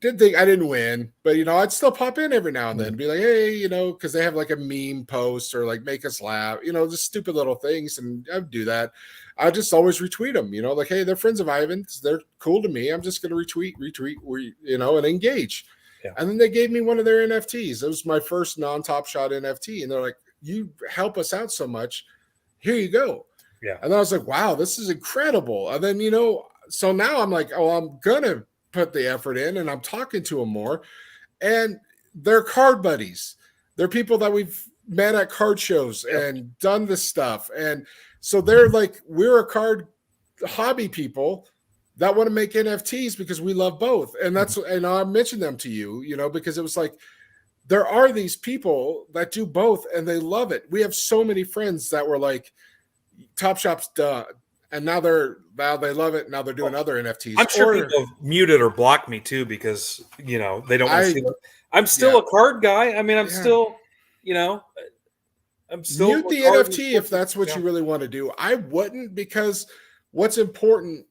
[SPEAKER 1] didn't think I didn't win, but I'd still pop in every now and then, be like, hey, because they have like a meme post, or like make us laugh, just stupid little things. And I'd do that. I just always retweet them, like, hey, they're friends of Ivan's. They're cool to me. I'm just going to retweet, and engage. Yeah. And then they gave me one of their NFTs. It was my first non-Top Shot NFT. And they're like, you help us out so much. Here you go. Yeah. And I was like, wow, this is incredible. And then, so now I'm like, oh, I'm going to put the effort in, and I'm talking to them more. And they're card buddies. They're people that we've met at card shows and done this stuff. And so they're like, we're a card hobby people that want to make NFTs because we love both. And and I mentioned them to you, because it was like, there are these people that do both and they love it. We have so many friends that were like, Top Shop's done. And now they love it. Now they're doing other NFTs.
[SPEAKER 2] I'm sure people have muted or blocked me too, because they don't want to see it. I'm still a card guy. I mean, I'm still, I'm still
[SPEAKER 1] mute the NFT if that's what you really want to do. I wouldn't, because what's important,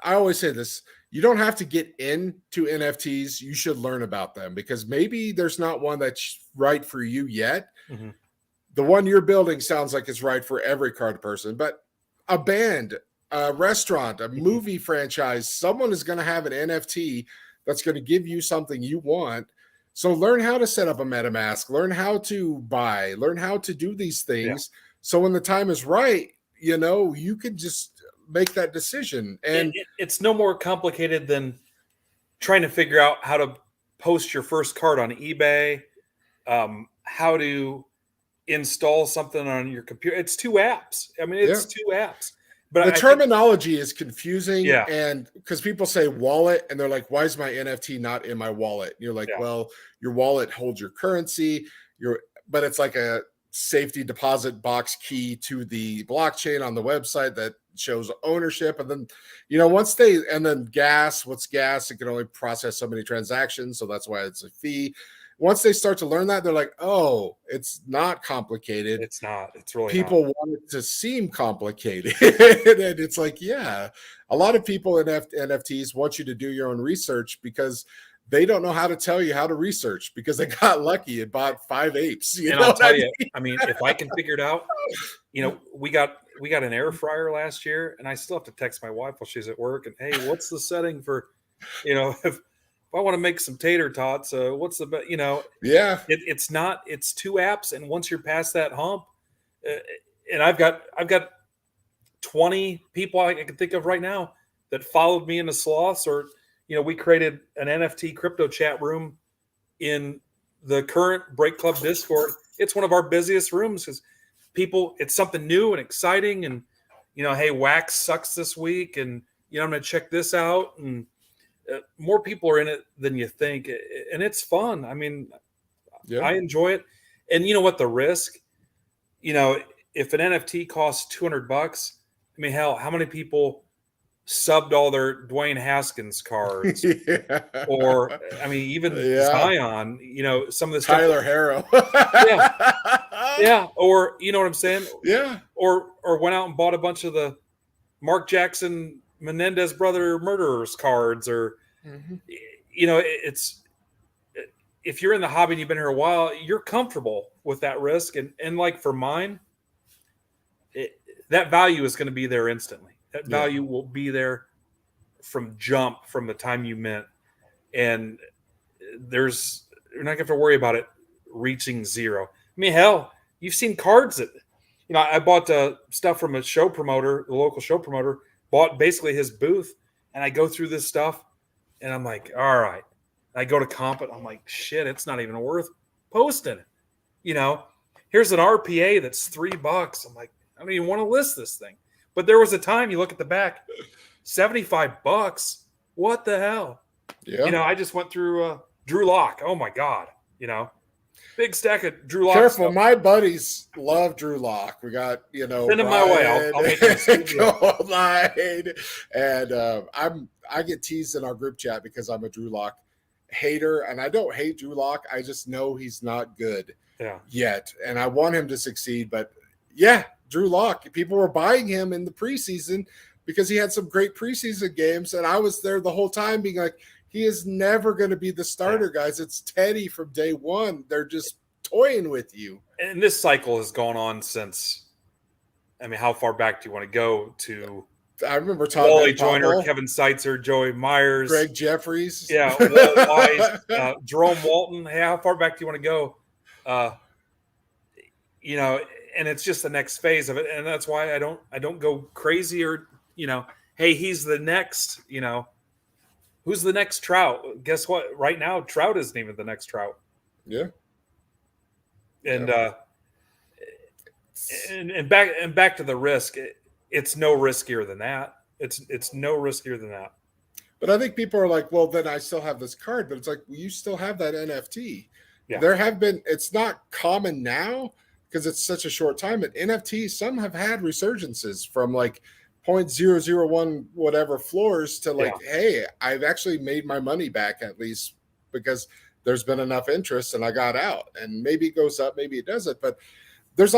[SPEAKER 1] I always say this, you don't have to get into NFTs. You should learn about them, because maybe there's not one that's right for you yet. The one you're building sounds like it's right for every card person, but a band, a restaurant, a movie franchise, someone is going to have an NFT that's going to give you something you want. So learn how to set up a MetaMask, learn how to buy, learn how to do these things. So when the time is right, you can just make that decision. And
[SPEAKER 2] it's no more complicated than trying to figure out how to post your first card on eBay, how to install something on your computer. It's 2 apps. I mean, it's 2 apps. But
[SPEAKER 1] the terminology is confusing. And because people say wallet and they're like, why is my NFT not in my wallet? And you're like, well, your wallet holds your currency, but it's like a safety deposit box key to the blockchain on the website that shows ownership. And then, and then what's gas? It can only process so many transactions. So that's why it's a fee. Once they start to learn that, they're like, oh, it's not complicated.
[SPEAKER 2] It's not. It's really
[SPEAKER 1] people
[SPEAKER 2] not.
[SPEAKER 1] want it to seem complicated. And it's like, a lot of people in NFTs want you to do your own research, because they don't know how to tell you how to research, because they got lucky and bought 5 apes.
[SPEAKER 2] And I'll tell you, I mean, if I can figure it out, we got an air fryer last year, and I still have to text my wife while she's at work. And hey, what's the setting for, if I want to make some tater tots, what's the best, it's not, it's 2 apps. And once you're past that hump, and I've got 20 people I can think of right now that followed me into sloths, or, we created an NFT crypto chat room in the current Break Club Discord. It's one of our busiest rooms because people, it's something new and exciting. And, hey, wax sucks this week. And, I'm going to check this out. And more people are in it than you think. And it's fun. I mean, I enjoy it. And you know what? The risk, if an NFT costs $200, I mean, hell, how many people subbed all their Dwayne Haskins cards? Or, I mean, even Zion, some of this
[SPEAKER 1] Tyler Harrow.
[SPEAKER 2] Yeah. Or, you know what I'm saying?
[SPEAKER 1] Yeah.
[SPEAKER 2] Or went out and bought a bunch of the Mark Jackson Menendez brother murderers cards, or, it's, if you're in the hobby and you've been here a while, you're comfortable with that risk. And like for mine, that value is going to be there instantly. That value will be there from the time you mint. And you're not going to have to worry about it reaching zero. I mean, hell, you've seen cards that, I bought stuff from a show promoter, the local show promoter, bought basically his booth. And I go through this stuff and I'm like, all right. I go to comp it. I'm like, shit, it's not even worth posting it. Here's an RPA that's $3. I'm like, I don't even want to list this thing. But there was a time you look at the back, $75. What the hell?
[SPEAKER 1] Yeah.
[SPEAKER 2] I just went through Drew Lock. Oh my God. Big stack of Drew Lock.
[SPEAKER 1] Careful, stuff. My buddies love Drew Lock. We got,
[SPEAKER 2] send them my way. I'll make them
[SPEAKER 1] line. And I get teased in our group chat because I'm a Drew Lock hater, and I don't hate Drew Lock. I just know he's not good yet, and I want him to succeed. But yeah, Drew Lock, people were buying him in the preseason because he had some great preseason games, and I was there the whole time being like, he is never going to be the starter, guys. It's Teddy from day one. They're just toying with you.
[SPEAKER 2] And this cycle has gone on since, I mean, how far back do you want to go to?
[SPEAKER 1] I remember talking
[SPEAKER 2] Wally Joyner, Kevin Seitzer, Joey Myers,
[SPEAKER 1] Greg Jeffries.
[SPEAKER 2] Yeah, Walt Weiss, Jerome Walton. Hey, how far back do you want to go? And it's just the next phase of it. And that's why I don't go crazy or, hey, he's the next, who's the next Trout? Guess what? Right now, Trout isn't even the next Trout.
[SPEAKER 1] Yeah.
[SPEAKER 2] And and back to the risk. It's no riskier than that. It's no riskier than that.
[SPEAKER 1] But I think people are like, well, then I still have this card. But it's like, well, you still have that NFT.
[SPEAKER 2] Yeah.
[SPEAKER 1] There have been, it's not common now because it's such a short time. But NFTs, some have had resurgences from like 0.001 whatever floors to like, hey, I've actually made my money back at least because there's been enough interest and I got out. And maybe it goes up, maybe it doesn't. But there's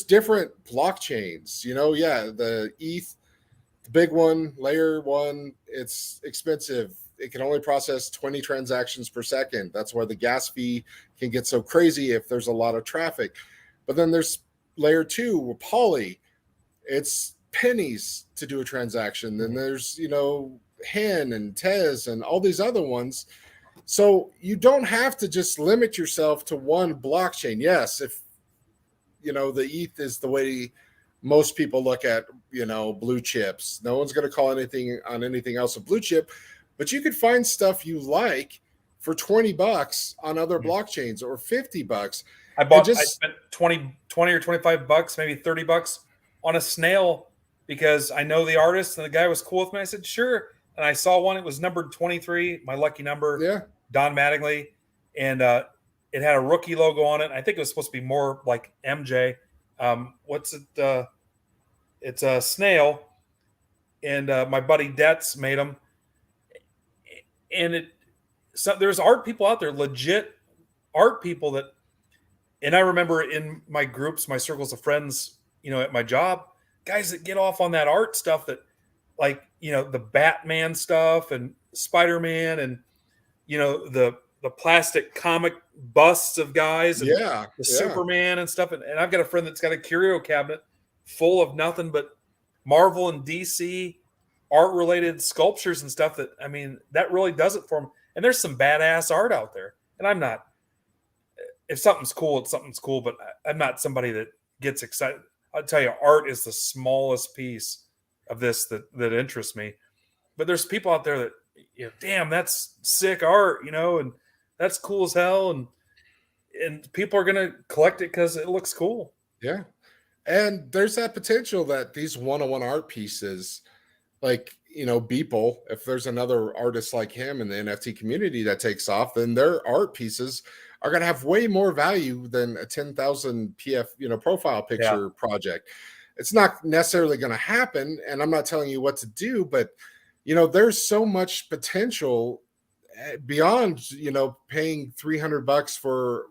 [SPEAKER 1] different blockchains, the ETH, the big one, layer one, it's expensive. It can only process 20 transactions per second. That's why the gas fee can get so crazy if there's a lot of traffic. But then there's layer two, Poly. It's pennies to do a transaction. Then there's, Hen and Tez and all these other ones. So you don't have to just limit yourself to one blockchain. Yes, if the ETH is the way most people look at, blue chips. No one's going to call anything else a blue chip, but you could find stuff you like for $20 on other blockchains or $50.
[SPEAKER 2] I spent 20 or $25, maybe $30 on a snail because I know the artist and the guy was cool with me. I said, sure. And I saw one, it was numbered 23, my lucky number.
[SPEAKER 1] Yeah.
[SPEAKER 2] Don Mattingly. And, it had a rookie logo on it. I think it was supposed to be more like MJ. What's it? It's a snail. And my buddy Detz made them. And there's art people out there, legit art people that, and I remember in my groups, my circles of friends, at my job, guys that get off on that art stuff that like, the Batman stuff and Spider-Man and, the plastic comic busts of guys and the Superman and stuff. And I've got a friend that's got a curio cabinet full of nothing but Marvel and DC art related sculptures and stuff that, I mean, that really does it for him. And there's some badass art out there. And if something's cool, it's something's cool, but I'm not somebody that gets excited. I'll tell you, art is the smallest piece of this that interests me. But there's people out there that, damn, that's sick art, and that's cool as hell, and people are gonna collect it because it looks cool.
[SPEAKER 1] Yeah. And there's that potential that these one-on-one art pieces, like, Beeple, if there's another artist like him in the NFT community that takes off, then their art pieces are going to have way more value than a 10,000 PF, profile
[SPEAKER 2] Yeah,
[SPEAKER 1] picture project. It's not necessarily going to happen. And I'm not telling you what to do, but, there's so much potential beyond, paying $300 for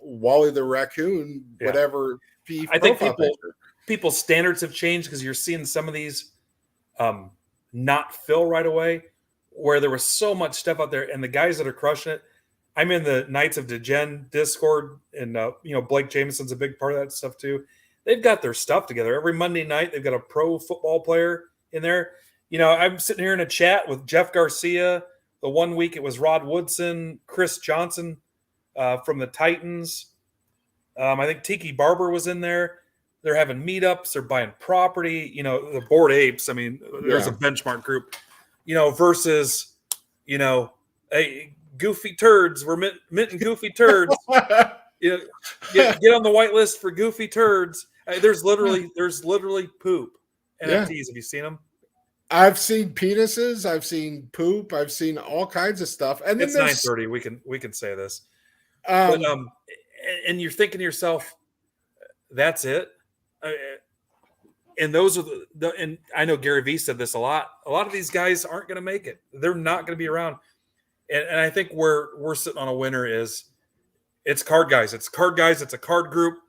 [SPEAKER 1] Wally the raccoon,
[SPEAKER 2] yeah.
[SPEAKER 1] whatever
[SPEAKER 2] I think
[SPEAKER 1] profile picture.
[SPEAKER 2] people's standards have changed because you're seeing some of these not fill right away, where there was so much stuff out there, and the guys that are crushing it. I'm in the Knights of Degen Discord, and Blake Jameson's a big part of that stuff too. They've got their stuff together. Every Monday night, they've got a pro football player in there. I'm sitting here in a chat with Jeff Garcia. The one week it was Rod Woodson, Chris Johnson from the Titans. I think Tiki Barber was in there. They're having meetups. They're buying property. The Bored Apes. I mean, there's a benchmark group. Versus, hey, goofy turds. We're minting goofy turds. Get on the white list for goofy turds. There's literally poop NFTs. Have you seen them?
[SPEAKER 1] I've seen penises. I've seen poop. I've seen all kinds of stuff. And then
[SPEAKER 2] it's 9:30. We can say this.
[SPEAKER 1] And
[SPEAKER 2] you're thinking to yourself, that's it. And those are and I know Gary Vee said this a lot. A lot of these guys aren't going to make it. They're not going to be around. And I think where we're sitting on a winner is it's card guys. It's card guys. It's a card group.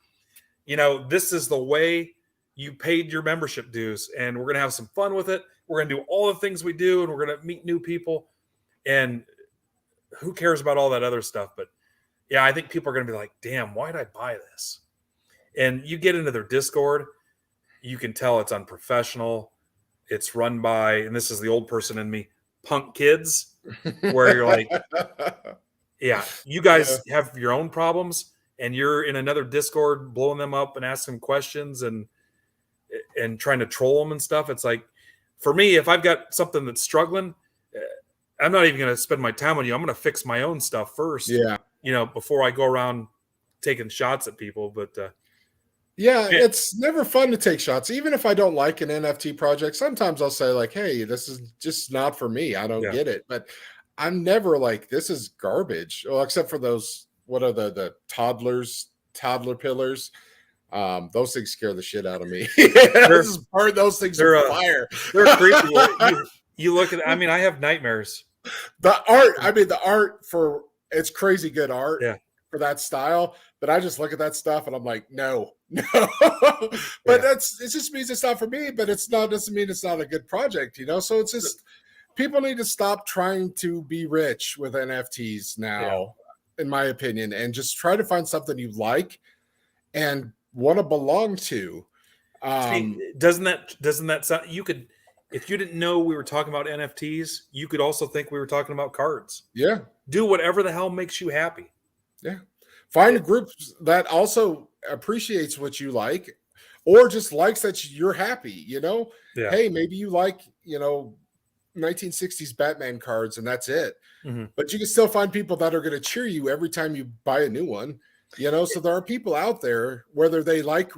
[SPEAKER 2] This is the way you paid your membership dues, and we're going to have some fun with it. We're going to do all the things we do, and we're going to meet new people. And who cares about all that other stuff? But yeah, I think people are going to be like, damn, why did I buy this? And you get into their Discord, you can tell it's unprofessional. It's run by, and this is the old person in me, punk kids, where you're like, yeah, you guys have your own problems, and you're in another Discord blowing them up and asking questions and trying to troll them and stuff. It's like, for me, if I've got something that's struggling, I'm not even going to spend my time on you. I'm going to fix my own stuff first.
[SPEAKER 1] Yeah.
[SPEAKER 2] Before I go around taking shots at people. But
[SPEAKER 1] it's never fun to take shots. Even if I don't like an NFT project, sometimes I'll say like, hey, this is just not for me. I don't get it. But I'm never like, this is garbage. Well, except for those, what are the toddler pillars? Those things scare the shit out of me. Those things are fire.
[SPEAKER 2] They're creepy. You look at, I have nightmares.
[SPEAKER 1] The art for, it's crazy good art for that style, but I just look at that stuff and I'm like, no. But it just means it's not for me, but doesn't mean it's not a good project, So it's just, people need to stop trying to be rich with NFTs now, in my opinion, and just try to find something you like and want to belong to.
[SPEAKER 2] Doesn't that sound, you could, if you didn't know we were talking about NFTs, you could also think we were talking about cards.
[SPEAKER 1] Yeah.
[SPEAKER 2] Do whatever the hell makes you happy.
[SPEAKER 1] Yeah. Find a group that also appreciates what you like, or just likes that you're happy, Yeah. Hey, maybe you like, 1960s Batman cards and that's it.
[SPEAKER 2] Mm-hmm.
[SPEAKER 1] But you can still find people that are going to cheer you every time you buy a new one, So there are people out there, whether they like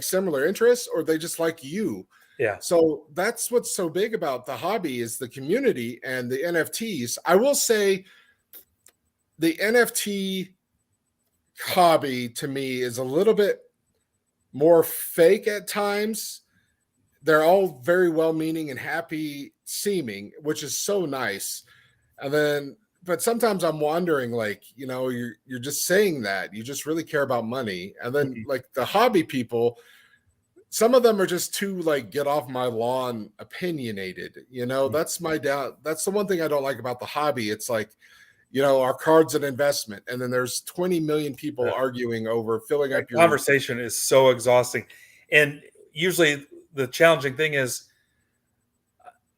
[SPEAKER 1] similar interests or they just like you.
[SPEAKER 2] Yeah.
[SPEAKER 1] So that's what's so big about the hobby is the community and the NFTs. I will say the NFT hobby to me is a little bit more fake at times. They're all very well-meaning and happy seeming, which is so nice. But sometimes I'm wondering, you're just saying that you just really care about money. And then the hobby people, some of them are just too get off my lawn opinionated. That's my doubt. That's the one thing I don't like about the hobby. It's like, our card's an investment. And then there's 20 million people arguing over filling up your
[SPEAKER 2] conversation is so exhausting. And usually the challenging thing is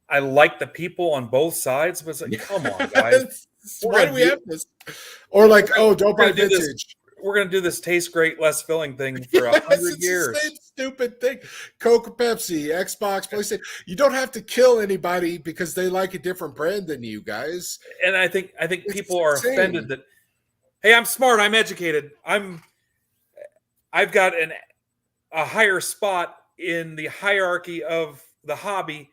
[SPEAKER 2] I like the people on both sides, but it's like, come on, guys.
[SPEAKER 1] Why do we have this? Or don't buy vintage.
[SPEAKER 2] We're going to do this taste great, less filling thing for 100 years.
[SPEAKER 1] stupid thing. Coke, Pepsi, Xbox, PlayStation. You don't have to kill anybody because they like a different brand than you guys.
[SPEAKER 2] And I think
[SPEAKER 1] It's
[SPEAKER 2] people are
[SPEAKER 1] insane.
[SPEAKER 2] offended that, hey, I'm smart, I'm educated, I've got a higher spot in the hierarchy of the hobby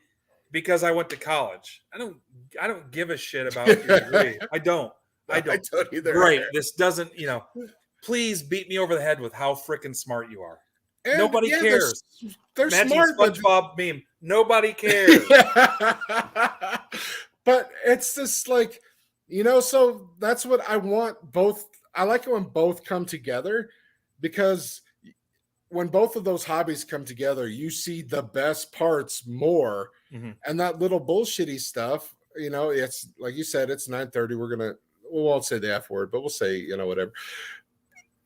[SPEAKER 2] because I went to college. I don't give a shit about your degree. I don't
[SPEAKER 1] either.
[SPEAKER 2] Great. This doesn't, please beat me over the head with how freaking smart you are.
[SPEAKER 1] And
[SPEAKER 2] Nobody cares.
[SPEAKER 1] They're
[SPEAKER 2] Imagine
[SPEAKER 1] smart,
[SPEAKER 2] SpongeBob meme. Nobody cares.
[SPEAKER 1] But it's just like, so that's what I want. I like it when both come together, because when both of those hobbies come together, you see the best parts more.
[SPEAKER 2] Mm-hmm.
[SPEAKER 1] And that little bullshitty stuff, it's like you said, it's 9:30. We won't say the F word, but we'll say, whatever.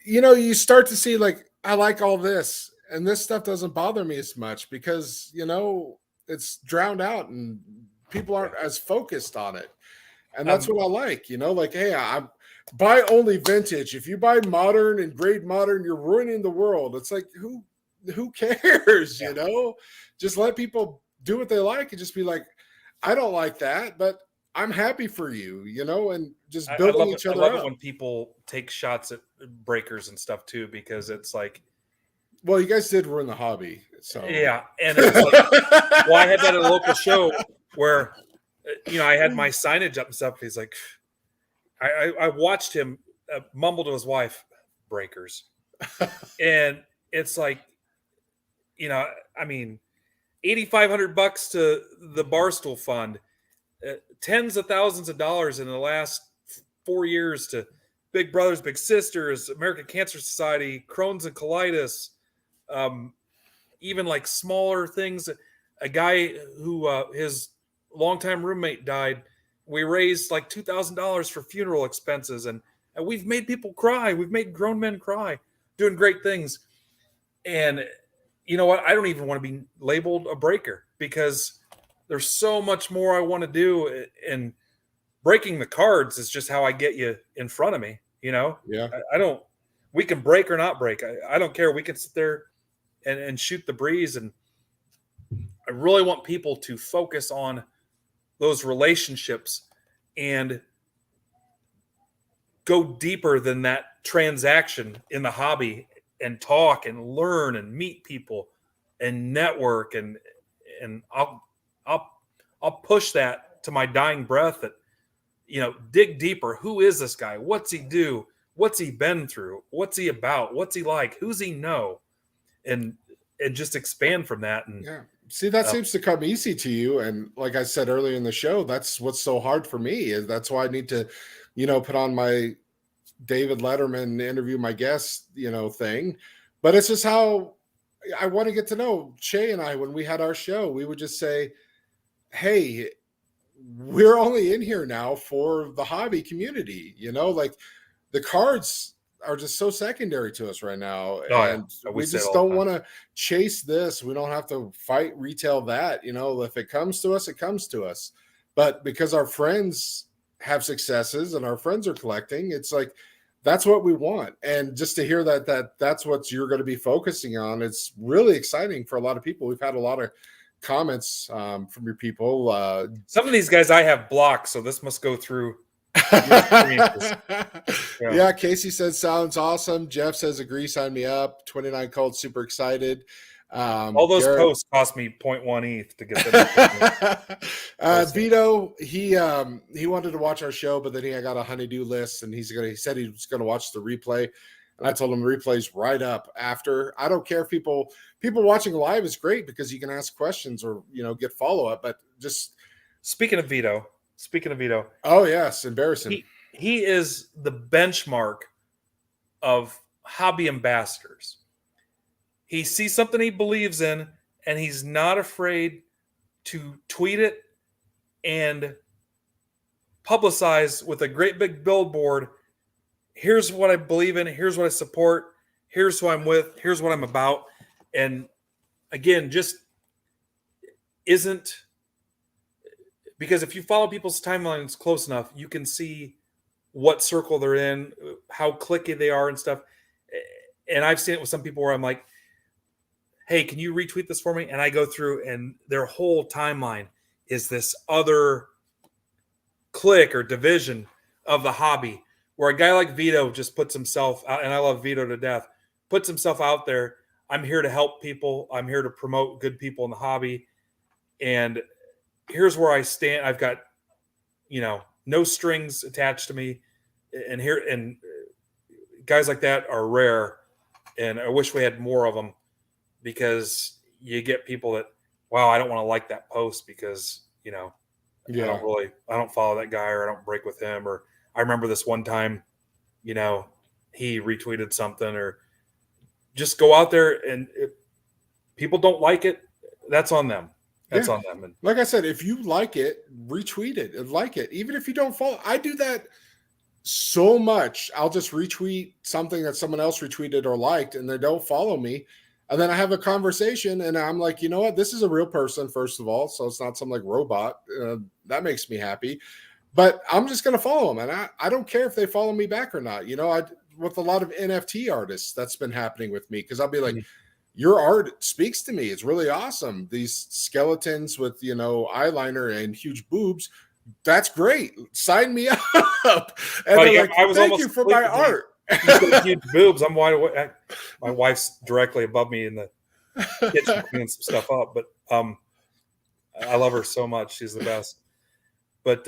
[SPEAKER 1] You start to see, like, I like all this, and this stuff doesn't bother me as much because, it's drowned out and people aren't as focused on it. And that's what I like, like, hey, I buy only vintage. If you buy modern and grade modern, you're ruining the world. It's like, who cares? Just let people do what they like and just be like, I don't like that, but I'm happy for you, and just building each other up.
[SPEAKER 2] I love it when people take shots at breakers and stuff too, because it's like,
[SPEAKER 1] well, you guys did ruin the hobby, so
[SPEAKER 2] yeah. And it's like, well, I had that at a local show where, I had my signage up and stuff. He's like, I watched him mumble to his wife, breakers. And it's like, $8,500 to the Barstool Fund, tens of thousands of dollars in the last 4 years to Big Brothers Big Sisters, American Cancer Society, Crohn's and colitis, even like smaller things. A guy who his longtime roommate died, we raised like $2,000 for funeral expenses, and we've made people cry. We've made grown men cry, doing great things. And you know what? I don't even want to be labeled a breaker, because there's so much more I want to do. And breaking the cards is just how I get you in front of me.
[SPEAKER 1] Yeah.
[SPEAKER 2] We can break or not break. I don't care. We can sit there and shoot the breeze. And I really want people to focus on those relationships and go deeper than that transaction in the hobby, and talk and learn and meet people and network. And I'll push that to my dying breath, that, dig deeper. Who is this guy? What's he do? What's he been through? What's he about? What's he like? Who's he know? And just expand from that. And
[SPEAKER 1] yeah, see, that seems to come easy to you. And like I said earlier in the show, that's what's so hard for me. Is that's why I need to, put on my David Letterman interview my guest, thing. But it's just how I want to get to know Shay and I. When we had our show, we would just say, hey, we're only in here now for the hobby community, like the cards are just so secondary to us right now. And we just don't want to chase this. We don't have to fight retail that, if it comes to us, it comes to us. But because our friends have successes and our friends are collecting, it's like, that's what we want. And just to hear that's what you're going to be focusing on, it's really exciting for a lot of people. We've had a lot of comments from your people.
[SPEAKER 2] Some of these guys I have blocked, so this must go through.
[SPEAKER 1] Yeah, Casey says sounds awesome. Jeff says agree, sign me up. 29 Cold, super excited.
[SPEAKER 2] All those posts cost me 0.1 ETH to get them.
[SPEAKER 1] Vito, he wanted to watch our show, but then he got a honeydew list, and he said he was gonna watch the replay. And I told him the replay's right up after. I don't care if people watching live is great, because you can ask questions or get follow-up. But just
[SPEAKER 2] speaking of Vito.
[SPEAKER 1] Oh yes, embarrassing.
[SPEAKER 2] He is the benchmark of hobby ambassadors. He sees something he believes in, and he's not afraid to tweet it and publicize with a great big billboard. Here's what I believe in. Here's what I support. Here's who I'm with. Here's what I'm about. And again, just isn't, because if you follow people's timelines close enough, you can see what circle they're in, how cliquey they are and stuff. And I've seen it with some people where I'm like, hey, can you retweet this for me? And I go through, and their whole timeline is this other clique or division of the hobby, where a guy like Vito just puts himself out, and I love Vito to death, puts himself out there. I'm here to help people. I'm here to promote good people in the hobby. And here's where I stand. I've got, no strings attached to me. And guys like that are rare. And I wish we had more of them, because you get people that, wow, I don't want to like that post because, I don't follow that guy, or I don't break with him. Or I remember this one time, he retweeted something, or just go out there, and if people don't like it, that's on them. That's on them. And
[SPEAKER 1] like I said, if you like it, retweet it and like it. Even if you don't follow, I do that so much. I'll just retweet something that someone else retweeted or liked, and they don't follow me. And then I have a conversation, and I'm like, you know what? This is a real person, first of all. So it's not some like robot. That makes me happy. But I'm just going to follow them. And I don't care if they follow me back or not. With a lot of NFT artists, that's been happening with me, because I'll be like, your art speaks to me. It's really awesome. These skeletons with, eyeliner and huge boobs. That's great. Sign me up. And
[SPEAKER 2] I was
[SPEAKER 1] thank you for my art.
[SPEAKER 2] Huge boobs. I'm wide awake. My wife's directly above me in the kitchen cleaning some stuff up, but I love her so much. She's the best. But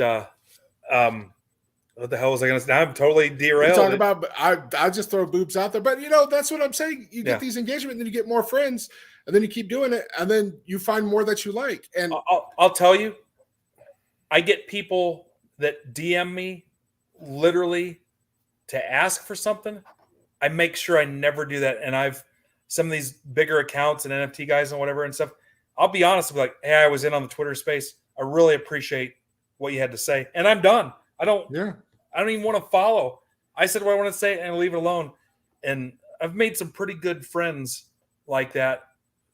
[SPEAKER 2] what the hell was I going to say? Now I'm totally derailed.
[SPEAKER 1] Talk about, I just throw boobs out there, but that's what I'm saying. You get these engagement, and then you get more friends, and then you keep doing it, and then you find more that you like. And
[SPEAKER 2] I'll tell you, I get people that DM me literally to ask for something. I make sure I never do that. And some of these bigger accounts and NFT guys and whatever and stuff, I'll be honest, I'll be like, hey, I was in on the Twitter space. I really appreciate what you had to say. And I'm done. I don't even want to follow. I said what I want to say and leave it alone. And I've made some pretty good friends like that,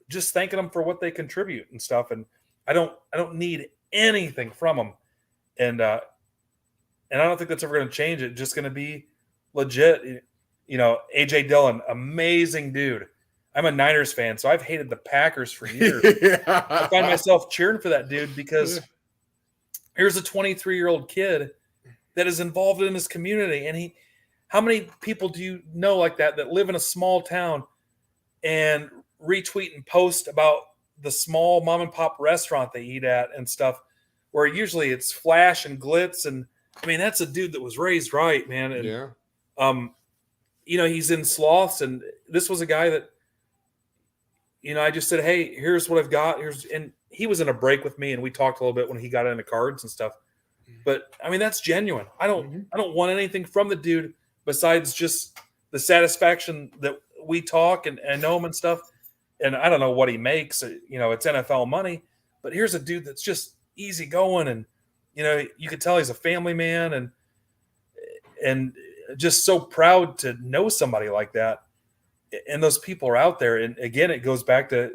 [SPEAKER 2] just thanking them for what they contribute and stuff. And I don't need anything from them. And I don't think that's ever going to change. It's just going to be legit. AJ Dillon, amazing dude. I'm a Niners fan, so I've hated the Packers for years. I find myself cheering for that dude, because here's a 23-year-old kid that is involved in his community. And how many people do you know like that live in a small town and retweet and post about the small mom and pop restaurant they eat at and stuff, where usually it's flash and glitz. And I mean, that's a dude that was raised right, man. And, he's in sloths. And this was a guy that, I just said, hey, here's what I've got. And he was in a break with me, and we talked a little bit when he got into cards and stuff. But I mean, that's genuine. I don't want anything from the dude besides just the satisfaction that we talk and know him and stuff. And I don't know what he makes. It's NFL money. But here's a dude that's just easy going, and you could tell he's a family man, and just so proud to know somebody like that. And those people are out there. And again, it goes back to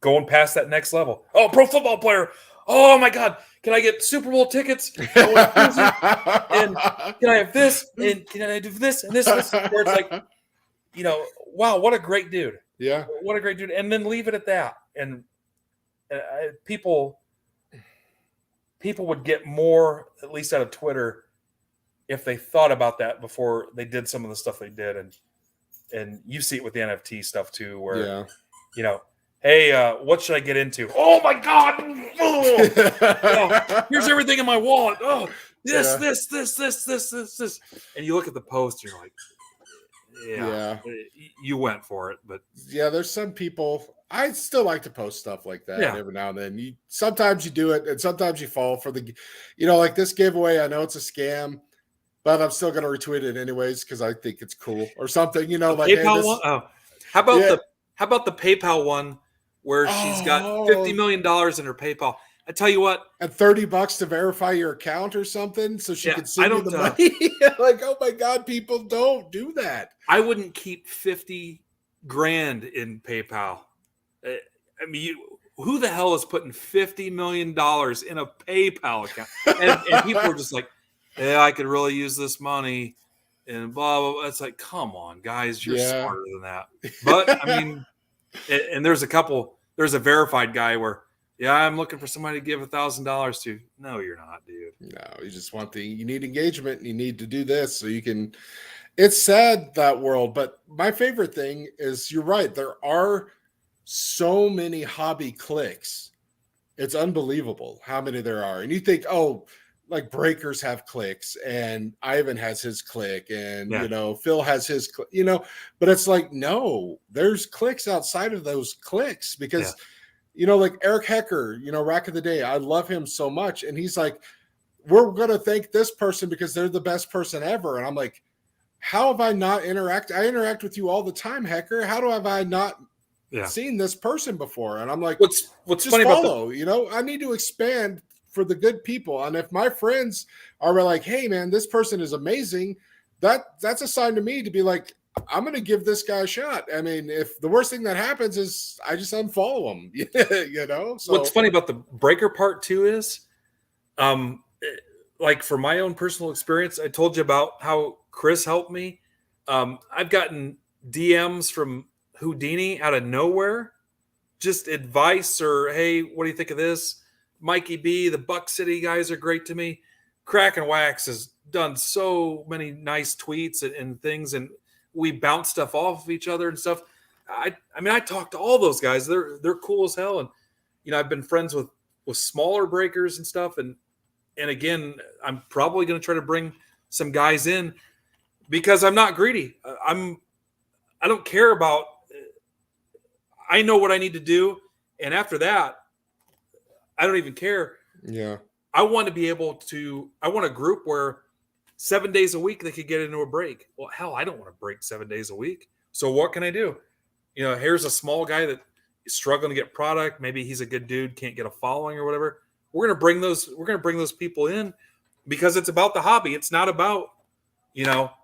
[SPEAKER 2] going past that next level. Oh, pro football player. Oh my God. Can I get Super Bowl tickets? And can I have this? And can I do this and this? Where it's like, wow, what a great dude.
[SPEAKER 1] Yeah.
[SPEAKER 2] What a great dude. And then leave it at that. And people would get more, at least out of Twitter, if they thought about that before they did some of the stuff they did. And you see it with the NFT stuff too, where, hey, what should I get into? Oh my God. Oh, here's everything in my wallet. Oh, this. And you look at the post and you're like, you went for it. But
[SPEAKER 1] there's some people, I still like to post stuff like that every now and then. Sometimes you do it, and sometimes you fall for the, like this giveaway. I know it's a scam, but I'm still going to retweet it anyways, because I think it's cool or something, like
[SPEAKER 2] PayPal one. Oh, how about the PayPal one where she's got $50 million in her PayPal? I tell you what,
[SPEAKER 1] and $30 to verify your account or something, so she can send you the money. Like, oh my God, people don't do that.
[SPEAKER 2] I wouldn't keep $50,000 in PayPal. I mean, who the hell is putting $50 million in a PayPal account? And people are just like, yeah, I could really use this money, and blah, blah, blah. It's like, come on, guys, you're smarter than that. But I mean, And there's a verified guy where, yeah, I'm looking for somebody to give $1,000 to. No, you're not, dude.
[SPEAKER 1] No, you just want you need engagement and you need to do this so you can. It's sad, that world, but my favorite thing is you're right. There are so many hobby cliques. It's unbelievable how many there are. And you think, oh, like breakers have cliques and Ivan has his clique and, Phil has his clique, but it's like, no, there's cliques outside of those cliques because, like Eric Hecker, Rack of the Day, I love him so much. And he's like, we're going to thank this person because they're the best person ever. And I'm like, how have I not I interact with you all the time, Hecker. How have I not seen this person before? And I'm like,
[SPEAKER 2] what's
[SPEAKER 1] just
[SPEAKER 2] funny
[SPEAKER 1] follow, I need to expand for the good people. And if my friends are like, hey man, this person is amazing, that's a sign to me to be like, I'm going to give this guy a shot. I mean, if the worst thing that happens is I just unfollow him, So
[SPEAKER 2] what's funny about the breaker part too is, like for my own personal experience, I told you about how Chris helped me. I've gotten DMs from Houdini out of nowhere, just advice or, hey, what do you think of this? Mikey B, the Buck City guys are great to me. Crack and Wax has done so many nice tweets and things, and we bounce stuff off of each other and stuff. I mean, I talk to all those guys. They're cool as hell, and I've been friends with smaller breakers and stuff. And again, I'm probably going to try to bring some guys in because I'm not greedy. I don't care about. I know what I need to do, and after that, I don't even care.
[SPEAKER 1] Yeah.
[SPEAKER 2] I want to be able to, I want a group where 7 days a week they could get into a break. Well, hell, I don't want to break 7 days a week. So what can I do? Here's a small guy that is struggling to get product. Maybe he's a good dude, can't get a following or whatever. We're going to bring those people in because it's about the hobby. It's not about,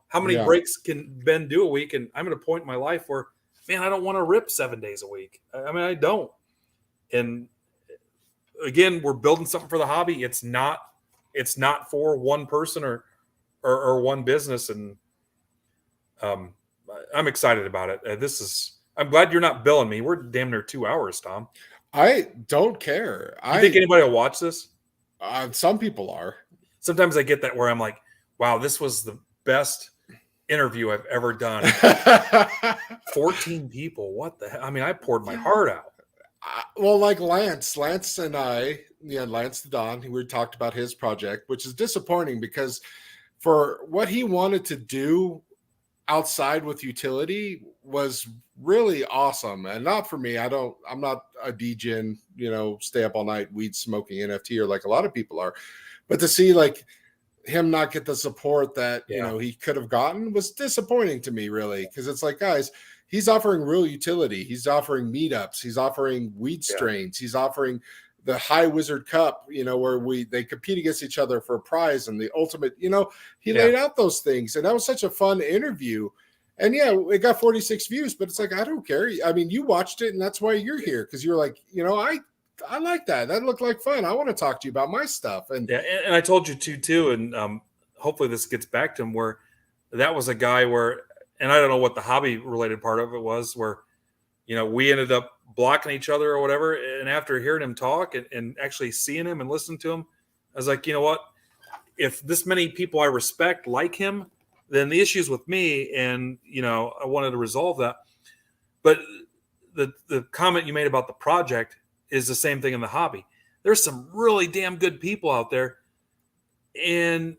[SPEAKER 2] how many breaks can Ben do a week. And I'm at a point in my life where, man, I don't want to rip 7 days a week. I mean, I don't. And again, we're building something for the hobby. It's not for one person or one business. And I'm excited about it. I'm glad you're not billing me. We're damn near 2 hours, Tom.
[SPEAKER 1] I don't care.
[SPEAKER 2] You think anybody will watch this?
[SPEAKER 1] Some people are.
[SPEAKER 2] Sometimes I get that where I'm like, wow, this was the best interview I've ever done. 14 people. What the hell? I mean, I poured my heart out.
[SPEAKER 1] Well, like Lance and I, Lance the Don, we talked about his project, which is disappointing because for what he wanted to do outside with utility was really awesome. And not for me. I'm not a degen, stay up all night, weed smoking NFT or like a lot of people are, but to see like him not get the support that, he could have gotten was disappointing to me really. Cause it's like, guys, he's offering real utility. He's offering meetups. He's offering weed strains. He's offering the High Wizard Cup, where they compete against each other for a prize and the ultimate, he laid out those things. And that was such a fun interview. And it got 46 views, but it's like, I don't care. I mean, you watched it and that's why you're here. Cause you're like, I like that. That looked like fun. I want to talk to you about my stuff. And
[SPEAKER 2] and I told you too. And hopefully this gets back to him where that was a guy where, and I don't know what the hobby related part of it was where, we ended up blocking each other or whatever. And after hearing him talk and actually seeing him and listening to him, I was like, you know what? If this many people I respect like him, then the issue's with me. And, I wanted to resolve that. But the comment you made about the project is the same thing in the hobby. There's some really damn good people out there and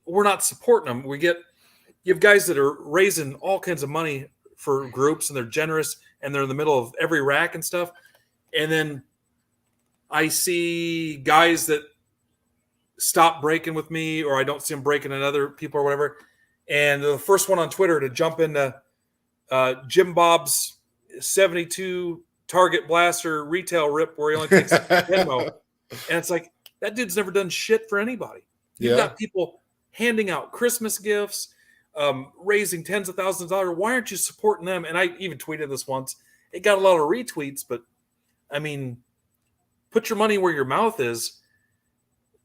[SPEAKER 2] we're not supporting them. You have guys that are raising all kinds of money for groups and they're generous and they're in the middle of every rack and stuff. And then I see guys that stop breaking with me or I don't see them breaking in other people or whatever. And they're the first one on Twitter to jump into Jim Bob's 72 Target Blaster retail rip where he only takes a Venmo. And it's like, that dude's never done shit for anybody. You've got people handing out Christmas gifts, raising tens of thousands of dollars. Why aren't you supporting them? And I even tweeted this once. It got a lot of retweets, but I mean, put your money where your mouth is.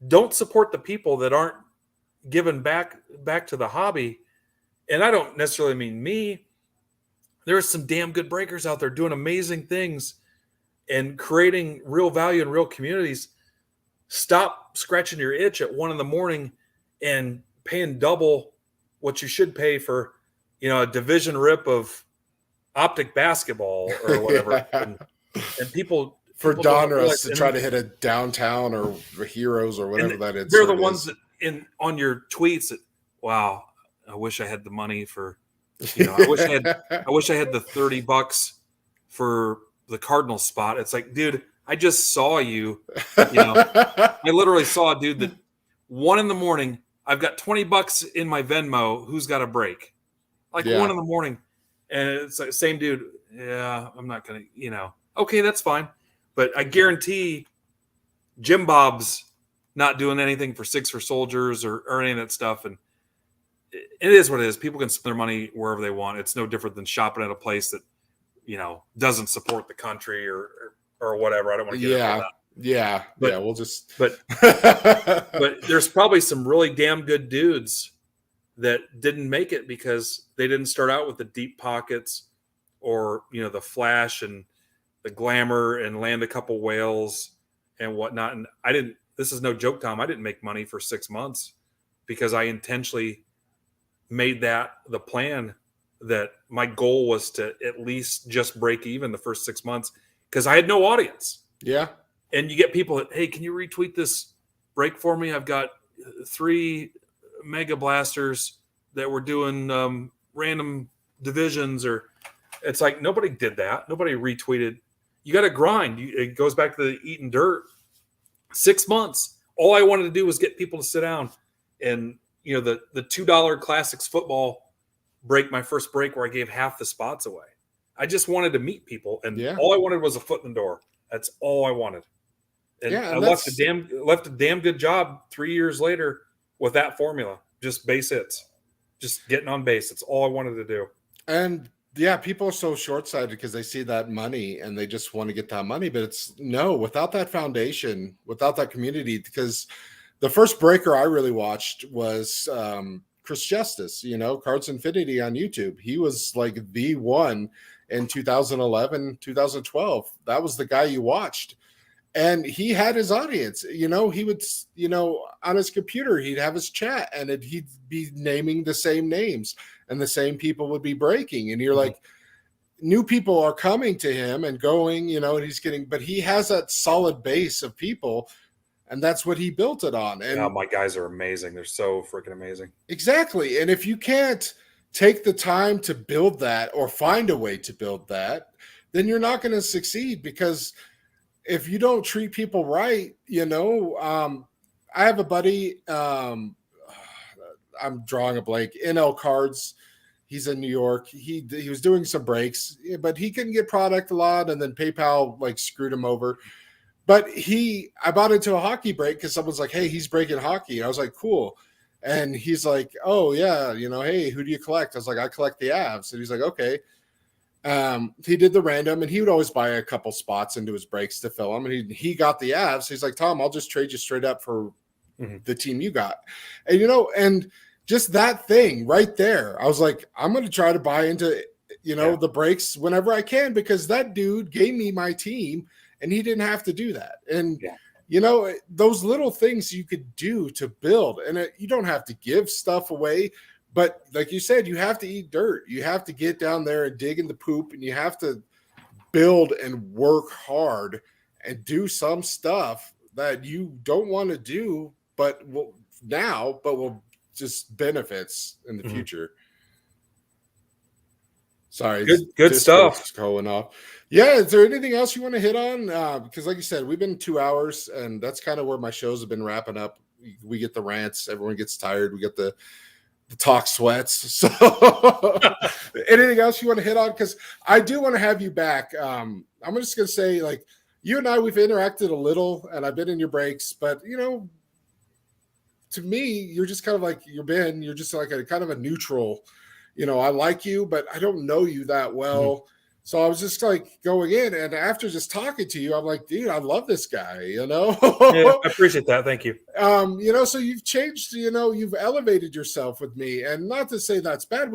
[SPEAKER 2] Don't support the people that aren't giving back to the hobby. And I don't necessarily mean me. There are some damn good breakers out there doing amazing things and creating real value in real communities. Stop scratching your itch at 1 a.m. and paying double what you should pay for, a division rip of optic basketball or whatever.
[SPEAKER 1] Yeah.
[SPEAKER 2] And people
[SPEAKER 1] For
[SPEAKER 2] don't
[SPEAKER 1] Donruss
[SPEAKER 2] realize-
[SPEAKER 1] to try to hit a downtown or Heroes or whatever that is.
[SPEAKER 2] They're the ones that on your tweets that, wow, I wish I had the money for, I wish I had the $30 for the Cardinal spot. It's like, dude, I just saw you. I literally saw a dude that 1 a.m. I've got $20 in my Venmo. Who's got a break? Like 1 a.m. And it's like, same dude. Yeah, I'm not going to, okay, that's fine. But I guarantee Jim Bob's not doing anything for Six for Soldiers or any of that stuff. And it is what it is. People can spend their money wherever they want. It's no different than shopping at a place that, doesn't support the country or whatever. I don't want to get into that.
[SPEAKER 1] Yeah.
[SPEAKER 2] But,
[SPEAKER 1] we'll just.
[SPEAKER 2] But there's probably some really damn good dudes that didn't make it because they didn't start out with the deep pockets or, the flash and the glamour and land a couple whales and whatnot. And this is no joke, Tom. I didn't make money for 6 months because I intentionally made that the plan, that my goal was to at least just break even the first 6 months because I had no audience.
[SPEAKER 1] Yeah.
[SPEAKER 2] And you get people that, hey, can you retweet this break for me? I've got 3 mega blasters that were doing random divisions, or it's like nobody did that. Nobody retweeted. You got to grind. It goes back to the eating dirt. 6 months. All I wanted to do was get people to sit down and, the $2 classics football break, my first break where I gave half the spots away. I just wanted to meet people, and all I wanted was a foot in the door. That's all I wanted. And I left a damn good job 3 years later with that formula. Just base hits, just getting on base. That's all I wanted to do.
[SPEAKER 1] And people are so short-sighted because they see that money and they just want to get that money. But without that foundation, without that community, because the first breaker I really watched was Chris Justice, Cards Infinity on YouTube. He was like the one in 2011, 2012. That was the guy you watched. And he had his audience, he would, on his computer, he'd have his chat and he'd be naming the same names and the same people would be breaking. And you're like, new people are coming to him and going, and he's getting, but he has that solid base of people. And that's what he built it on. And
[SPEAKER 2] my guys are amazing. They're so freaking amazing.
[SPEAKER 1] Exactly. And if you can't take the time to build that or find a way to build that, then you're not going to succeed, because if you don't treat people right, I have a buddy, I'm drawing a blank, NL Cards. He's in New York. He was doing some breaks, but he couldn't get product a lot. And then PayPal screwed him over. But I bought into a hockey break because someone's like, hey, he's breaking hockey. And I was like, cool. And he's like, oh yeah, hey, who do you collect? I was like, I collect the Avs. And he's like, okay. He did the random, and he would always buy a couple spots into his breaks to fill them. And he got the Avs. He's like, Tom, I'll just trade you straight up for the team you got. And, and just that thing right there, I was like, I'm going to try to buy into, the breaks whenever I can, because that dude gave me my team and he didn't have to do that. And, those little things you could do to build, and you don't have to give stuff away. But like you said, you have to eat dirt. You have to get down there and dig in the poop, and you have to build and work hard and do some stuff that you don't want to do, but will just benefits in the future. Sorry.
[SPEAKER 2] Good stuff
[SPEAKER 1] going off. Yeah. Is there anything else you want to hit on? Because like you said, we've been 2 hours, and that's kind of where my shows have been wrapping up. We get the rants. Everyone gets tired. We get the talk sweats. So anything else you want to hit on? Because I do want to have you back. I'm just going to say, you and I, we've interacted a little, and I've been in your breaks, but to me, you're just kind of you're just like a kind of a neutral, I like you, but I don't know you that well. So I was just going in, and after just talking to you, I'm like, dude, I love this guy,
[SPEAKER 2] Yeah, I appreciate that. Thank you.
[SPEAKER 1] So you've changed, you've elevated yourself with me, and not to say that's bad.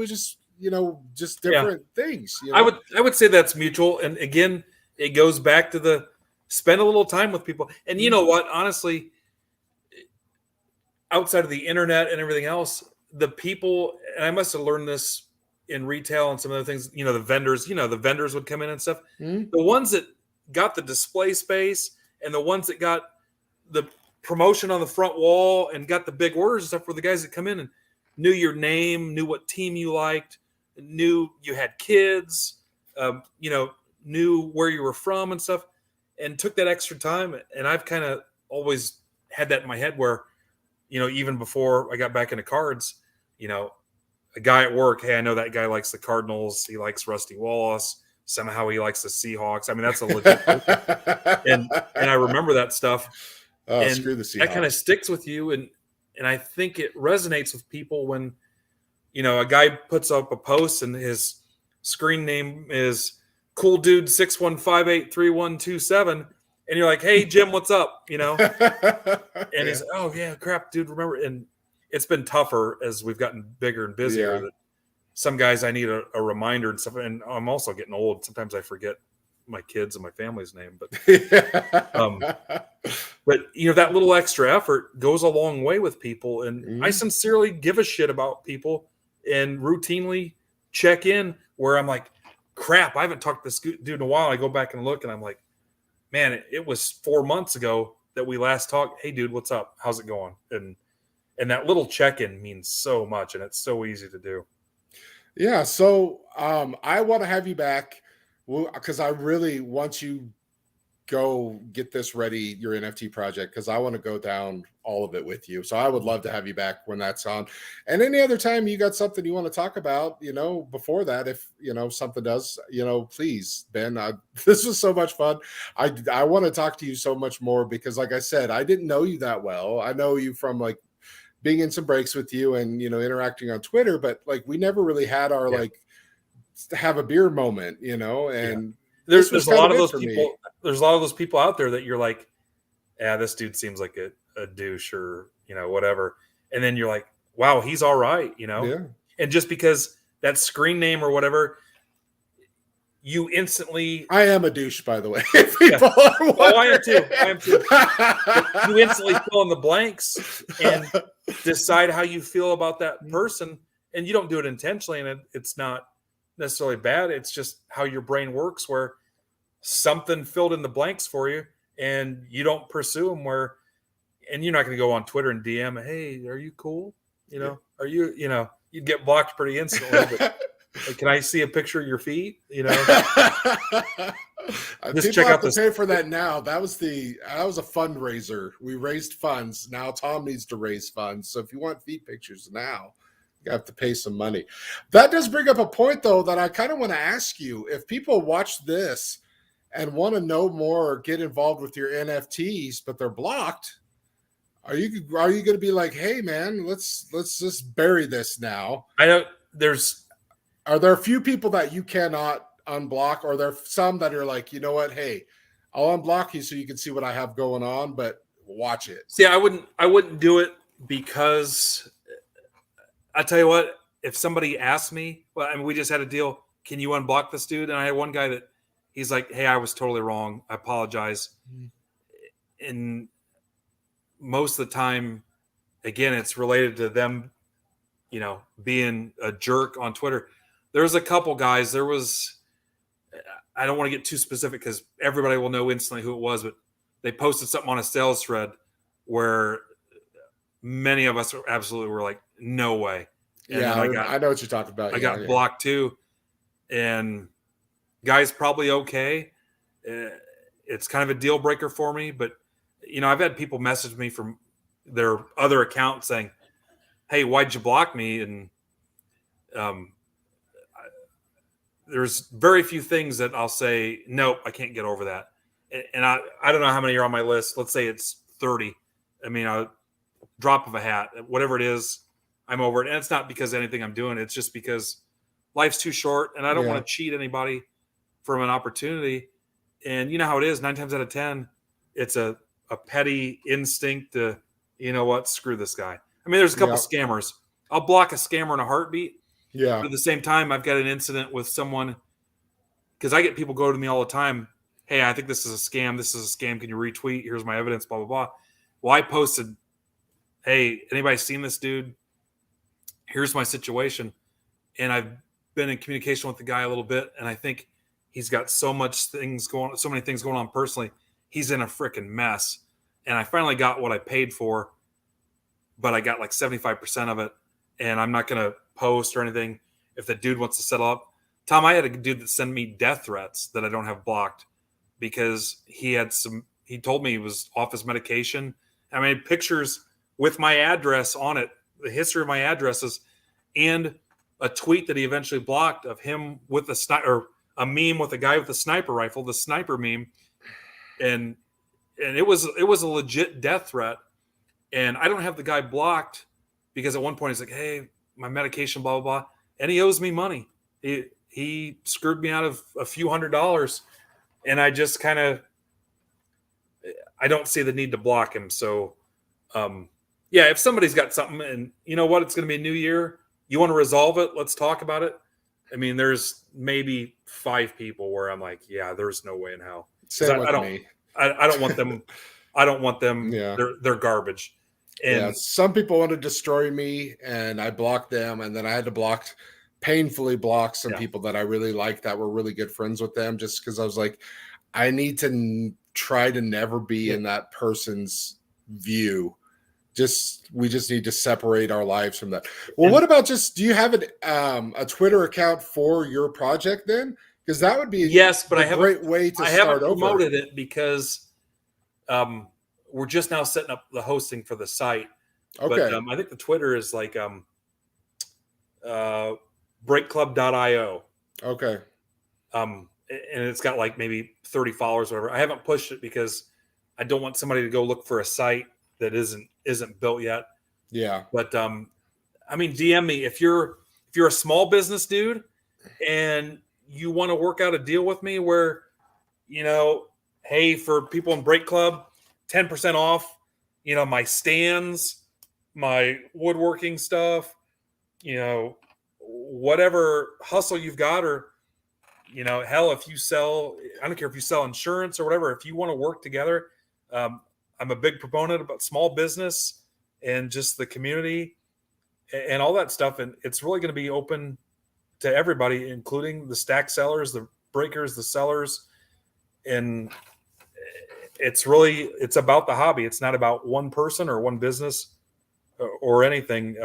[SPEAKER 1] just
[SPEAKER 2] Yeah.
[SPEAKER 1] different things.
[SPEAKER 2] I would say that's mutual. And again, it goes back to the spend a little time with people. And you know what? Honestly, outside of the internet and everything else, the people, and I must have learned this in retail and some other things, the vendors would come in and stuff.
[SPEAKER 1] Mhm.
[SPEAKER 2] The ones that got the display space and the ones that got the promotion on the front wall and got the big orders and stuff were the guys that come in and knew your name, knew what team you liked, knew you had kids, knew where you were from and stuff, and took that extra time. And I've kind of always had that in my head where, even before I got back into cards, a guy at work, hey, I know that guy likes the Cardinals. He likes Rusty Wallace. Somehow he likes the Seahawks. I mean, that's a legit and I remember that stuff.
[SPEAKER 1] Oh,
[SPEAKER 2] and
[SPEAKER 1] screw the Seahawks.
[SPEAKER 2] That kind of sticks with you. And I think it resonates with people when, a guy puts up a post and his screen name is Cool Dude 61583127. And you're like, hey, Jim, what's up? And he's, oh, yeah, crap, dude, remember. And it's been tougher as we've gotten bigger and busier.
[SPEAKER 1] Yeah.
[SPEAKER 2] That some guys I need a reminder and stuff. And I'm also getting old. Sometimes I forget my kids and my family's name. But that little extra effort goes a long way with people. And I sincerely give a shit about people and routinely check in where I'm like, crap, I haven't talked to this dude in a while. I go back and look and I'm like, man, it was 4 months ago that we last talked. Hey, dude, what's up? How's it going? And that little check-in means so much, and it's so easy to do.
[SPEAKER 1] Yeah, so I want to have you back because I really want you go get this ready, your NFT project, because I want to go down all of it with you. So I would love to have you back when that's on. And any other time you got something you want to talk about, before that, if, something does, please, Ben, this was so much fun. I want to talk to you so much more because like I said, I didn't know you that well. I know you from like being in some breaks with you and, interacting on Twitter, but like, we never really had our have a beer moment, and
[SPEAKER 2] there's a lot of those people. There's a lot of those people out there that you're like, yeah, this dude seems like a douche or, whatever. And then you're like, wow, he's all right,
[SPEAKER 1] Yeah.
[SPEAKER 2] And just because that screen name or whatever, you instantly.
[SPEAKER 1] I am a douche, by the way.
[SPEAKER 2] I am too. You instantly fill in the blanks and decide how you feel about that person. And you don't do it intentionally. And it's not necessarily bad. It's just how your brain works where something filled in the blanks for you and you don't pursue them and you're not going to go on Twitter and DM, hey, are you cool? Are you, you'd get blocked pretty instantly, but like, can I see a picture of your feet? Just
[SPEAKER 1] check out pay for that now. That was a fundraiser. We raised funds. Now Tom needs to raise funds. So if you want feet pictures now, you have to pay some money. That does bring up a point though, that I kind of want to ask you. If people watch this and want to know more or get involved with your NFTs, but they're blocked, are you going to be like, hey man, let's just bury this now?
[SPEAKER 2] I know
[SPEAKER 1] are there a few people that you cannot unblock, or are there some that are like, you know what, hey, I'll unblock you so you can see what I have going on, but watch it.
[SPEAKER 2] See, I wouldn't do it because I tell you what, if somebody asked me, we just had a deal, can you unblock this dude? And I had one guy that he's like, hey, I was totally wrong. I apologize. And most of the time, again, it's related to them, being a jerk on Twitter. There's a couple guys. I don't want to get too specific because everybody will know instantly who it was, but they posted something on a sales thread where many of us absolutely were like, no way. And
[SPEAKER 1] I know what you're talking about.
[SPEAKER 2] I got blocked too. And guy's probably okay. It's kind of a deal breaker for me, but I've had people message me from their other account saying, hey, why'd you block me? And there's very few things that I'll say, nope, I can't get over that. And I don't know how many are on my list. Let's say it's 30. I mean, a drop of a hat, whatever it is, I'm over it. And it's not because of anything I'm doing. It's just because life's too short and I don't want to cheat anybody from an opportunity. And you know how it is, 9 times out of 10, it's a petty instinct to, screw this guy. I mean, there's a couple scammers. I'll block a scammer in a heartbeat.
[SPEAKER 1] Yeah.
[SPEAKER 2] But at the same time, I've got an incident with someone, because I get people go to me all the time. Hey, I think this is a scam. This is a scam. Can you retweet? Here's my evidence, blah, blah, blah. Well, I posted, hey, anybody seen this dude? Here's my situation. And I've been in communication with the guy a little bit, and I think he's got so many things going on personally. He's in a freaking mess. And I finally got what I paid for, but I got like 75% of it. And I'm not going to post or anything. If the dude wants to settle up, Tom, I had a dude that sent me death threats that I don't have blocked because he told me he was off his medication. I made pictures with my address on it, the history of my addresses, and a tweet that he eventually blocked of him with a meme with a guy with a sniper rifle, the sniper meme. And it was a legit death threat. And I don't have the guy blocked because at one point he's like, hey, my medication, blah, blah, blah. And he owes me money. He screwed me out of a few $100s. And I just I don't see the need to block him. So, if somebody's got something and you know what, it's going to be a new year, you want to resolve it, let's talk about it. I mean, there's maybe 5 people where I'm like, yeah, there's no way in hell.
[SPEAKER 1] Same with me.
[SPEAKER 2] I don't want them. I don't want them.
[SPEAKER 1] Yeah.
[SPEAKER 2] They're garbage. And
[SPEAKER 1] some people want to destroy me, and I blocked them, and then I had to painfully block some people that I really liked that were really good friends with them, just because I was like, I need to try to never be in that person's view. We just need to separate our lives from that. Well, what about do you have a Twitter account for your project then? Because that would be a great way to start over.
[SPEAKER 2] I haven't promoted it because we're just now setting up the hosting for the site.
[SPEAKER 1] Okay.
[SPEAKER 2] But I think the Twitter is like breakclub.io.
[SPEAKER 1] Okay.
[SPEAKER 2] And it's got like maybe 30 followers or whatever. I haven't pushed it because I don't want somebody to go look for a site that isn't built yet.
[SPEAKER 1] Yeah.
[SPEAKER 2] But I mean, DM me if you're a small business dude and you want to work out a deal with me where, you know, hey, for people in Break Club, 10% off, you know, my stands, my woodworking stuff, you know, whatever hustle you've got, or, you know, hell, if you sell, I don't care if you sell insurance or whatever, if you want to work together, I'm a big proponent about small business and just the community and all that stuff. And it's really going to be open to everybody, including the stack sellers, the breakers, the sellers. And it's about the hobby. It's not about one person or one business or anything.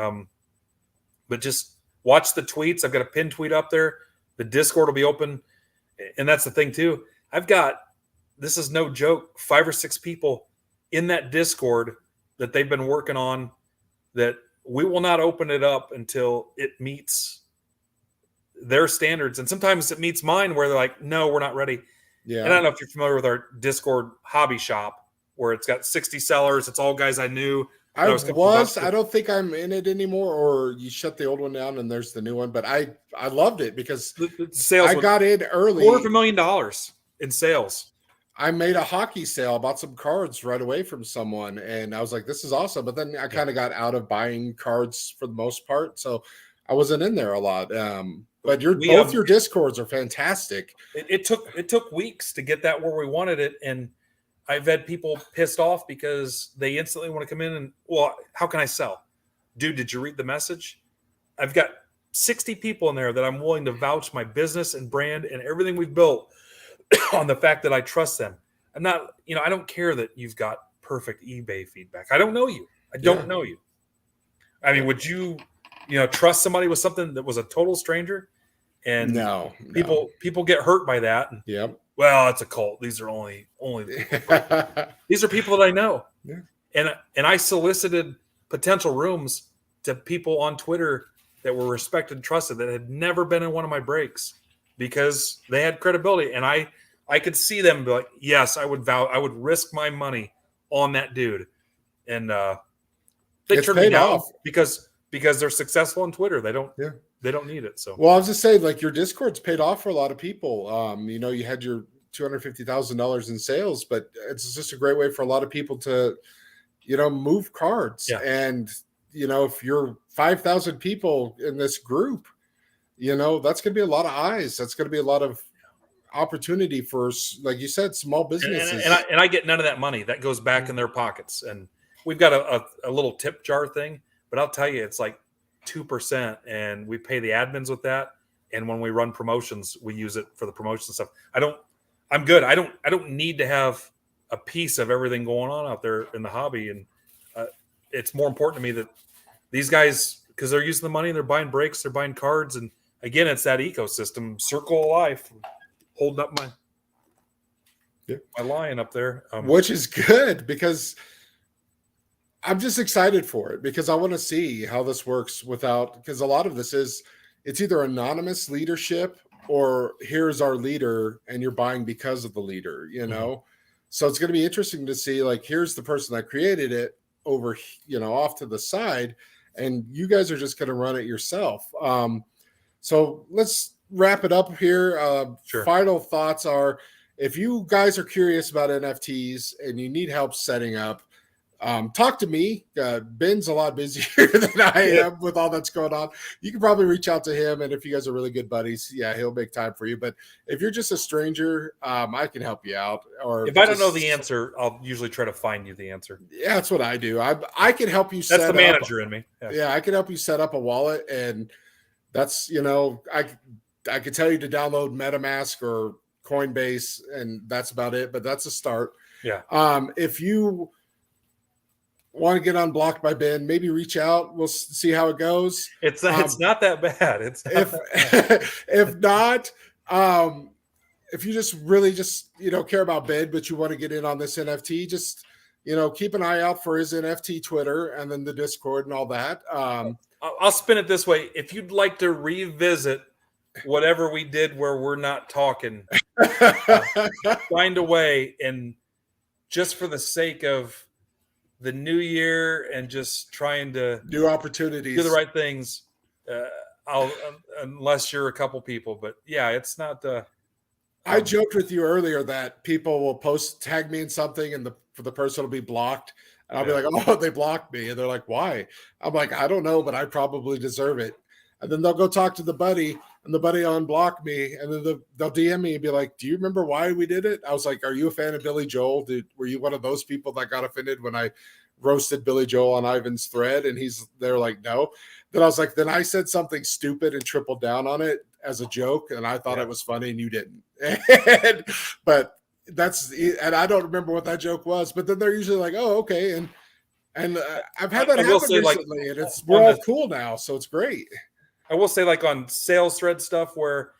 [SPEAKER 2] But just watch the tweets. I've got a pinned tweet up there. The Discord will be open. And that's the thing too. This is no joke, 5 or 6 people in that Discord that they've been working on, that we will not open it up until it meets their standards. And sometimes it meets mine where they're like, no, we're not ready.
[SPEAKER 1] Yeah.
[SPEAKER 2] And I don't know if you're familiar with our Discord hobby shop where it's got 60 sellers. It's all guys I knew.
[SPEAKER 1] I don't think I'm in it anymore, or you shut the old one down and there's the new one. But I loved it because
[SPEAKER 2] the sales
[SPEAKER 1] I got in early.
[SPEAKER 2] $250,000 in sales.
[SPEAKER 1] I made a hockey sale, bought some cards right away from someone, and I was like, this is awesome. But then I kind of got out of buying cards for the most part, so I wasn't in there a lot. But both your Discords are fantastic.
[SPEAKER 2] It took weeks to get that where we wanted it, and I've had people pissed off because they instantly want to come in and, well, how can I sell? Dude, did you read the message? I've got 60 people in there that I'm willing to vouch my business and brand and everything we've built on the fact that I trust them. I'm not, I don't care that you've got perfect eBay feedback. I don't know you. I don't know you. I mean, would you, trust somebody with something that was a total stranger? And
[SPEAKER 1] no.
[SPEAKER 2] People get hurt by that.
[SPEAKER 1] Yep.
[SPEAKER 2] Well, it's a cult. These are only these are people that I know.
[SPEAKER 1] Yeah.
[SPEAKER 2] And I solicited potential rooms to people on Twitter that were respected and trusted that had never been in one of my breaks because they had credibility. And I could see them be like, yes, I would risk my money on that dude. And they turned me down because they're successful on Twitter. They don't need it. So,
[SPEAKER 1] well, I was just saying, like, your Discord's paid off for a lot of people. You had your $250,000 in sales, but it's just a great way for a lot of people to, move cards.
[SPEAKER 2] Yeah.
[SPEAKER 1] And, if you're 5,000 people in this group, that's going to be a lot of eyes. That's going to be a lot of opportunity for, like you said, small businesses.
[SPEAKER 2] And I get none of that money. That goes back in their pockets. And we've got a little tip jar thing, but I'll tell you, it's like 2%, and we pay the admins with that. And when we run promotions, we use it for the promotion stuff. I'm good. I don't need to have a piece of everything going on out there in the hobby. And it's more important to me that these guys, because they're using the money, they're buying breaks, they're buying cards. And again, it's that ecosystem, circle of life, holding up my line up there.
[SPEAKER 1] Which is good, because I'm just excited for it, because I want to see how this works because a lot of this it's either anonymous leadership or here's our leader and you're buying because of the leader, So it's going to be interesting to see, like, here's the person that created it over, off to the side, and you guys are just going to run it yourself. So let's wrap it up here.
[SPEAKER 2] Sure.
[SPEAKER 1] Final thoughts are, if you guys are curious about NFTs and you need help setting up, talk to me. Ben's a lot busier than I am with all that's going on. You can probably reach out to him, and if you guys are really good buddies, he'll make time for you. But if you're just a stranger, I can help you out. Or
[SPEAKER 2] if I don't know the answer, I'll usually try to find you the answer.
[SPEAKER 1] Yeah, that's what I do. I can help you.
[SPEAKER 2] That's the manager in me.
[SPEAKER 1] Yeah, I can help you set up a wallet, and that's I could tell you to download MetaMask or Coinbase, and that's about it. But that's a start.
[SPEAKER 2] Yeah.
[SPEAKER 1] If you want to get unblocked by Ben, maybe reach out. We'll see how it goes.
[SPEAKER 2] It's not that bad.
[SPEAKER 1] If not, if you just really care about Ben, but you want to get in on this NFT, just keep an eye out for his NFT Twitter and then the Discord and all that.
[SPEAKER 2] I'll spin it this way: if you'd like to revisit whatever we did where we're not talking, find a way, and just for the sake of the new year and just trying to
[SPEAKER 1] new opportunities,
[SPEAKER 2] do the right things. Unless you're a couple people, but it's not.
[SPEAKER 1] I joked with you earlier that people will tag me in something, and the person will be blocked, and I'll be like, "Oh, they blocked me," and they're like, "Why?" I'm like, "I don't know, but I probably deserve it." And then they'll go talk to the buddy, and the buddy will unblock me, and then they'll DM me and be like, "Do you remember why we did it?" I was like, "Are you a fan of Billy Joel? Were you one of those people that got offended when I roasted Billy Joel on Ivan's thread?" And they're like, "No." Then I was like, "Then I said something stupid and tripled down on it as a joke, and I thought it was funny, and you didn't." But and I don't remember what that joke was. But then they're usually like, "Oh, okay." And I've had that happen recently, and we're all cool now, so it's great.
[SPEAKER 2] I will say, like on sales thread stuff where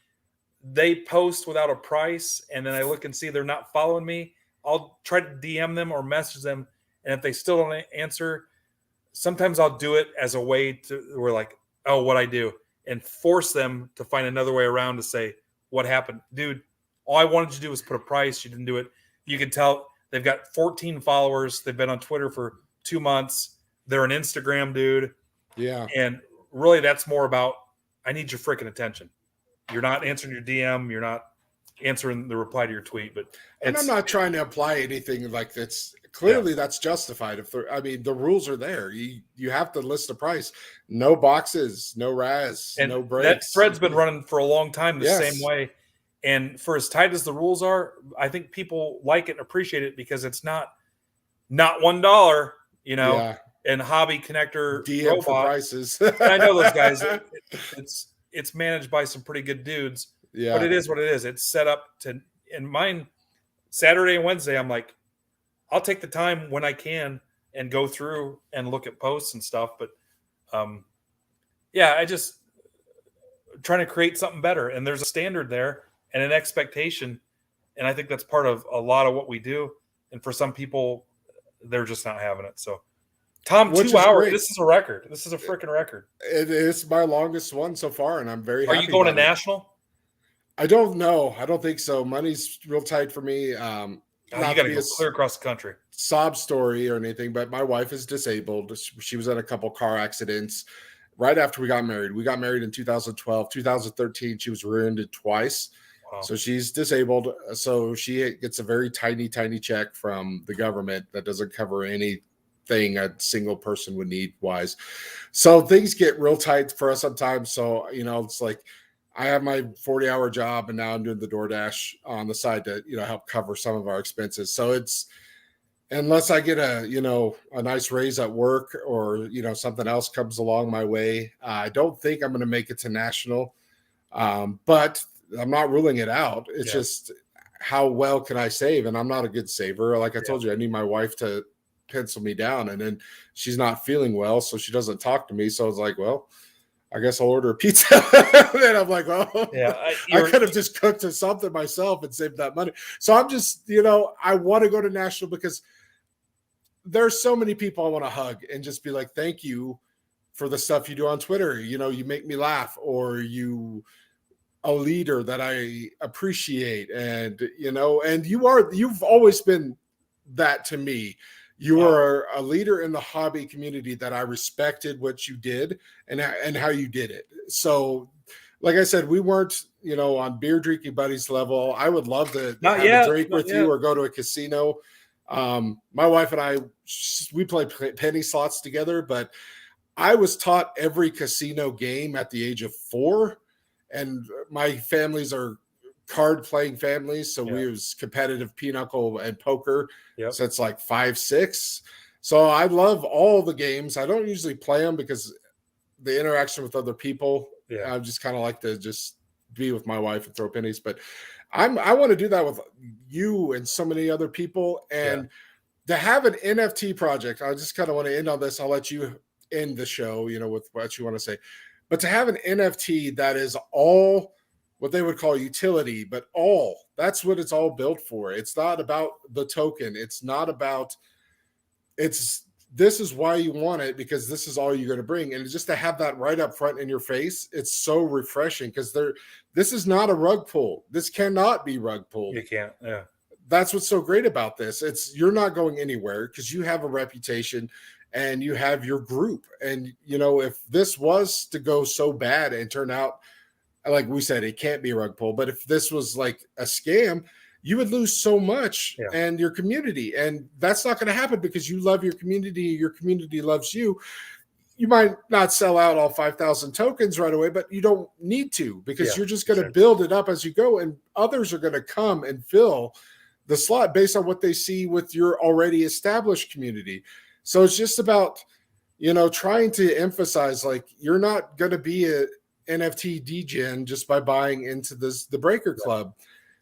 [SPEAKER 2] they post without a price, and then I look and see they're not following me, I'll try to DM them or message them. And if they still don't answer, sometimes I'll do it as a way to, we're like, "Oh, what I do," and force them to find another way around to say, "What happened? Dude, all I wanted you to do was put a price. You didn't do it." You can tell they've got 14 followers. They've been on Twitter for 2 months. They're an Instagram dude.
[SPEAKER 1] Yeah.
[SPEAKER 2] And really that's more about, I need your freaking attention. You're not answering your DM. You're not answering the reply to your tweet. And
[SPEAKER 1] I'm not trying to apply anything like that's clearly that's justified. The rules are there. You have to list a price. No boxes, no RAS,
[SPEAKER 2] and
[SPEAKER 1] no breaks.
[SPEAKER 2] That thread's been running for a long time the same way. And for as tight as the rules are, I think people like it and appreciate it because it's not $1, and hobby connector
[SPEAKER 1] DM
[SPEAKER 2] robot
[SPEAKER 1] for prices.
[SPEAKER 2] And I know those guys. It's managed by some pretty good dudes.
[SPEAKER 1] Yeah.
[SPEAKER 2] But it is what it is. It's set up to, in mine, Saturday and Wednesday, I'm like, I'll take the time when I can and go through and look at posts and stuff. But I just trying to create something better. And there's a standard there and an expectation. And I think that's part of a lot of what we do. And for some people, they're just not having it. So Tom, 2 hours. Great. This is a record. This is a freaking record.
[SPEAKER 1] It is my longest one so far, and I'm very happy.
[SPEAKER 2] Are you going to national?
[SPEAKER 1] I don't know. I don't think so. Money's real tight for me.
[SPEAKER 2] You got to go clear across the country.
[SPEAKER 1] Sob story or anything, but my wife is disabled. She was in a couple car accidents right after we got married. We got married in 2012. 2013, she was ruined twice. Wow. So she's disabled. So she gets a very tiny, tiny check from the government that doesn't cover anything a single person would need wise. So things get real tight for us sometimes. So, it's like, I have my 40-hour job, and now I'm doing the DoorDash on the side to, help cover some of our expenses. So it's, unless I get a nice raise at work, or, something else comes along my way, I don't think I'm going to make it to national. But I'm not ruling it out. It's just, how well can I save? And I'm not a good saver. Like I told you, I need my wife to pencil me down, and then she's not feeling well, so she doesn't talk to me. So I was like, well, I guess I'll order a pizza. And I'm like, well, I could have just cooked something myself and saved that money. So I'm just, I want to go to national because there's so many people I want to hug and just be like, thank you for the stuff you do on Twitter. You make me laugh, or you a leader that I appreciate. And, and you've always been that to me. You are a leader in the hobby community that I respected what you did and how you did it. So, like I said, we weren't, on beer drinking buddies level. I would love to have a drink with you or go to a casino. My wife and I, we play penny slots together, but I was taught every casino game at the age of 4, and my families are card playing families, so we was competitive pinochle and poker since like 5, 6. So I love all the games. I don't usually play them because the interaction with other people. I just kind of like to just be with my wife and throw pennies. But I want to do that with you and so many other people. And to have an NFT project, I just kind of want to end on this. I'll let you end the show, with what you want to say. But to have an NFT that is all what they would call utility, but that's what it's all built for. It's not about the token. It's not about, this is why you want it, because this is all you're going to bring. And just to have that right up front in your face, it's so refreshing, because this is not a rug pull. This cannot be rug pulled.
[SPEAKER 2] You can't. Yeah.
[SPEAKER 1] That's what's so great about this. You're not going anywhere because you have a reputation and you have your group. And, if this was to go so bad and turn out, like we said, it can't be a rug pull, but if this was like a scam, you would lose so much and your community. And that's not going to happen because you love your community. Your community loves you. You might not sell out all 5,000 tokens right away, but you don't need to, because you're just going to build it up as you go. And others are going to come and fill the slot based on what they see with your already established community. So it's just about, trying to emphasize, like, you're not going to be a NFT degen just by buying into the Breaker Club.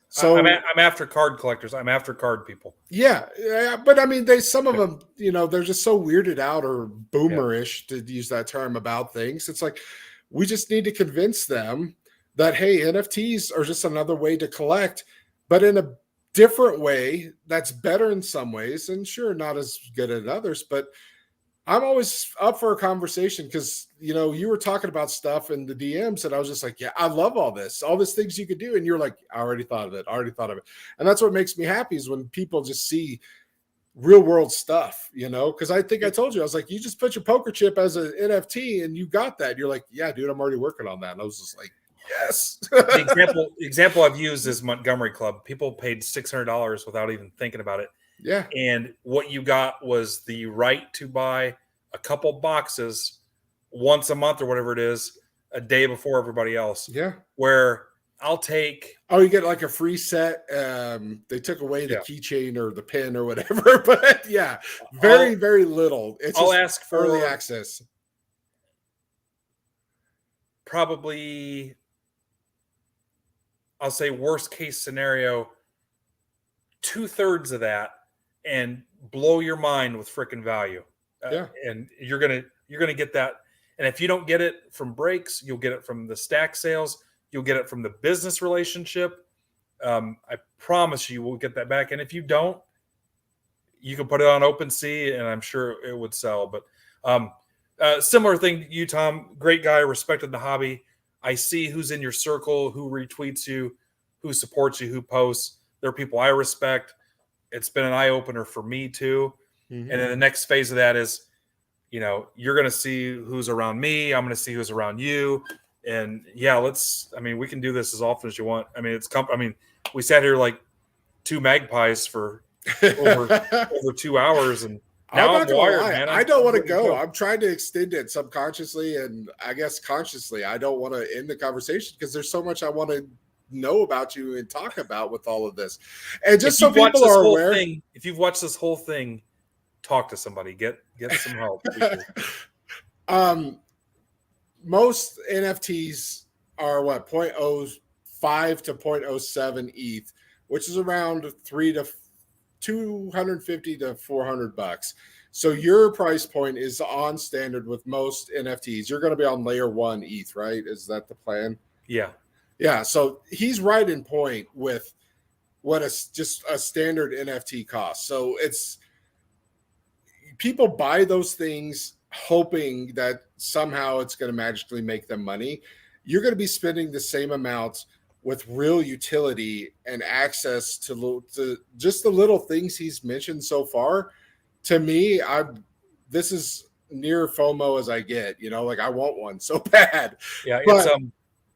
[SPEAKER 1] So
[SPEAKER 2] I'm after card collectors. I'm after card people.
[SPEAKER 1] Yeah, but I mean, some of them, they're just so weirded out or boomerish, to use that term, about things. It's like, we just need to convince them that, hey, NFTs are just another way to collect, but in a different way that's better in some ways, and sure, not as good as others. But I'm always up for a conversation, because, you were talking about stuff in the DMs, and I was just like, yeah, I love all these things you could do. And you're like, I already thought of it. And that's what makes me happy, is when people just see real world stuff, because I think I told you, I was like, you just put your poker chip as an NFT and you got that. You're like, yeah, dude, I'm already working on that. And I was just like, yes.
[SPEAKER 2] The example I've used is Montgomery Club. People paid $600 without even thinking about it.
[SPEAKER 1] Yeah.
[SPEAKER 2] And what you got was the right to buy a couple boxes once a month or whatever it is, a day before everybody else.
[SPEAKER 1] Yeah.
[SPEAKER 2] Where I'll take.
[SPEAKER 1] Oh, you get like a free set. They took away the keychain or the pin or whatever, but very little.
[SPEAKER 2] I'll ask for
[SPEAKER 1] early access.
[SPEAKER 2] Probably, I'll say worst case scenario, 2/3 of that, and blow your mind with freaking value. And you're gonna get that. And if you don't get it from breaks, you'll get it from the stack sales. You'll get it from the business relationship. I promise you will get that back. And if you don't, you can put it on OpenSea, and I'm sure it would sell. But similar thing to you, Tom. Great guy, respected the hobby. I see who's in your circle, who retweets you, who supports you, who posts. There are people I respect. It's been an eye-opener for me too. Mm-hmm. And then the next phase of that is, you're going to see who's around me. I'm going to see who's around you. And we can do this as often as you want. I mean, we sat here like two magpies for over 2 hours, and Now
[SPEAKER 1] I'm
[SPEAKER 2] I'm
[SPEAKER 1] not gonna
[SPEAKER 2] wired,
[SPEAKER 1] lie.
[SPEAKER 2] man.
[SPEAKER 1] I don't
[SPEAKER 2] I'm
[SPEAKER 1] want to
[SPEAKER 2] ready
[SPEAKER 1] go. I'm trying to extend it subconsciously and I guess consciously. I don't want to end the conversation because there's so much I want to know about you and talk about with all of this. And just
[SPEAKER 2] If
[SPEAKER 1] so
[SPEAKER 2] you've watched
[SPEAKER 1] people
[SPEAKER 2] this
[SPEAKER 1] are
[SPEAKER 2] whole
[SPEAKER 1] aware,
[SPEAKER 2] thing, talk to somebody. Get some help. Because
[SPEAKER 1] most NFTs are what 0.05 to 0.07 ETH, which is around 250 to 400 bucks. So your price point is on standard with most NFTs. You're going to be on layer 1 ETH, right? Is that the plan?
[SPEAKER 2] yeah.
[SPEAKER 1] Yeah. So he's right in point with what is just a standard NFT costs. So it's people buy those things hoping that somehow it's going to magically make them money. You're going to be spending the same amount with real utility and access to just the little things he's mentioned so far. To me, this is near FOMO as I get. You know, like I want one so bad.
[SPEAKER 2] Yeah,
[SPEAKER 1] But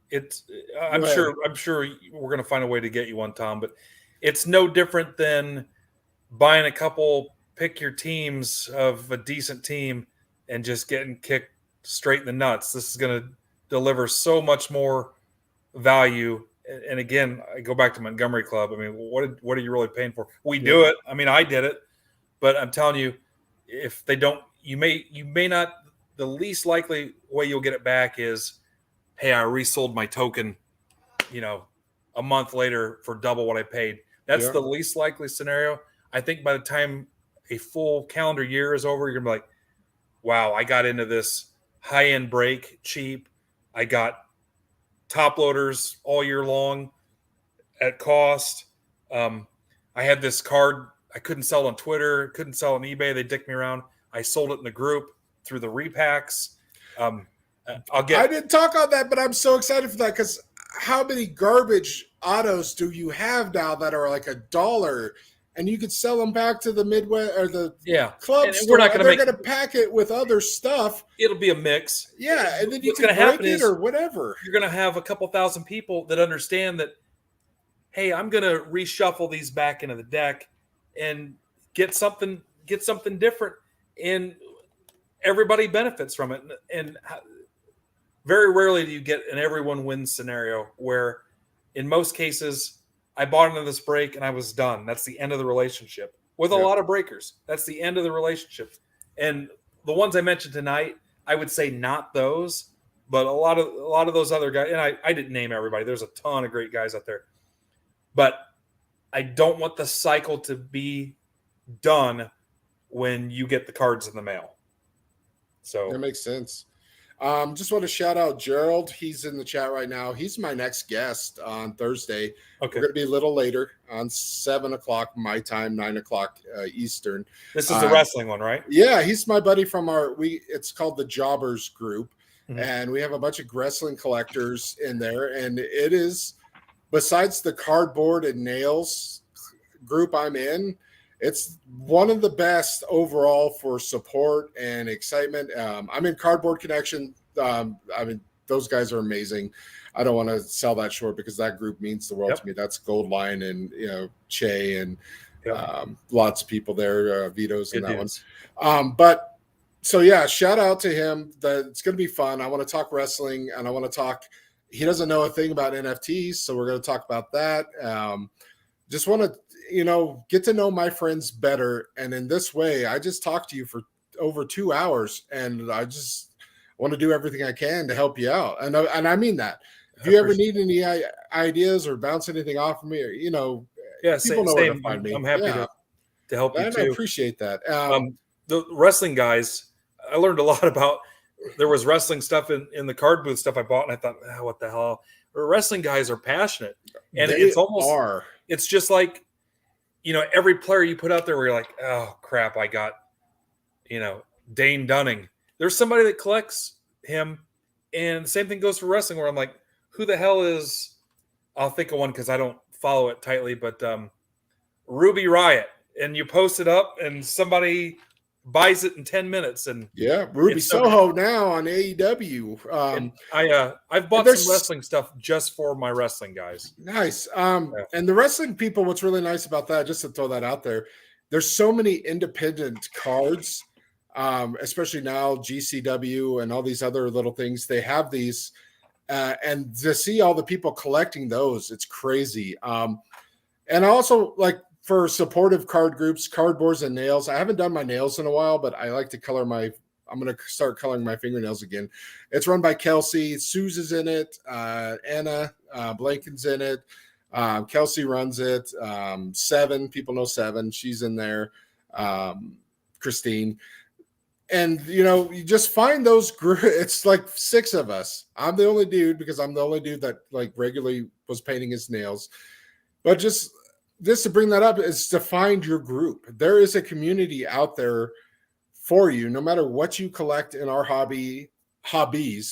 [SPEAKER 2] it's
[SPEAKER 1] go ahead.
[SPEAKER 2] I'm sure we're going to find a way to get you one, Tom, but it's no different than buying a couple pick your teams of a decent team and just getting kicked straight in the nuts. This is going to deliver so much more value. And again, I go back to Montgomery Club. I mean, what are you really paying for? We do it. I mean, I did it, but I'm telling you, if they don't, you may not. The least likely way you'll get it back is, hey, I resold my token, a month later for double what I paid. That's the least likely scenario. I think by the time a full calendar year is over, you're gonna be like, wow, I got into this high-end break cheap. I got top loaders all year long at cost. I had this card I couldn't sell on Twitter, couldn't sell on eBay. They dicked me around. I sold it in the group through the repacks.
[SPEAKER 1] I didn't talk on that, but I'm so excited for that because how many garbage autos do you have now that are like $1, and you could sell them back to the Midwest or the club
[SPEAKER 2] and
[SPEAKER 1] store?
[SPEAKER 2] We're not going to
[SPEAKER 1] they're going to pack it with other stuff.
[SPEAKER 2] It'll be a mix.
[SPEAKER 1] Yeah, and then you
[SPEAKER 2] What's
[SPEAKER 1] can
[SPEAKER 2] going to
[SPEAKER 1] break
[SPEAKER 2] happen
[SPEAKER 1] it
[SPEAKER 2] is
[SPEAKER 1] or whatever.
[SPEAKER 2] You're going to have a couple thousand people that understand that, hey, I'm going to reshuffle these back into the deck and get something different, and everybody benefits from it. And very rarely do you get an everyone wins scenario where, in most cases, I bought into this break and I was done. That's the end of the relationship. With a lot of breakers, that's the end of the relationship. And the ones I mentioned tonight, I would say not those, but a lot of those other guys. And I didn't name everybody. There's a ton of great guys out there, but I don't want the cycle to be done when you get the cards in the mail. So
[SPEAKER 1] that makes sense. Just want to shout out Gerald. He's in the chat right now. He's my next guest on Thursday.
[SPEAKER 2] Okay.
[SPEAKER 1] We're going to be a little later on 7 o'clock my time, 9 o'clock Eastern.
[SPEAKER 2] This is the wrestling one, right?
[SPEAKER 1] Yeah, he's my buddy from it's called the Jobbers Group. Mm-hmm. And we have a bunch of wrestling collectors in there. And it is, besides the cardboard and nails group I'm in, it's one of the best overall for support and excitement. I'm in Cardboard Connection. I mean, those guys are amazing. I don't want to sell that short because that group means the world to me. That's Goldline and Che and lots of people there, Vito's and that one. But so yeah, shout out to him. It's going to be fun. I want to talk wrestling and I want to talk. He doesn't know a thing about NFTs, so we're going to talk about that. Just want to get to know my friends better. And in this way, I just talked to you for over 2 hours and I just want to do everything I can to help you out. And I mean that. If you ever need any ideas or bounce anything off of me, or, people know where to find me.
[SPEAKER 2] I'm happy to help you too.
[SPEAKER 1] I appreciate that.
[SPEAKER 2] The wrestling guys, I learned a lot about, there was wrestling stuff in the card booth stuff I bought. And I thought, what the hell? Wrestling guys are passionate. And it's just like, every player you put out there where you're like, oh crap, I got, Dane Dunning. There's somebody that collects him. And the same thing goes for wrestling where I'm like, who the hell is, I'll think of one because I don't follow it tightly, but Ruby Riott. And you post it up and somebody buys it in 10 minutes. And
[SPEAKER 1] Ruby Soho now on AEW.
[SPEAKER 2] I've bought some wrestling stuff just for my wrestling guys.
[SPEAKER 1] Nice. And the wrestling people, what's really nice about that, just to throw that out there, there's so many independent cards, especially now GCW and all these other little things. They have these, and to see all the people collecting those, it's crazy. And also like for supportive card groups, cardboards and nails. I haven't done my nails in a while, but I like to color my. I'm going to start coloring my fingernails again. It's run by Kelsey. Suze is in it. Anna Blanken's in it. Kelsey runs it. Seven, people know Seven. She's in there. Christine. And, you just find those groups. It's like 6 of us. I'm the only dude because I'm the only dude that like regularly was painting his nails. But just to bring that up is to find your group. There is a community out there for you, no matter what you collect in our hobbies,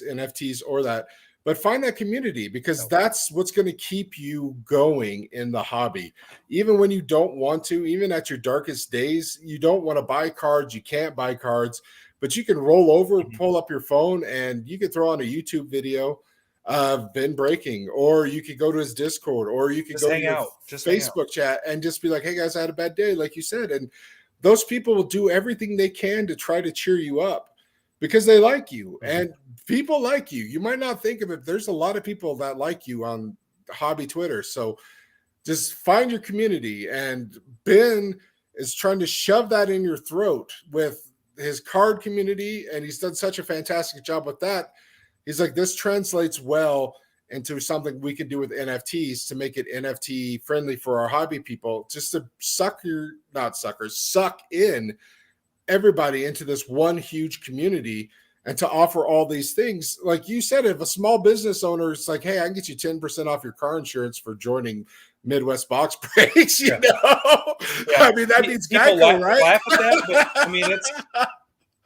[SPEAKER 1] NFTs or that, but find that community because that's what's going to keep you going in the hobby. Even when you don't want to, even at your darkest days, you don't want to buy cards, you can't buy cards, but you can roll over, pull up your phone, and you can throw on a YouTube video of Ben breaking, or you could go to his Discord, or you could go to your Facebook chat and just be like, hey guys, I had a bad day, like you said. And those people will do everything they can to try to cheer you up because they like you. And people like you. You might not think of it. There's a lot of people that like you on hobby Twitter. So just find your community. And Ben is trying to shove that in your throat with his card community. And he's done such a fantastic job with that. He's like, this translates well into something we can do with NFTs to make it NFT friendly for our hobby people, just to suck in everybody into this one huge community and to offer all these things. Like you said, if a small business owner is like, hey, I can get you 10% off your car insurance for joining Midwest Box Breaks, you know? Yeah. I mean, that means Geico, right?
[SPEAKER 2] Laugh at that, but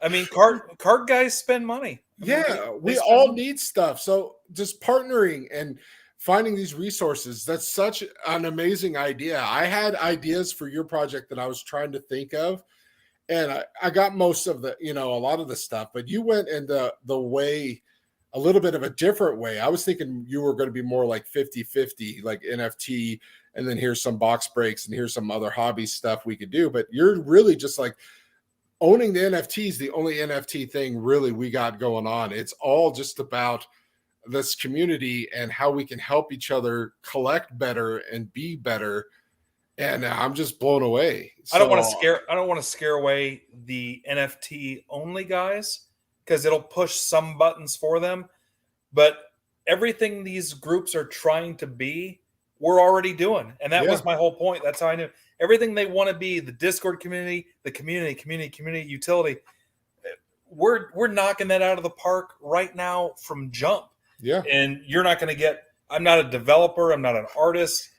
[SPEAKER 2] I mean, card guys spend money.
[SPEAKER 1] We all need stuff. So just partnering and finding these resources, that's such an amazing idea. I had ideas for your project that I was trying to think of, and I got most of the, a lot of the stuff, but you went in the way, a little bit of a different way. I was thinking you were going to be more like 50-50, like NFT, and then here's some box breaks and here's some other hobby stuff we could do. But you're really just like, owning the NFTs, the only NFT thing really we got going on. It's all just about this community and how we can help each other collect better and be better. And I'm just blown away.
[SPEAKER 2] I don't want to scare away the NFT only guys because it'll push some buttons for them. But everything these groups are trying to be, we're already doing. And that was my whole point. That's how I knew. Everything they want to be, the Discord community, the community utility, we're knocking that out of the park right now from jump.
[SPEAKER 1] Yeah.
[SPEAKER 2] And you're not going to get, I'm not a developer. I'm not an artist.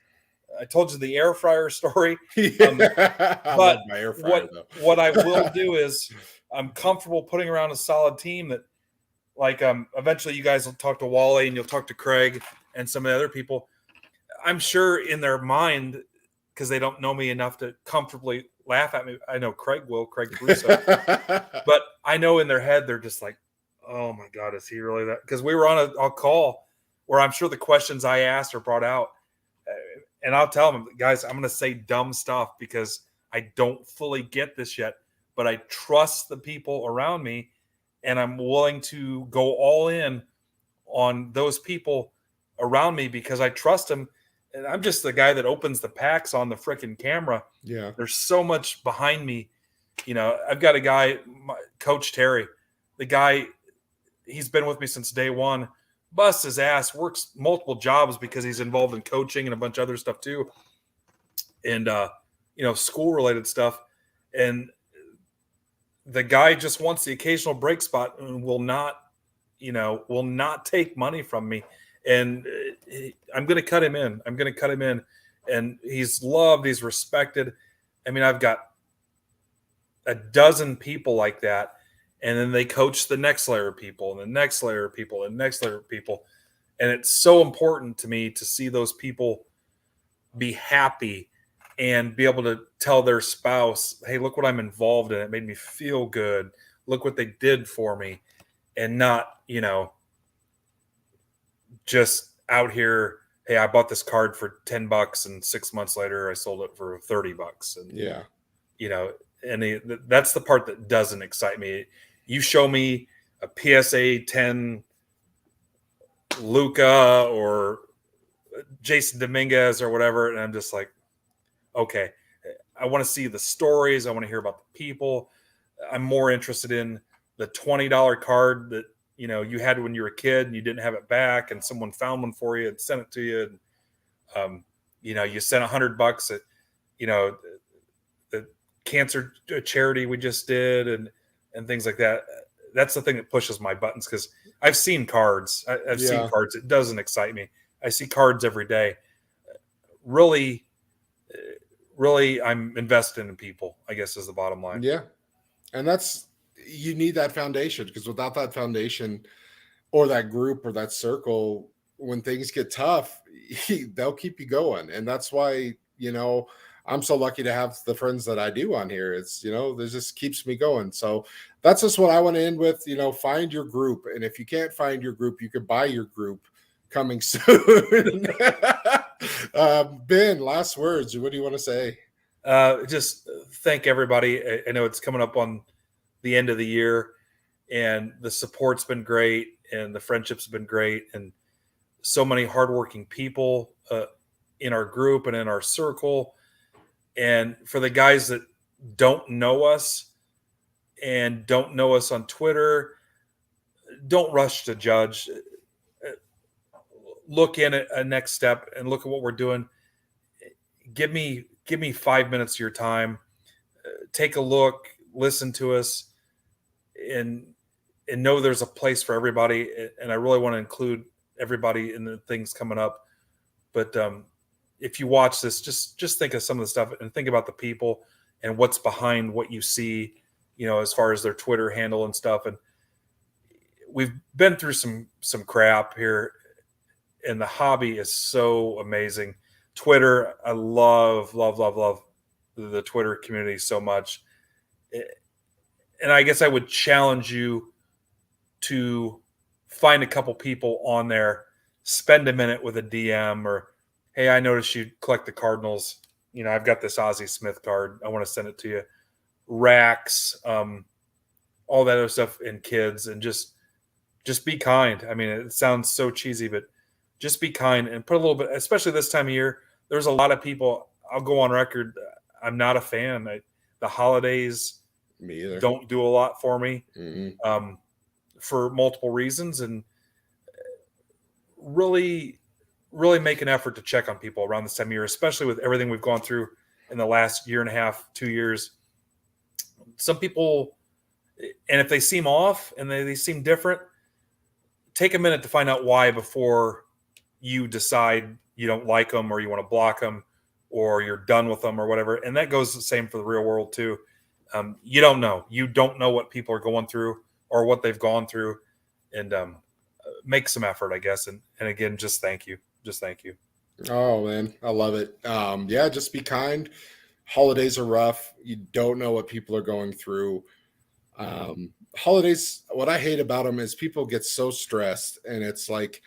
[SPEAKER 2] I told you the air fryer story. But
[SPEAKER 1] my air fryer,
[SPEAKER 2] what I will do is I'm comfortable putting around a solid team that like, eventually you guys will talk to Wally and you'll talk to Craig and some of the other people. I'm sure in their mind, because they don't know me enough to comfortably laugh at me. I know Craig Caruso. But I know in their head, they're just like, oh my God, is he really that? Because we were on a call where I'm sure the questions I asked are brought out. And I'll tell them, guys, I'm going to say dumb stuff because I don't fully get this yet, but I trust the people around me and I'm willing to go all in on those people around me because I trust them. And I'm just the guy that opens the packs on the freaking camera.
[SPEAKER 1] Yeah.
[SPEAKER 2] There's so much behind me. I've got a guy, Coach Terry, the guy, he's been with me since day one, busts his ass, works multiple jobs because he's involved in coaching and a bunch of other stuff too. And, school related stuff. And the guy just wants the occasional break spot and will not take money from me. And I'm going to cut him in. And he's loved. He's respected. I mean, I've got a dozen people like that. And then they coach the next layer of people and the next layer of people and next layer of people. And it's so important to me to see those people be happy and be able to tell their spouse, hey, look what I'm involved in. It made me feel good. Look what they did for me. And not, just out here, hey, I bought this card for $10 and 6 months later I sold it for $30. And you know, and that's the part that doesn't excite me. You show me a PSA 10 Luca or Jason Dominguez or whatever, and I'm just like, okay, I want to see the stories. I want to hear about the people. I'm more interested in the $20 card that you had when you were a kid and you didn't have it back, and someone found one for you and sent it to you. And you sent $100 at the cancer charity we just did, and things like that. That's the thing that pushes my buttons, because I've seen cards. I've seen cards. It doesn't excite me. I see cards every day. Really, I'm invested in people, I guess, is the bottom line.
[SPEAKER 1] Yeah. And you need that foundation, because without that foundation or that group or that circle, when things get tough, they'll keep you going. And that's why, I'm so lucky to have the friends that I do on here. It's, this just keeps me going. So that's just what I want to end with, find your group. And if you can't find your group, you could buy your group coming soon. Ben, last words. What do you want to say?
[SPEAKER 2] Just thank everybody. I know it's coming up on the end of the year, and the support's been great, and the friendship's been great, and so many hardworking people in our group and in our circle. And for the guys that don't know us and don't know us on Twitter, don't rush to judge. Look in at a next step and look at what we're doing. Give me 5 minutes of your time. Take a look, listen to us, and know there's a place for everybody. And I really want to include everybody in the things coming up. But if you watch this, just think of some of the stuff and think about the people and what's behind what you see, as far as their Twitter handle and stuff. And we've been through some crap here, and the hobby is so amazing. Twitter, I love the Twitter community so much. And I guess I would challenge you to find a couple people on there, spend a minute with a DM, or, hey, I noticed you collect the Cardinals. I've got this Ozzie Smith card. I want to send it to you. Racks, all that other stuff, and kids, and just be kind. I mean, it sounds so cheesy, but just be kind and put a little bit, especially this time of year. There's a lot of people, I'll go on record, I'm not a fan. The holidays don't do a lot for me, for multiple reasons, and really make an effort to check on people around this time of year, especially with everything we've gone through in the last year and a half, 2 years. Some people, and if they seem off and they seem different, take a minute to find out why before you decide you don't like them, or you want to block them, or you're done with them, or whatever. And that goes the same for the real world too. You don't know what people are going through or what they've gone through, and make some effort, I guess. And again, just thank you.
[SPEAKER 1] Oh man, I love it. Just be kind. Holidays are rough. You don't know what people are going through. Holidays, what I hate about them is people get so stressed, and it's like,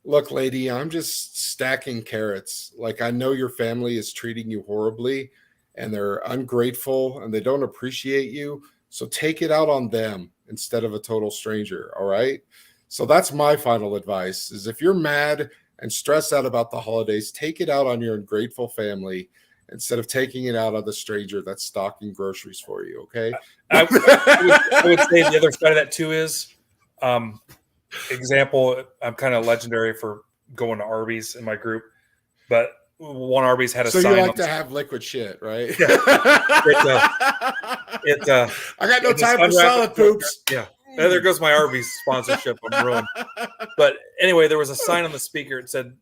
[SPEAKER 1] look, lady, I'm just stacking carrots. Like, I know your family is treating you horribly, and they're ungrateful, and they don't appreciate you. So take it out on them instead of a total stranger. All right. So that's my final advice, is if you're mad and stressed out about the holidays, take it out on your ungrateful family instead of taking it out on the stranger that's stocking groceries for you. Okay.
[SPEAKER 2] I would say the other side of that too is, example, I'm kind of legendary for going to Arby's in my group, but one Arby's had a sign.
[SPEAKER 1] So you like to have liquid shit, right?
[SPEAKER 2] Yeah.
[SPEAKER 1] I got no time for solid poops.
[SPEAKER 2] Yeah. There goes my Arby's sponsorship. I'm ruined. But anyway, there was a sign on the speaker. It said,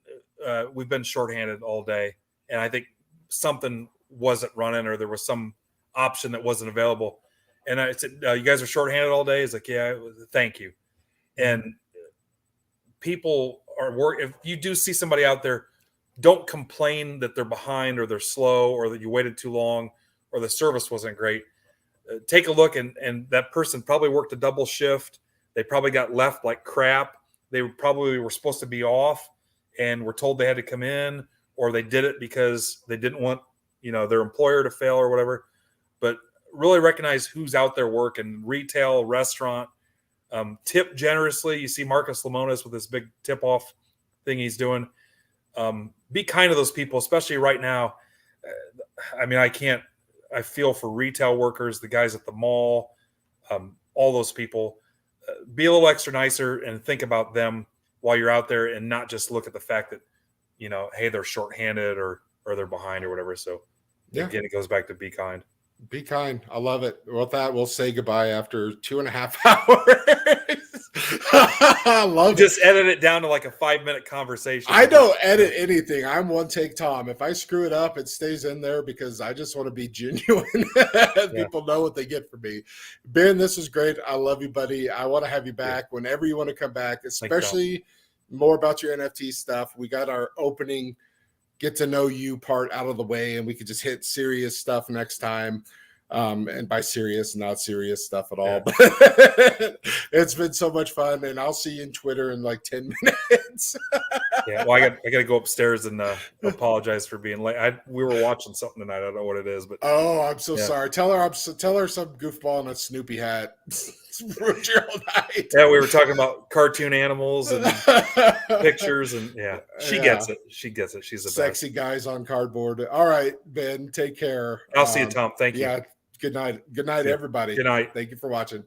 [SPEAKER 2] we've been shorthanded all day. And I think something wasn't running, or there was some option that wasn't available. And I said, you guys are shorthanded all day? He's like, yeah, thank you. And people are work. If you do see somebody out there, don't complain that they're behind, or they're slow, or that you waited too long, or the service wasn't great. Take a look, and that person probably worked a double shift. They probably got left like crap. They probably were supposed to be off and were told they had to come in, or they did it because they didn't want, their employer to fail or whatever. but really recognize who's out there working, retail, restaurant, tip generously. You see Marcus Lemonis with this big tip off thing he's doing. Be kind to those people, especially right now. I mean, I feel for retail workers, the guys at the mall, all those people. Be a little extra nicer and think about them while you're out there, and not just look at the fact that, hey, they're shorthanded or they're behind or whatever. So again, it goes back to be kind.
[SPEAKER 1] Be kind. I love it. With that, we'll say goodbye after 2.5 hours. I love
[SPEAKER 2] Just edit it down to like a 5-minute conversation.
[SPEAKER 1] I don't edit anything. I'm one take Tom. If I screw it up, it stays in there because I just want to be genuine. People know what they get from me. Ben, this was great. I love you, buddy. I want to have you back whenever you want to come back, especially more about your NFT stuff. We got our opening get to know you part out of the way, and we could just hit serious stuff next time. And by serious, not serious stuff at all. But it's been so much fun, and I'll see you in Twitter in like 10 minutes.
[SPEAKER 2] Well, I got to go upstairs and apologize for being late. We were watching something tonight. I don't know what it is, but
[SPEAKER 1] I'm so sorry. Tell her some goofball in a Snoopy hat. Ruined your whole night.
[SPEAKER 2] Yeah, we were talking about cartoon animals and pictures, and she gets it. She gets it. She's a
[SPEAKER 1] sexy guys on cardboard. All right, Ben, take care.
[SPEAKER 2] I'll see you, Tom. Thank you.
[SPEAKER 1] Good night. Good night, everybody.
[SPEAKER 2] Good night.
[SPEAKER 1] Thank you for watching.